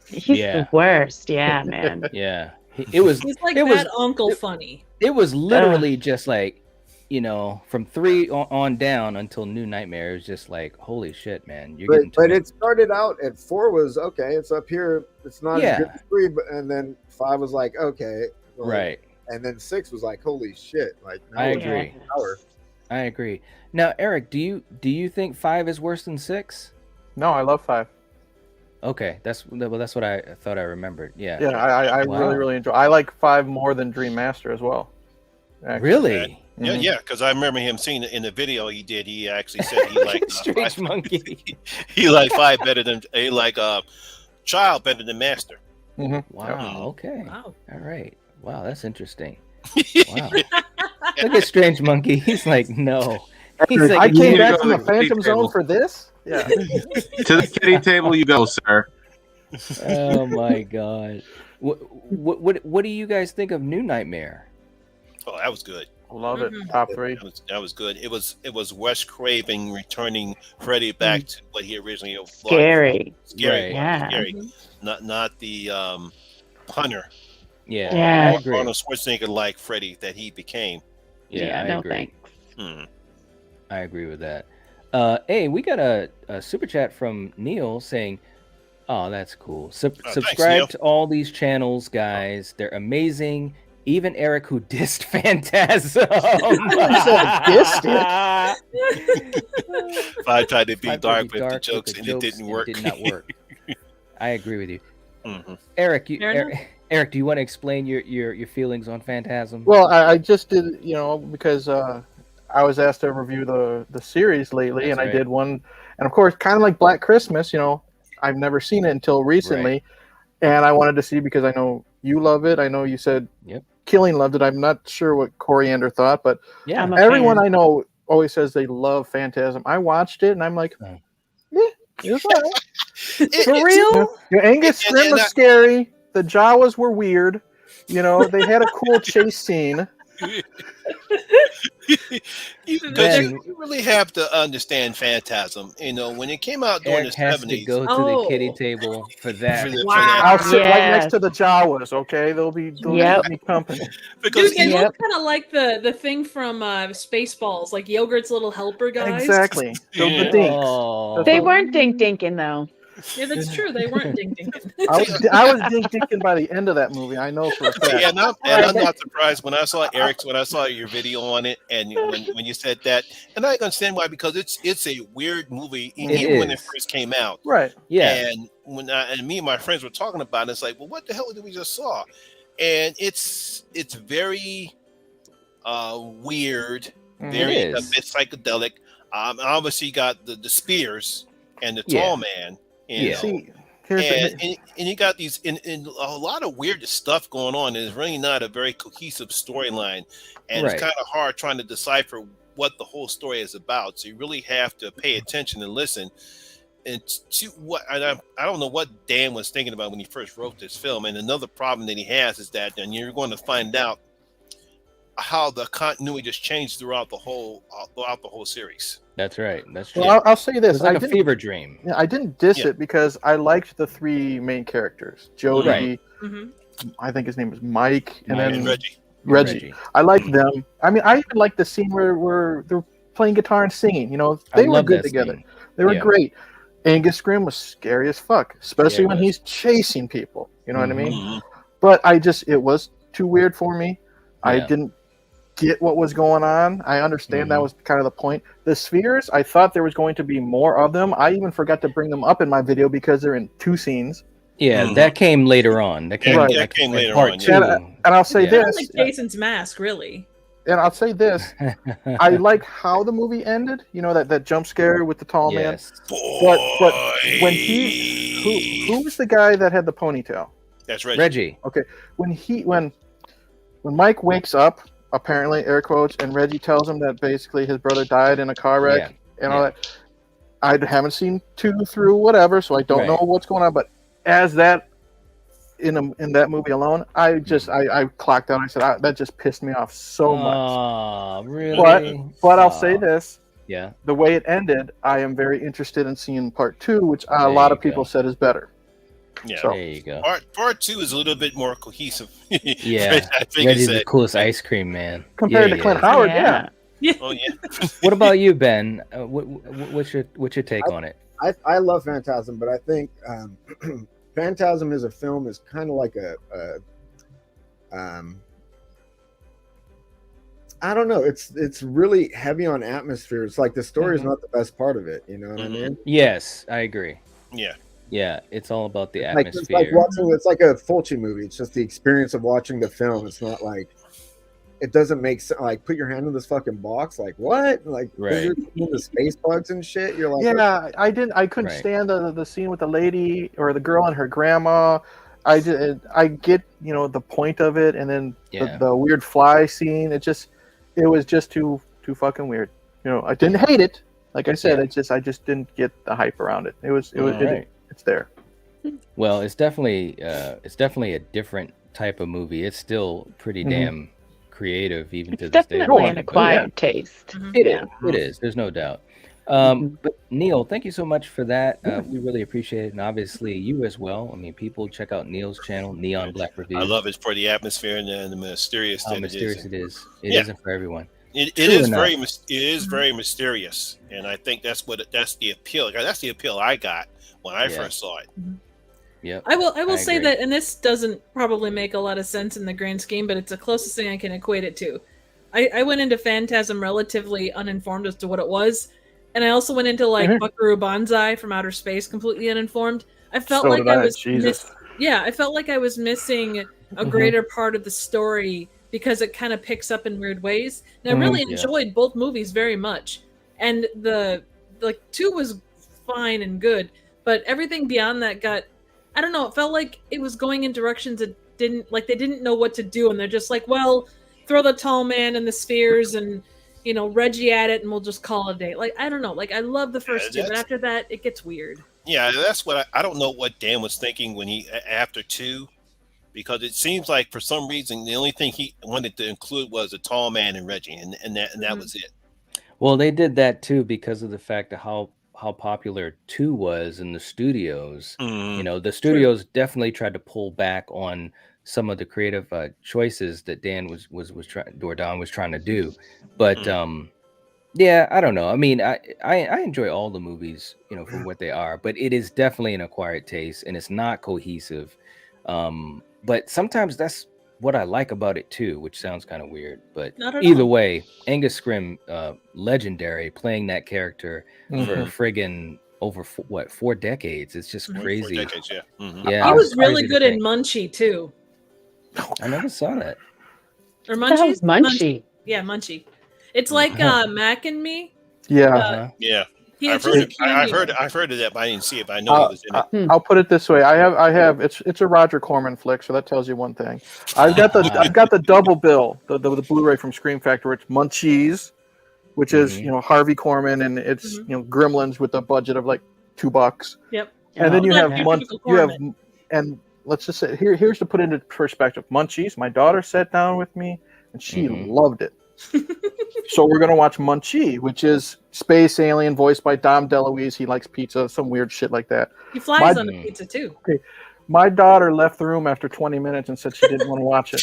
He's the worst. Yeah, man. Yeah. It was. He's like it that was, uncle funny. It was literally just like, from 3 on down until New Nightmare. It was just like, holy shit, man! But it started out at 4 was okay. It's up here. It's not as good as 3, and then 5 was like okay, right. And then 6 was like holy shit! Like I agree. I agree. Now, Eric, do you think 5 is worse than 6? No, I love 5. Okay, that's what I thought I remembered. Yeah. Yeah, I really enjoy. I like 5 more than Dream Master as well. Actually. Really? Yeah, because I remember him seeing it in the video he did. He actually said he liked Strange Monkey. He liked 5 better than Child better than Master. Wow. Okay. Wow. All right. Wow, that's interesting. Wow. Look at Strange Monkey. He's like, no. He's like, I came back from the Phantom Zone for this. Yeah. To the kitty table you go, sir. Oh my god. What do you guys think of New Nightmare? Oh, that was good. Love it. Top 3. That was good. It was Wes Craven returning Freddy back to what he originally was. Scary. Scary. Yeah. Scary. Not the punter. Yeah. I agree. Arnold Schwarzenegger like Freddy that he became. Yeah, I agree. Thanks. I agree with that. Hey, we got a super chat from Neil saying, "Oh, that's cool. Subscribe thanks, to all these channels, guys. They're amazing. Even Eric, who dissed Phantasm. Dissed it. I tried to be dark with the jokes, and it didn't work. It did not work. I agree with you, Eric. Eric, do you want to explain your feelings on Phantasm? Well, I just did, because I was asked to review the series lately, and I did one, and of course, kind of like Black Christmas, I've never seen it until recently, and I wanted to see because I know you love it. I know you said Killing loved it. I'm not sure what Coriander thought, but everyone I know always says they love Phantasm. I watched it, and I'm like, it was all right. For real? Angus Scrim was scary. The Jawas were weird. They had a cool chase scene. You really have to understand Phantasm. When it came out during Eric the has 70s, to go to the kitty table for that. I'll sit right next to the Jawas. Okay, they'll be me company. Because they look kind of like the thing from Spaceballs, like Yogurt's little helper guys. Exactly. The dinks. They weren't dink-dinking though. Yeah, that's true. They weren't dink-dinking. I was dink-dinking by the end of that movie. I know for a fact. And I'm not surprised when I saw your video on it, and when you said that, and I understand why, because it's a weird movie even when it first came out. Right. Yeah. And when me and my friends were talking about it, it's like, well, what the hell did we just saw? And it's very weird, very a bit psychedelic. Obviously, you got the spears and the tall man. And you got these in a lot of weird stuff going on. It's really not a very cohesive storyline, and it's kind of hard trying to decipher what the whole story is about. So you really have to pay attention and listen. And I don't know what Dan was thinking about when he first wrote this film. And another problem that he has is that, and you're going to find out how the continuity just changed throughout the whole series. That's right. That's true. Well, I'll say this: it's like a fever dream. Yeah, I didn't diss it because I liked the 3 main characters: Jody, I think his name was Mike, and then Reggie. I liked them. I mean, I even liked the scene where they're playing guitar and singing. They were good together. Scene. They were great. Angus Scrim was scary as fuck, especially when he's chasing people. You know what I mean? But it was too weird for me. I didn't get what was going on. I understand that was kind of the point. The spheres, I thought there was going to be more of them. I even forgot to bring them up in my video because they're in 2 scenes. Yeah, that came later on. That came, That came later part on. 2. And I'll say this. Like Jason's mask, really. And I'll say this. I like how the movie ended. You know, that jump scare with the tall man. But when who was the guy that had the ponytail? That's Reggie. Reggie. Okay. When Mike wakes up, apparently, air quotes, and Reggie tells him that basically his brother died in a car wreck and all that. I haven't seen 2 through whatever, so I don't know what's going on. But as that in that movie alone, I clocked out. I said that just pissed me off so much. Really? But I'll say this. Yeah. The way it ended, I am very interested in seeing part 2, which a lot of people said is better. Yeah, so, there you go. Part 2 is a little bit more cohesive. Yeah, I think Reggie's the coolest ice cream man compared to Clint Howard. Yeah. Oh yeah. What about you, Ben? What's your take on it? I love Phantasm, but I think Phantasm as a film is kind of like I don't know. It's really heavy on atmosphere. It's like the story is not the best part of it. You know what I mean? Yes, I agree. Yeah. Yeah, it's all about the Like, atmosphere. it's like watching. It's like a Fulci movie. It's just the experience of watching the film. It's not like it doesn't make sense. Like, put your hand in this fucking box. Like, what? Like, Right. the space bugs and shit. You're like, Yeah, I couldn't stand the scene with the lady or the girl and her grandma. I get the point of it, and then the weird fly scene. It was just too fucking weird. I didn't hate it. Like I said, I just didn't get the hype around it. It's there. Well, it's definitely a different type of movie. It's still pretty damn creative, even to this day. Definitely an acquired taste. It is. It is. There's no doubt. But Neil, thank you so much for that. We really appreciate it, and obviously you as well. I mean, people check out Neil's channel, Neon Black Reviews. I love it for the atmosphere and the mysterious How that mysterious it is. It isn't for everyone. It True is enough. very mysterious, and I think that's the appeal. That's the appeal I got when I first saw it. Yep. I will say agree. that, and this doesn't probably make a lot of sense in the grand scheme, but it's the closest thing I can equate it to. I went into Phantasm relatively uninformed as to what it was, and I also went into Buckaroo Banzai from Outer Space completely uninformed. I felt like I was I felt like I was missing a greater part of the story because it kind of picks up in weird ways. And I really enjoyed both movies very much, and the 2 was fine and good, but everything beyond that got, I don't know, it felt like it was going in directions that they didn't know what to do, and they're just like, well, throw the tall man and the spheres and Reggie at it, and we'll just call it a day. Like, I don't know, like, I love the first 2, but after that it gets weird. Yeah, that's what I don't know what Dan was thinking when he after 2, because it seems like for some reason the only thing he wanted to include was a tall man and Reggie, and that was it. Well, they did that too because of the fact of how popular 2 was in the studios. The studios definitely tried to pull back on some of the creative choices that Dan was trying to do. But I don't know. I mean, I enjoy all the movies, for what they are, but it is definitely an acquired taste, and it's not cohesive. But sometimes that's what I like about it too, which sounds kind of weird, but either way, Angus Scrimm, legendary, playing that character for friggin' over 4 decades. It's just crazy. 4 decades, yeah. Yeah, He was really good in Munchie too. I never saw that. Or Munchie? Munchie. Yeah, Munchie. It's like Mac and Me. Yeah. Yeah. He I've was heard, just I've cameo. heard I've heard of that, but I didn't see it. But I know he was in it. I'll put it this way: I have it's a Roger Corman flick, so that tells you one thing. I've got the double bill, the Blu-ray from Scream Factory. It's Munchies, which is Harvey Korman, and it's Gremlins with a budget of like $2. Yep. And then you have Corman. and let's just say here's to put into perspective. Munchies. My daughter sat down with me, and she loved it. So we're gonna watch Munchie, which is space alien voiced by Dom DeLuise. He likes pizza, some weird shit like that. He flies on the pizza too. Okay. My daughter left the room after 20 minutes and said she didn't want to watch it.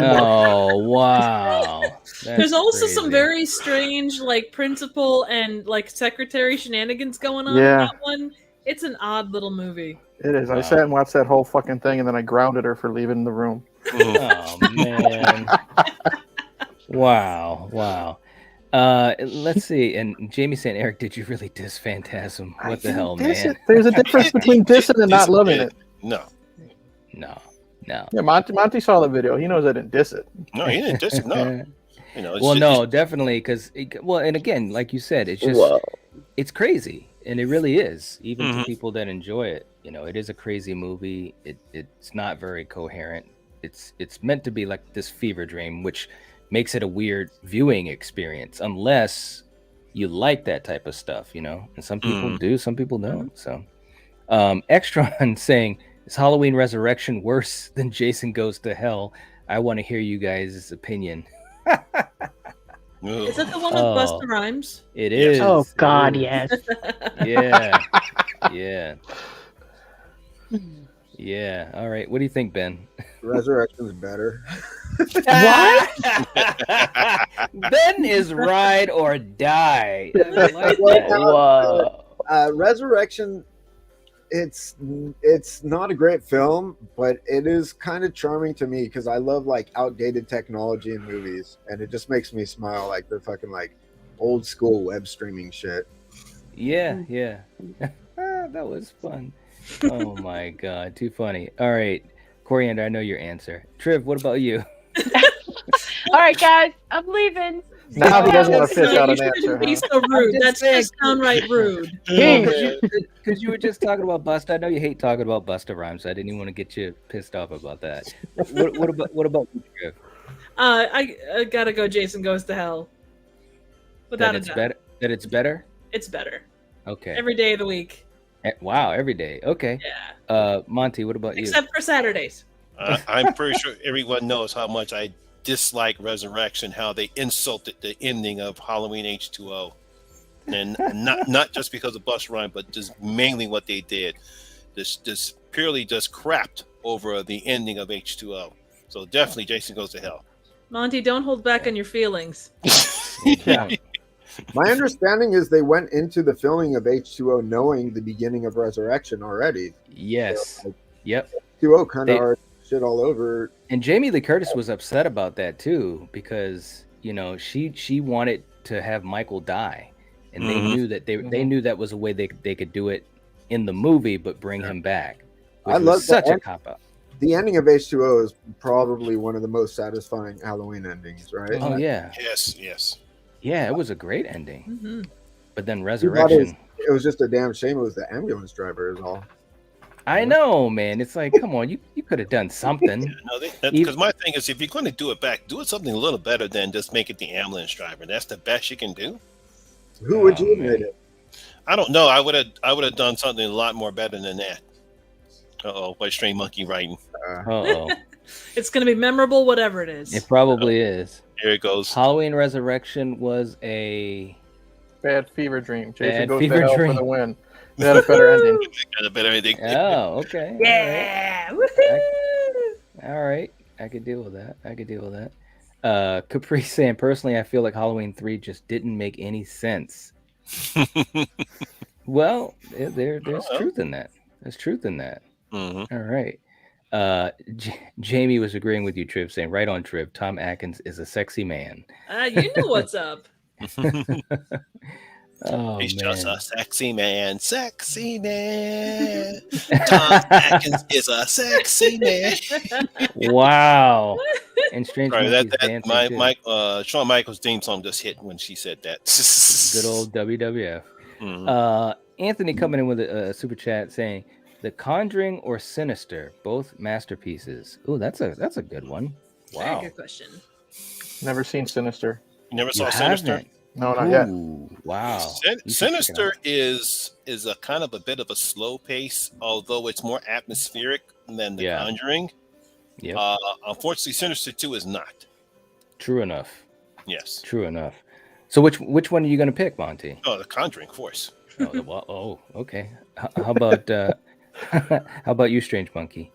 Oh wow! There's also some very strange principal and secretary shenanigans going on in that one. It's an odd little movie. It is. I sat and watched that whole fucking thing, and then I grounded her for leaving the room. Oh man! Wow. Let's see. And Jamie saying, Eric, did you really diss Phantasm? What the hell, man? There's a difference between dissing and not loving it. No. Yeah, Monty saw the video. He knows I didn't diss it. No, he didn't diss it. No. Definitely, because and again, like you said, it's just it's crazy, and it really is. Even to people that enjoy it, it is a crazy movie. It's not very coherent. It's meant to be like this fever dream, which makes it a weird viewing experience, unless you like that type of stuff, And some people do, some people don't. So, Extron saying, is Halloween Resurrection worse than Jason Goes to Hell? I want to hear you guys' opinion. Is that the one with Busta Rhymes? It is. Oh God, yes. Yeah. All right. What do you think, Ben? Resurrection's better. What? Ben is ride or die. I like that. Whoa. Resurrection. It's not a great film, but it is kind of charming to me because I love like outdated technology in movies, and it just makes me smile. Like they're fucking like old school web streaming shit. Yeah. That was fun. Oh my God, too funny. All right, Coriander, I know your answer. Triv, what about you? All right, guys, I'm leaving. Now he doesn't want to fish out an answer. Be so rude. That's just downright rude. Because you were just talking about Busta. I know you hate talking about Busta Rhymes, so I didn't even want to get you pissed off about that. What about you, Triv? I gotta go. Jason Goes to Hell. Without a doubt. That it's better. It's better. Okay. Every day of the week. Wow, every day. Okay. Yeah. Monty, what about you? Except for Saturdays. I'm pretty sure everyone knows how much I dislike Resurrection, how they insulted the ending of Halloween H2O, and not just because of Busta Rhymes, but just mainly what they did, just purely just crapped over the ending of H2O. So definitely, Jason Goes to Hell. Monty, don't hold back on your feelings. My understanding is they went into the filming of H2O knowing the beginning of Resurrection already. Yes. Yep. H2O kind of already shit all over. And Jamie Lee Curtis was upset about that too, because she wanted to have Michael die, and they knew that they knew that was a way they could do it in the movie, but bring him back. I love such a cop out. The ending of H2O is probably one of the most satisfying Halloween endings, right? Oh yeah. Yes. Yeah, it was a great ending. Mm-hmm. But then Resurrection. It was just a damn shame it was the ambulance driver is all. I know, man. It's like, come on, you could have done something. Because my thing is, if you're going to do it back, do it something a little better than just make it the ambulance driver. That's the best you can do. Who would you have made it? I don't know. I would have done something a lot more better than that. What Stray Monkey writing? It's going to be memorable, whatever it is. It probably is. Here it goes. Halloween Resurrection was a bad fever dream. Bad Jason Goes fever to Hell dream. for the win. It had a better ending. Got a better ending. Oh, okay. Yeah. All right. I could deal with that. Capri saying, personally, I feel like Halloween 3 just didn't make any sense. Well, there's truth in that. There's truth in that. Mm-hmm. All right. Jamie was agreeing with you, Triv, saying, right on, Triv, Tom Atkins is a sexy man. You know what's up. He's just a sexy man. Tom Atkins is a sexy man. Wow. And Strange Monkeys dancing too. Shawn Michaels' theme song just hit when she said that. Good old WWF. Mm-hmm. Anthony coming in with a super chat saying, The Conjuring or Sinister, both masterpieces. Oh, that's a good one. Wow. Very good question. Never seen Sinister. You never saw You Sinister? haven't? No, not yet. Wow. Sinister is a kind of a bit of a slow pace, although it's more atmospheric than The Conjuring. Yeah. Unfortunately, Sinister 2 is not. True enough. Yes. True enough. So which one are you going to pick, Monty? Oh, The Conjuring, of course. Okay. How about how about you, Strange Monkey?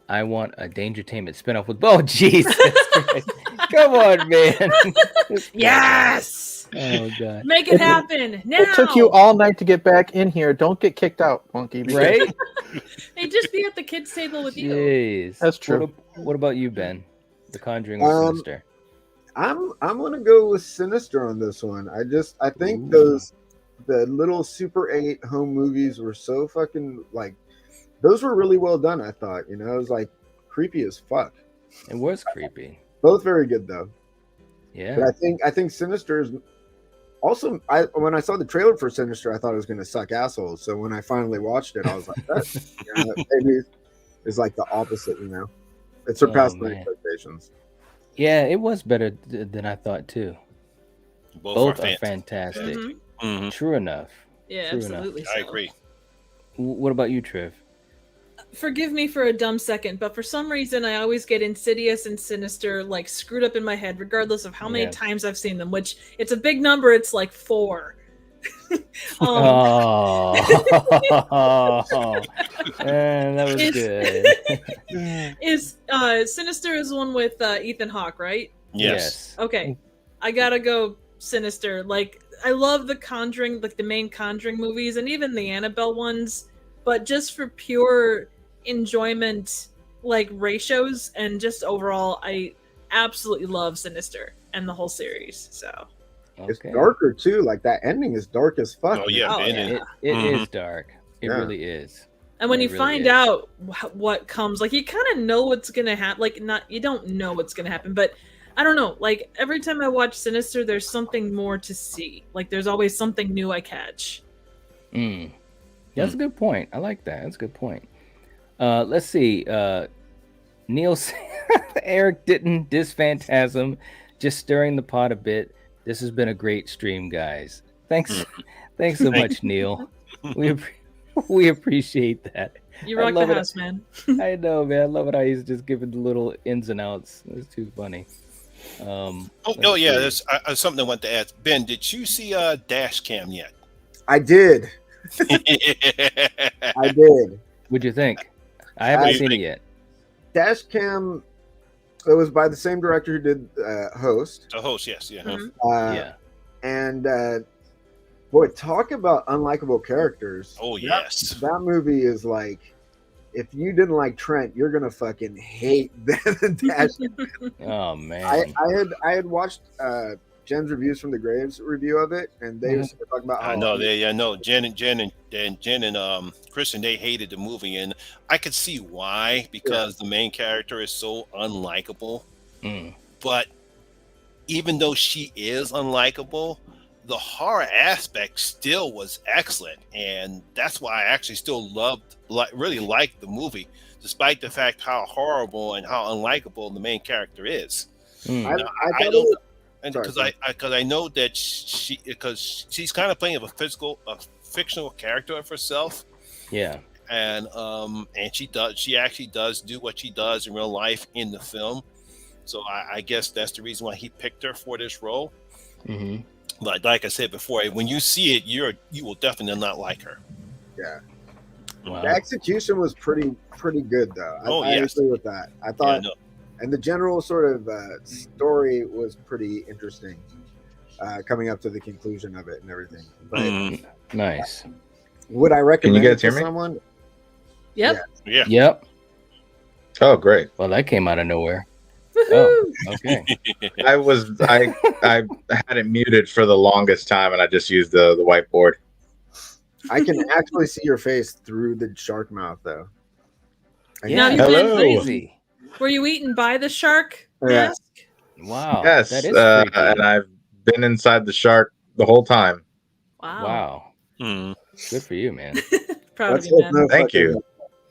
I want a Dangertainment spinoff with Jesus Christ. Come on, man. Yes. Oh god. Make it happen now. It took you all night to get back in here. Don't get kicked out, Monkey. Right? They'd just be at the kids' table with you. Jeez. That's true. What about you, Ben? The Conjuring or Sinister? I'm gonna go with Sinister on this one. I think the little Super 8 home movies were so fucking like, those were really well done. I thought, it was like creepy as fuck. It was creepy. Both very good though. Yeah. But I think Sinister is also. When I saw the trailer for Sinister, I thought it was gonna suck assholes. So when I finally watched it, I was like, that maybe is like the opposite. It surpassed my expectations. Yeah, it was better than I thought too. Both are fantastic. Mm-hmm. True enough. Yeah, True absolutely. enough. I agree. What about you, Triv? Forgive me for a dumb second, but for some reason I always get Insidious and Sinister like screwed up in my head, regardless of how many times I've seen them. Which it's a big number. It's like 4. Man, that was good. Is Sinister is one with Ethan Hawke, right? Yes. Okay, I gotta go Sinister. Like, I love the Conjuring, like the main Conjuring movies, and even the Annabelle ones. But just for pure enjoyment, like ratios, and just overall, I absolutely love Sinister and the whole series. So. It's darker too. Like that ending is dark as fuck. Oh yeah, it is dark. It really is. And when you find out what comes, like you kind of know what's gonna happen. Like you don't know what's gonna happen, but I don't know. Like every time I watch Sinister, there's something more to see. Like there's always something new I catch. That's a good point. I like that. That's a good point. Let's see. Neil, Eric didn't diss Phantasm, just stirring the pot a bit. This has been a great stream, guys. Thanks so much, Neil. We appreciate that. You rock the house, man. I know, man. I love it how he's just giving the little ins and outs. It's too funny. There's something I want to ask. Ben, did you see Dash Cam yet? I did. I did. What'd you think? I haven't seen it yet. Dash Cam. It was by the same director who did Host. The Host, yes, yeah. Yeah. And boy, talk about unlikable characters. Oh yes, that movie is like, if you didn't like Trent, you're gonna fucking hate Dash Cam. Oh man, I had watched Jen's Reviews from the Graves review of it, and they were talking about how I know Jen and Kristen, they hated the movie, and I could see why, because the main character is so unlikable. But even though she is unlikable, the horror aspect still was excellent, and that's why I actually still really liked the movie, despite the fact how horrible and how unlikable the main character is. Because I know that she's kind of playing a fictional character of herself. Yeah. And she actually does do what she does in real life in the film. So I guess that's the reason why he picked her for this role. But like I said before, when you see it, you will definitely not like her. Yeah. Wow. The execution was pretty good though. I agree with that. I thought. Yeah, and the general sort of story was pretty interesting, coming up to the conclusion of it and everything. But, nice. Would I recommend you it guys to hear me? someone? Yep. Yeah. Yep. Oh, great. Well, that came out of nowhere. Oh, okay. I had it muted for the longest time, and I just used the whiteboard. I can actually see your face through the shark mouth, though. Yeah. Hello. Crazy. Were you eaten by the shark Yeah. mask? Wow. Yes, That is and I've been inside the shark the whole time. Wow. Good for you, man. Proud of you, man. Thank you.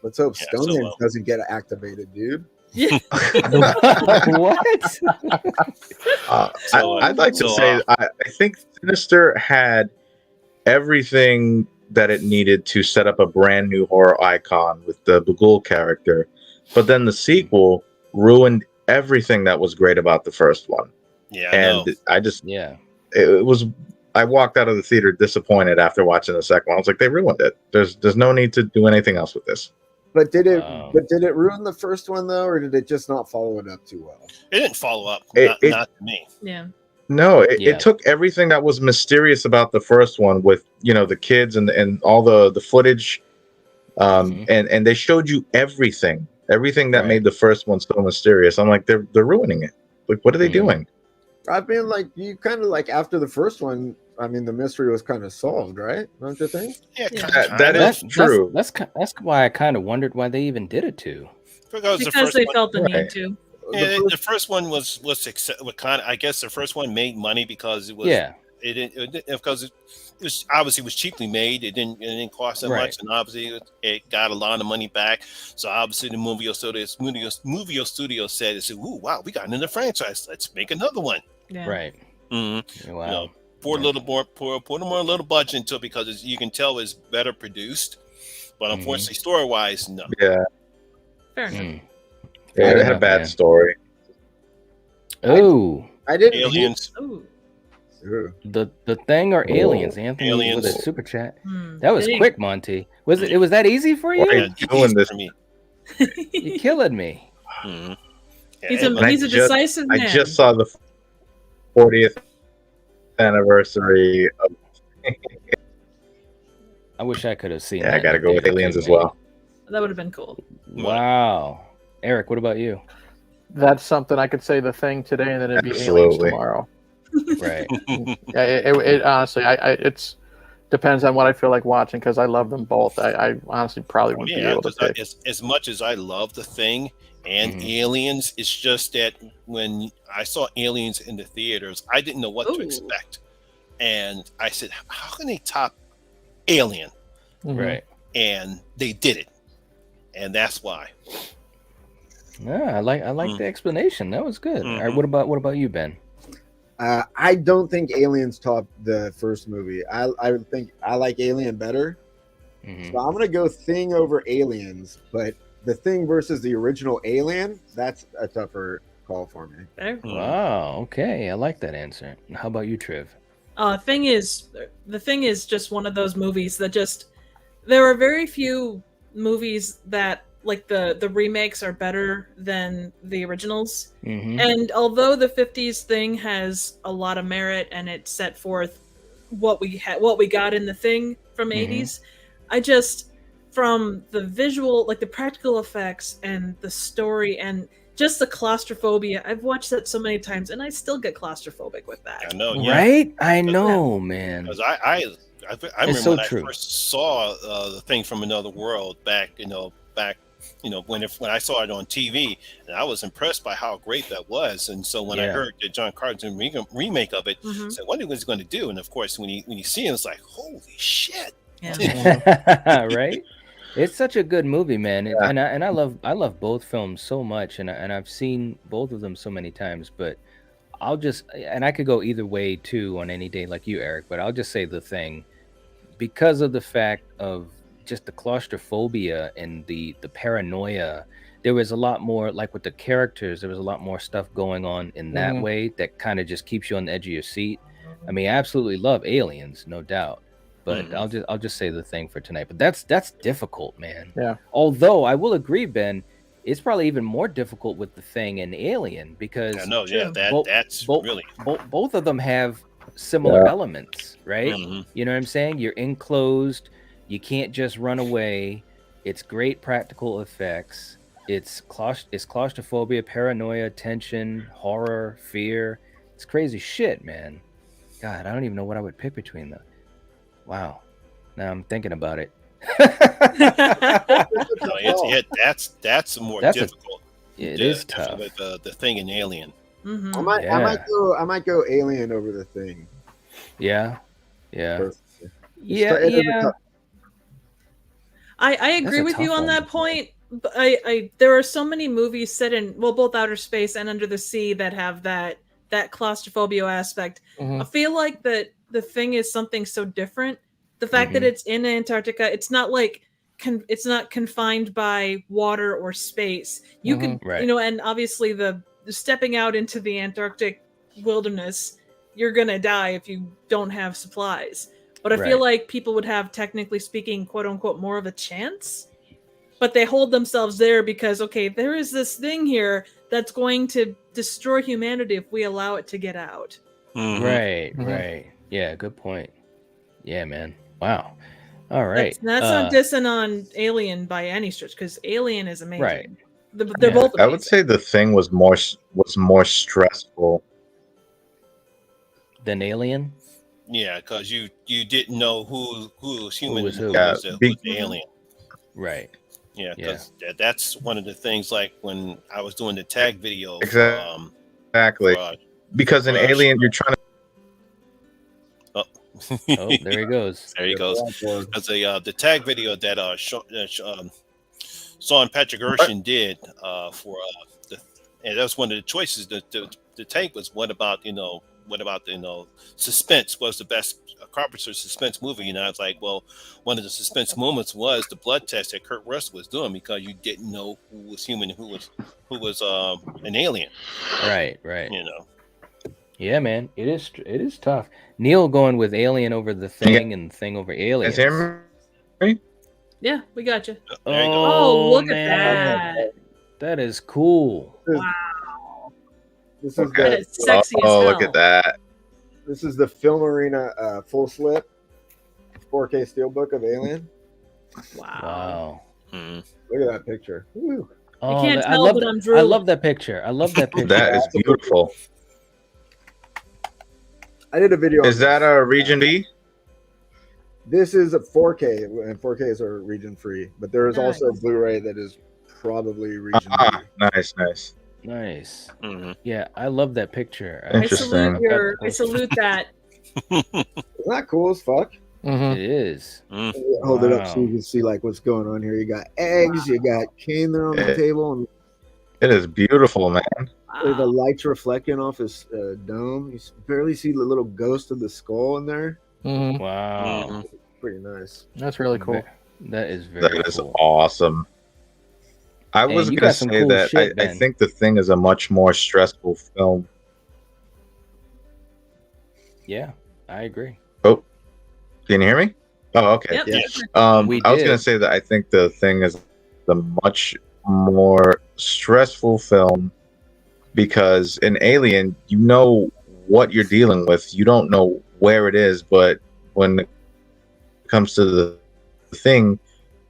Let's hope Stonehenge doesn't get activated, dude. Yeah. What? I'd like to say I think Sinister had everything that it needed to set up a brand new horror icon with the Bagul character, but then the sequel ruined everything that was great about the first one. Yeah, and I just it was. I walked out of the theater disappointed after watching the second one. I was like, they ruined it. There's no need to do anything else with this. But did it ruin the first one though, or did it just not follow it up too well? It didn't follow up. Not to me. Yeah. No, it took everything that was mysterious about the first one with, the kids and all the footage. And they showed you everything Everything that made the first one so mysterious, I'm like, they're ruining it. Like, what are they doing? I mean, like, you kind of like after the first one, I mean, the mystery was kind of solved, right? Don't you think? Yeah, that is true. That's why I kind of wondered why they even did it too. Because they felt the need to. Yeah, the first one was kind of. I guess the first one made money because it was. Yeah. Because it was obviously was cheaply made. It didn't cost that much, and obviously it got a lot of money back. So obviously the movie studio said, "Ooh, wow, we got another franchise. Let's make another one." Yeah. Right. Mm-hmm. Wow. You know, pour a little budget into it because you can tell it's better produced, but unfortunately, story-wise, no. Yeah. Fair enough. Yeah, it had a bad story. Oh, I didn't. Aliens. The Thing or Aliens? Anthony Aliens. with a super chat. That was Thing. quick, Monty. Was it that easy for you? Why are you doing this? You're killing me. Mm-hmm. He's a decisive man. I just saw the 40th anniversary of. I wish I could have seen. Yeah, I got to go with Aliens as well. That would have been cool. Wow, Eric, what about you? That's something I could say The Thing today, and then it'd be Aliens Absolutely. tomorrow. Right. Yeah, it honestly, it's depends on what I feel like watching because I love them both. I honestly probably wouldn't be able to pick. As much as I love The Thing and Aliens, it's just that when I saw Aliens in the theaters, I didn't know what to expect, and I said, "How can they top Alien?" Right. And they did it, and that's why. Yeah, I like the explanation. That was good. All right, what about you, Ben? I don't think Aliens topped the first movie. I think I like Alien better. So I'm gonna go Thing over Aliens, but the Thing versus the original Alien, that's a tougher call for me. Wow. Okay, I like that answer. How about you, Triv? The Thing is just one of those movies that there are very few movies that like the remakes are better than the originals. And although the 50s Thing has a lot of merit and it set forth what we got in the Thing from 80s, I just from the visual, like the practical effects and the story and just the claustrophobia. I've watched that so many times and I still get claustrophobic with that. I know, yeah. Right? I know, man. Because I remember so when true. I first saw The Thing from Another World back when I saw it on TV, and I was impressed by how great that was. And so when I heard the John Carpenter remake of it, I said, "What was he going to do?" And of course, when you see it, it's like, "Holy shit!" Right? It's such a good movie, man, and I love both films so much, and I've seen both of them so many times. But I could go either way too on any day, like you, Eric. But I'll just say The Thing because of the fact of just the claustrophobia and the paranoia. There was a lot more, like with the characters, there was a lot more stuff going on in that way that kind of just keeps you on the edge of your seat. I mean, I absolutely love Aliens, no doubt, but I'll just say The Thing for tonight. But that's difficult, man. Yeah. Although I will agree, Ben, it's probably even more difficult with The Thing and Alien because that's really both of them have similar elements, right? You know what I'm saying? You're enclosed. You can't just run away. It's great practical effects. It's claustrophobia, paranoia, tension, horror, fear. It's crazy shit, man. God, I don't even know what I would pick between them. Wow. Now I'm thinking about it. That's more difficult. It is tough. With The Thing and Alien. I might go Alien over The Thing. Yeah. I agree with you on that point. But there are so many movies set in both outer space and under the sea that have that claustrophobia aspect. I feel like that The Thing is something so different. The fact that it's in Antarctica, it's not like it's not confined by water or space. You can, and obviously the stepping out into the Antarctic wilderness, you're gonna die if you don't have supplies. But I feel like people would have, technically speaking, quote unquote, more of a chance. But they hold themselves there because, okay, there is this thing here that's going to destroy humanity if we allow it to get out. Right. Yeah, good point. Yeah, man. Wow. All right. That's not dissing on Alien by any stretch, because Alien is amazing. Right. They're both amazing. I would say The Thing was more stressful than Alien. Yeah, because you didn't know who was human and who Yeah, was the alien. Right. Yeah, because that's one of the things. Like when I was doing the tag video. Exactly. Because in Alien, you're trying to. Oh, there he goes. There he goes. Because the tag video that Sean Patrick Gershon did and that was one of the choices. The take was what about suspense was the best Carpenter suspense movie, and I was like, well, one of the suspense moments was the blood test that Kurt Russell was doing because you didn't know who was human and who was an alien. Right. Yeah, man, it is tough. Neil going with Alien over The Thing and Thing over Aliens. Yeah, we got you. Oh, look man. at that. That is cool. Wow. This is That is sexy as hell. Look at that. This is the Film Arena full slip 4K steelbook of Alien. Wow. Look at that picture. Woo. I can't tell, but I'm drooling. I love that picture. That is beautiful. I did a video. Is that a region B? This is a 4K, and 4Ks are region free, but there is also a Blu-ray that is probably region B. Nice. Mm-hmm. Yeah, I love that picture. Interesting. I salute that. Isn't that cool as fuck? It is. Hold it up so you can see like what's going on here. You got eggs, you got cane there on the table, and it is beautiful, man. the lights reflecting off his dome. You barely see the little ghost of the skull in there. Wow, pretty nice. That's really cool. That is very That is cool. awesome. I was you gonna got some say cool that shit, I Ben. think The Thing is a much more stressful film. Yeah, I agree. Oh, can you hear me? Oh, okay. Yep. Yeah. We I was did. gonna say that I think The Thing is the much more stressful film because in Alien, you know what you're dealing with. You don't know where it is, but when it comes to the Thing,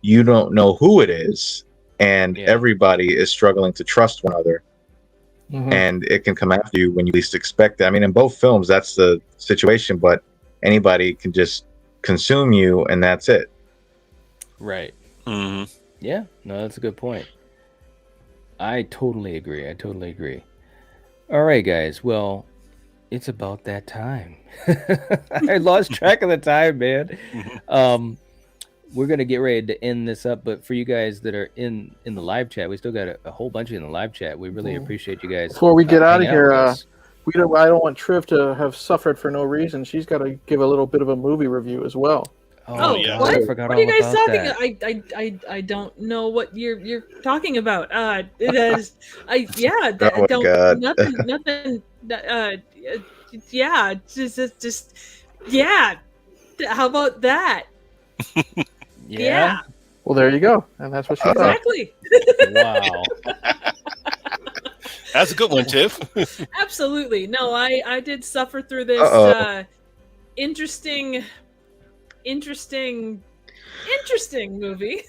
you don't know who it is, and everybody is struggling to trust one another. And it can come after you when you least expect it. I mean, in both films, that's the situation, but anybody can just consume you, and that's it. Right. Yeah, no, that's a good point. I totally agree. All right, guys. Well, it's about that time. I lost track of the time, man. We're gonna get ready to end this up, but for you guys that are in the live chat, we still got a whole bunch in the live chat. We really appreciate you guys. Before we get out of hanging with here, us. I don't want Triv to have suffered for no reason. She's got to give a little bit of a movie review as well. Oh, yeah. What? I forgot What are you all guys about talking? that. I don't know what you're talking about. It is. Oh my God. Nothing. Yeah, just yeah. How about that? Yeah. Well, there you go, and that's what she thought. Exactly. Wow. That's a good one, Tiff. Absolutely. No, I did suffer through this interesting movie.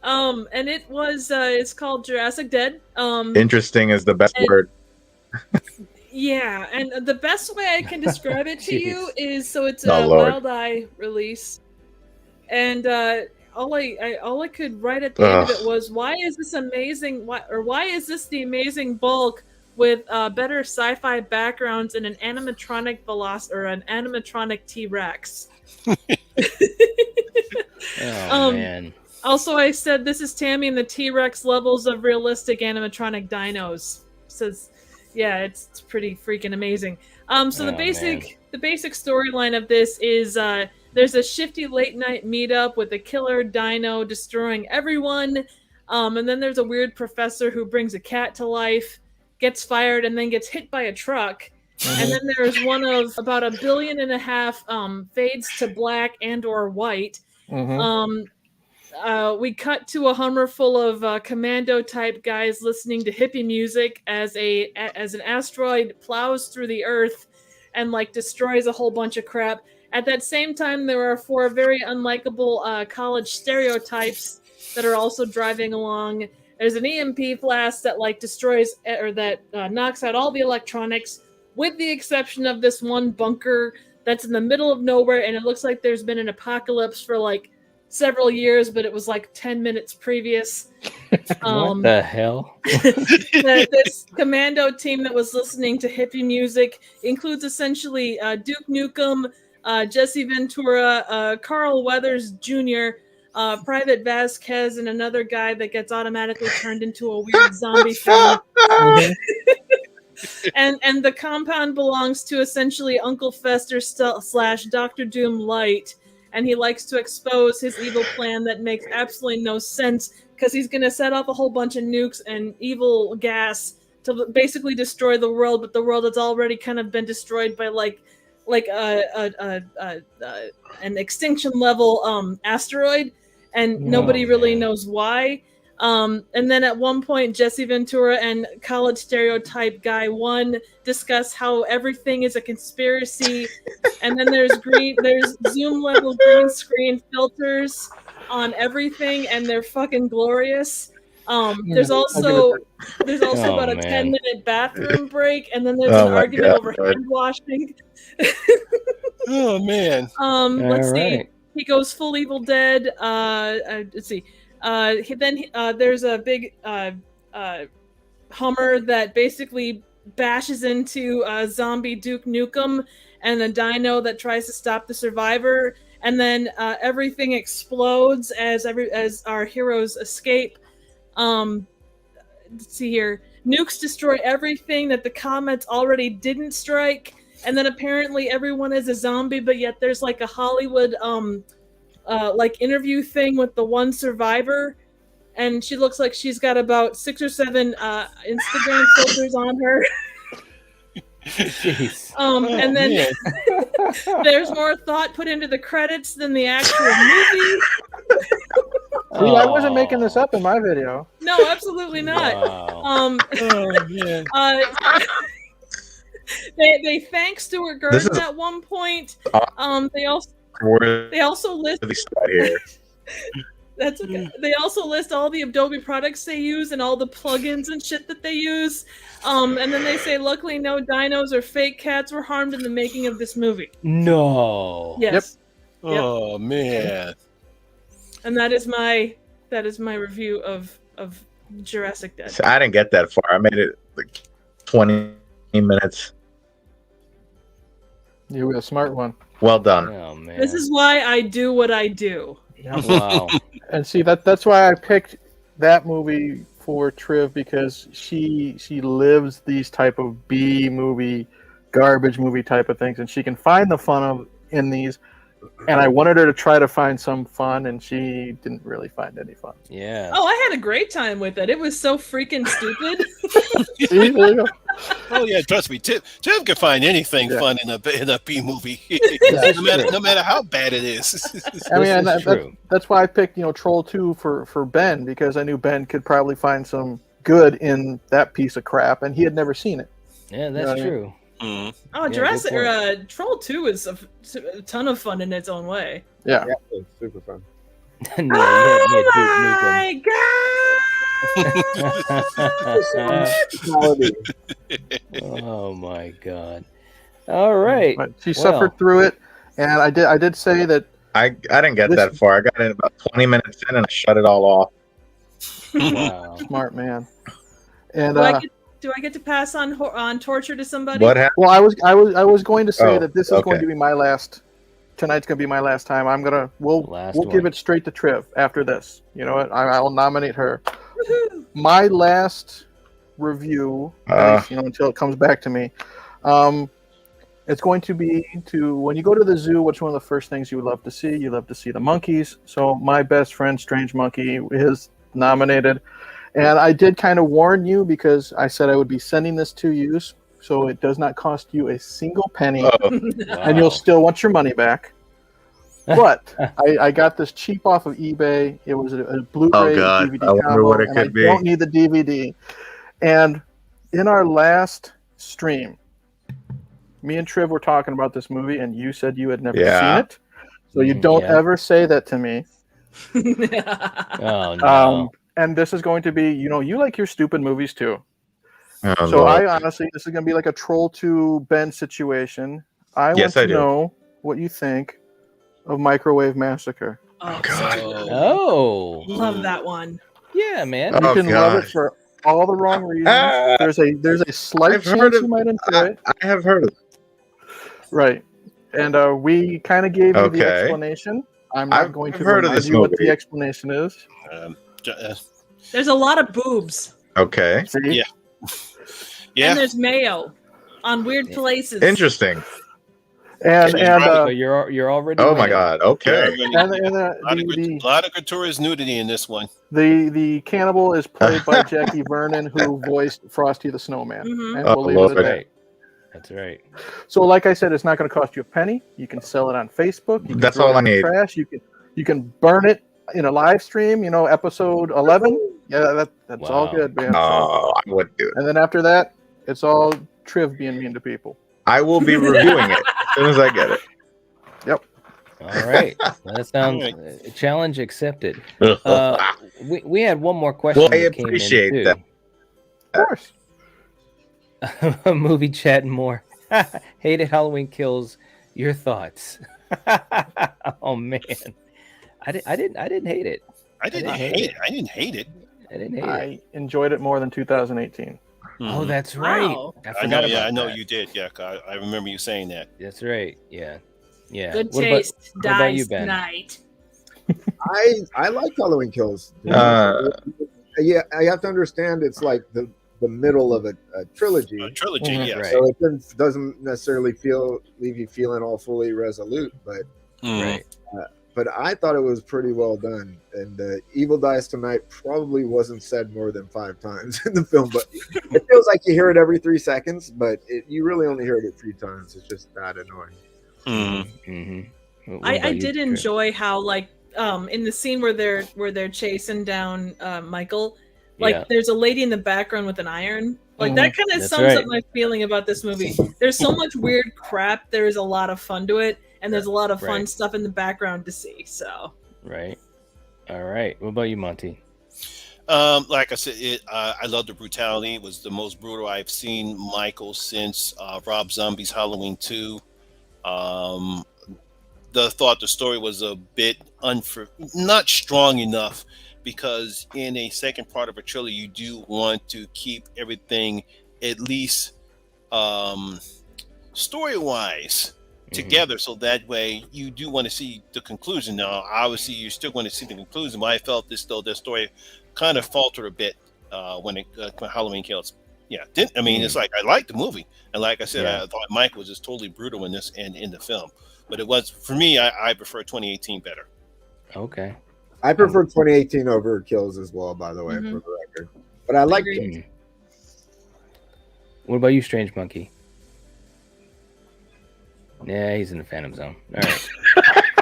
And it was it's called Jurassic Dead. Interesting is the best word. Yeah, and the best way I can describe it to you is it's Oh, a Lord. Wild Eye release, and all I could write at the end of it was, why is this amazing? Why is this the amazing bulk with better sci-fi backgrounds and an animatronic an animatronic T-Rex? Oh man. Also, I said this is Tammy and the T-Rex levels of realistic animatronic dinos. Says, yeah, it's pretty freaking amazing. So the basic storyline of this is there's a shifty late night meetup with a killer dino destroying everyone, and then there's a weird professor who brings a cat to life, gets fired, and then gets hit by a truck. And then there's one of about 1.5 billion fades to black and/or white. We cut to a Hummer full of commando-type guys listening to hippie music as an asteroid plows through the Earth and destroys a whole bunch of crap. At that same time, there are 4 very unlikable college stereotypes that are also driving along. There's an EMP blast that like destroys or that knocks out all the electronics, with the exception of this one bunker that's in the middle of nowhere, and it looks like there's been an apocalypse for like several years, but it was like 10 minutes previous. What the hell? This commando team that was listening to hippie music includes essentially Duke Nukem, Jesse Ventura, Carl Weathers Jr., Private Vasquez, and another guy that gets automatically turned into a weird zombie thing. And the compound belongs to essentially Uncle Fester / Dr. Doom Light, and he likes to expose his evil plan that makes absolutely no sense because he's going to set off a whole bunch of nukes and evil gas to basically destroy the world, but the world has already kind of been destroyed by an extinction level asteroid, and nobody really knows why. And then at one point, Jesse Ventura and college stereotype guy 1 discuss how everything is a conspiracy. And then there's Zoom level green screen filters on everything, and they're fucking glorious. There's also about a 10-minute bathroom break, and then there's an argument over hand washing. Oh man. Let's see. He goes full Evil Dead. Let's see. There's a big Hummer that basically bashes into zombie Duke Nukem and a dino that tries to stop the survivor, and then everything explodes as our heroes escape. Let's see here. Nukes destroy everything that the comets already didn't strike, and then apparently everyone is a zombie, but yet there's like a Hollywood like interview thing with the one survivor, and she looks like she's got about 6 or 7 Instagram filters on her. Jeez. And then there's more thought put into the credits than the actual movie. See, I wasn't making this up in my video. No, absolutely not. Wow. They thank Stuart Gordon at one point. They also list here. That's okay. They also list all the Adobe products they use and all the plugins and shit that they use. And then they say, luckily, no dinos or fake cats were harmed in the making of this movie. No. Yes. Yep. Oh man. And that is my review of Jurassic Dead. So I didn't get that far. I made it like 20 minutes. You were a smart one. Well done. Oh man. This is why I do what I do. Wow. And see that's why I picked that movie for Triv, because she lives these type of B movie, garbage movie type of things, and she can find the fun in these. And I wanted her to try to find some fun, and she didn't really find any fun. Yeah. Oh, I had a great time with it. It was so freaking stupid. See, there you go. Oh yeah, trust me, Tim can find anything fun in a B movie, no matter how bad it is. I mean, that's why I picked Troll 2 for Ben, because I knew Ben could probably find some good in that piece of crap, and he had never seen it. Yeah, that's true. Mm. Oh, Jurassic Troll 2 is a ton of fun in its own way. Yeah, it's super fun. No, my God! Oh my God! All right. But she suffered through it, and I did say that I didn't get that far. I got in about 20 minutes in, and I shut it all off. Wow. Smart man. And do I get to pass on torture to somebody? What happened? Well, I was going to say that this is going to be my last. Tonight's going to be my last time. We'll give it straight to Triv after this. You know what? I'll nominate her. My last review, until it comes back to me. It's going to be when you go to the zoo, what's one of the first things you would love to see? You love to see the monkeys. So My Best Friend Strange Monkey is nominated. And I did kind of warn you, because I said I would be sending this to you, so it does not cost you a single penny, and you'll still want your money back. But I got this cheap off of eBay. It was a Blu-ray DVD I wonder combo, what it and could I be. don't need the DVD. And in our last stream, me and Triv were talking about this movie, and you said you had never seen it. So you don't ever say that to me. Oh no. And this is going to be, you like your stupid movies too. Oh, So Lord. I honestly, this is going to be like a Troll 2 Ben situation. I want to know what you think of Microwave Massacre. Oh, God. Oh. Love that one. Yeah, man. You can love it for all the wrong reasons. There's a slight I've chance heard you might enjoy it. I have heard of it. Right. And we kind of gave you the Okay. explanation. I'm not going to heard of remind this you what movie. the explanation is. There's a lot of boobs. Okay. Yeah. And there's mayo on weird places. Interesting. And you're already. Oh my God. Okay. A lot of gratuitous nudity in this one. The cannibal is played by Jackie Vernon, who voiced Frosty the Snowman. Mm-hmm. And we'll leave it at that. Right. That's right. So, like I said, it's not going to cost you a penny. You can sell it on Facebook. You can That's throw all it in I the need. trash. You can burn it in a live stream. episode 11. Yeah, that's all good, man. Oh, I wouldn't do it. And then after that, it's all Triv being mean to people. I will be reviewing it as soon as I get it. Yep. All right. Well, that sounds challenge accepted. We had one more question. Well, I that came in, appreciate too. that. Of course. Movie chat and more. Hated Halloween Kills. Your thoughts? Oh man, I didn't hate it. I didn't hate it. I didn't hate it. I didn't hate it. I enjoyed it more than 2018. Oh, that's right. Wow. I know. Yeah, I know you did. Yeah, I remember you saying that. That's right. Yeah. Yeah. Good What taste what about you, dies Ben? tonight. I like Halloween Kills. Yeah, I have to understand it's like the middle of a trilogy. Yeah. Right. So it doesn't necessarily leave you feeling all fully resolute, but Right. but I thought it was pretty well done. And Evil Dies Tonight probably wasn't said more than 5 times in the film, but it feels like you hear it every 3 seconds, but you really only heard it 3 times. It's just that annoying. Mm-hmm. I did enjoy how in the scene where they're chasing down Michael, there's a lady in the background with an iron. That kind of sums up my feeling about this movie. There's so much weird crap. There is a lot of fun to it, and there's a lot of fun stuff in the background to see. So Right. All right. What about you, Monty? Like I said, I love the brutality. It was the most brutal I've seen Michael since Rob Zombie's Halloween 2. The story was a bit not strong enough, because in a second part of a trilogy, you do want to keep everything at least story-wise together, so that way you do want to see the conclusion. Now, obviously, you're still going to see the conclusion, but I felt the story kind of faltered a bit when Halloween Kills. Yeah, it's like I liked the movie, and like I said, I thought Mike was just totally brutal in this and in the film. But it was, for me, I prefer 2018 better. Okay. I prefer 2018 over Kills as well, by the way, for the record. But I like Kills. What about you, Strange Monkey? Yeah, he's in the Phantom Zone. All right.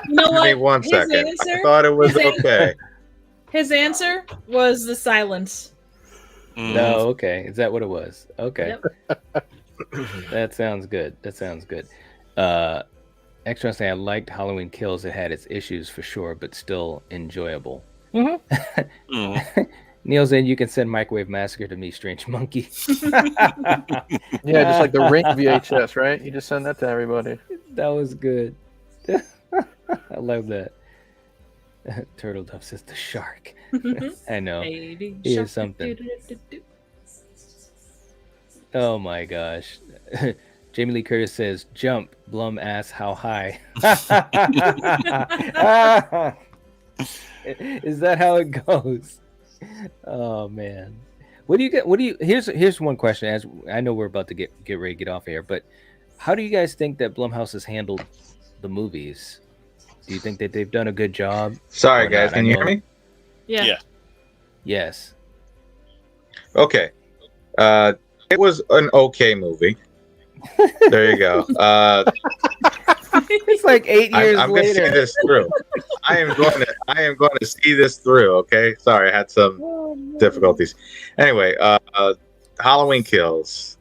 You know what? Give me 1 His second. answer- I thought it was his an- okay. his answer was the silence. No, okay. Is that what it was? Okay. That sounds good. Extra say I liked Halloween Kills. It had its issues for sure, but still enjoyable. Neil saying you can send Microwave Massacre to me, Strange Monkey. Yeah, just like the Ring VHS, right? You just send that to everybody. That was good. I love that. Turtle Dove says the shark. I know. Here's something. Oh my gosh. Jamie Lee Curtis says, "Jump, Blum asks how high." Is that how it goes? Oh man. What do you get? Here's one question. As I know we're about to get ready to get off here, but how do you guys think that Blumhouse has handled the movies? Do you think that they've done a good job? Sorry, guys. Can you hear me? Yeah. Yes. Okay. It was an okay movie. There you go. It's like 8 years I'm later. going to see this through. I am going to see this through. Okay. Sorry, I had some difficulties. Anyway, Halloween Kills.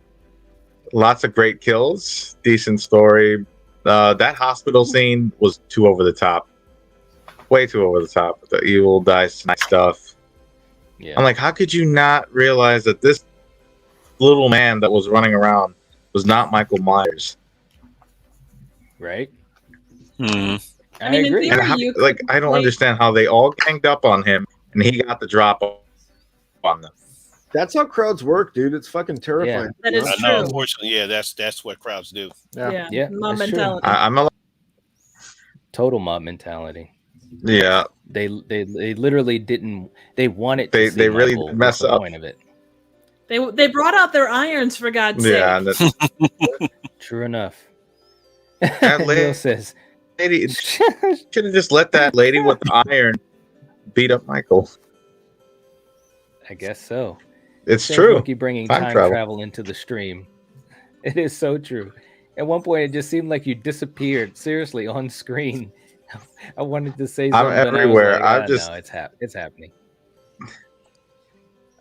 Lots of great kills. Decent story. That hospital scene was too over the top. way too over the top with the evil dice stuff. Yeah. I'm like, how could you not realize that this little man that was running around was not Michael Myers? Right? Mm-hmm. I mean, in agree. theory, And how, you like, could I don't play- understand how they all ganged up on him and he got the drop on them. That's how crowds work, dude. It's fucking terrifying. That is I know, true. unfortunately, yeah, that's what crowds do. Yeah, mob that's true. mentality. I'm a Total mob mentality. Yeah. They literally didn't. They wanted. To They really Michael. mess What's the up. point of it? They brought out their irons for God's Yeah, sake. True enough. That Neil says, lady should have just let that lady with the iron beat up Michael. I guess so. It's Same true. Monkey bringing time travel into the stream. It is so true. At one point, it just seemed like you disappeared. Seriously, on screen. I wanted to say something. I'm everywhere. But I was like, I'm just. no, it's happening.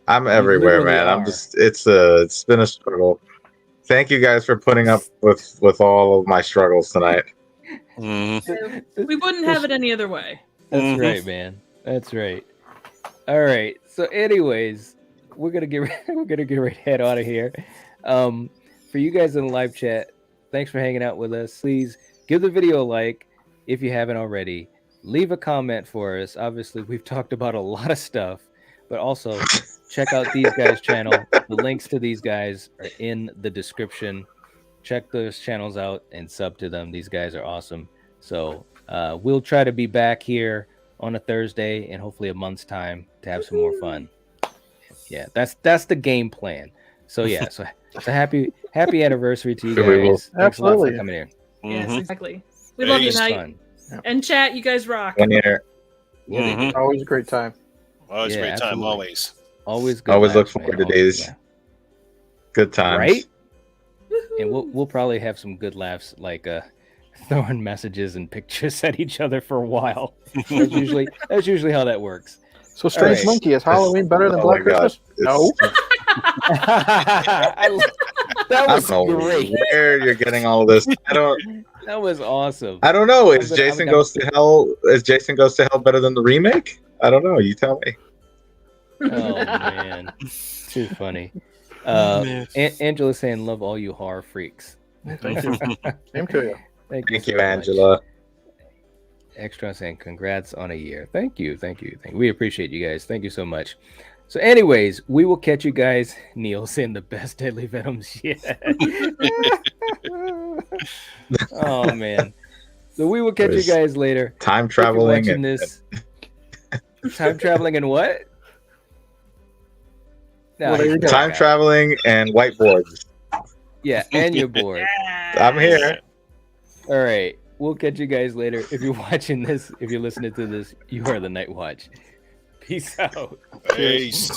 I'm everywhere, literally man. are. I'm just. It's been a struggle. Thank you guys for putting up with all of my struggles tonight. Mm-hmm. We wouldn't have it any other way. That's right, man. That's right. All right. So, anyways, we're gonna get ready to head out of here. For you guys in the live chat, thanks for hanging out with us. Please give the video a like if you haven't already. Leave a comment for us. Obviously, we've talked about a lot of stuff, but also check out these guys' channel. The links to these guys are in the description. Check those channels out and sub to them. These guys are awesome. So we'll try to be back here on a Thursday and hopefully a month's time to have some more fun. Yeah, that's the game plan. So yeah, so happy anniversary to you guys. Thanks a lot for coming here. Yes, exactly. We love you, Night. And chat, you guys rock. Always a great time. Always Yeah, great time, absolutely. always. Always good. Always look laughs, forward man. to days. Yeah. Good times. Right? And we'll probably have some good laughs, like throwing messages and pictures at each other for a while. That's usually how that works. So, Strange Monkey, is Halloween better than Black Christmas? No. That I was don't know great. where you're getting all this. I don't. That was awesome. I don't know. Is I'm gonna- Jason Goes to Hell? Is Jason Goes to Hell better than the remake? I don't know. You tell me. Oh man, too funny. Man. Angela's saying, "Love all you horror freaks." Thank you. Same to you. Thank you, so much. Angela. Extra saying, "Congrats on a year." Thank you. We appreciate you guys. Thank you so much. So, anyways, we will catch you guys. Neil saying the best Deadly Venoms yet. Oh man. So we will catch you guys later. Time If you're traveling watching this. Time traveling and what? No, Well, there he's you go. back Time out. traveling and whiteboards. Yeah, and you're bored. I'm here. All right. We'll catch you guys later. If you're watching this, if you're listening to this, you are the Night Watch. Peace out. Peace.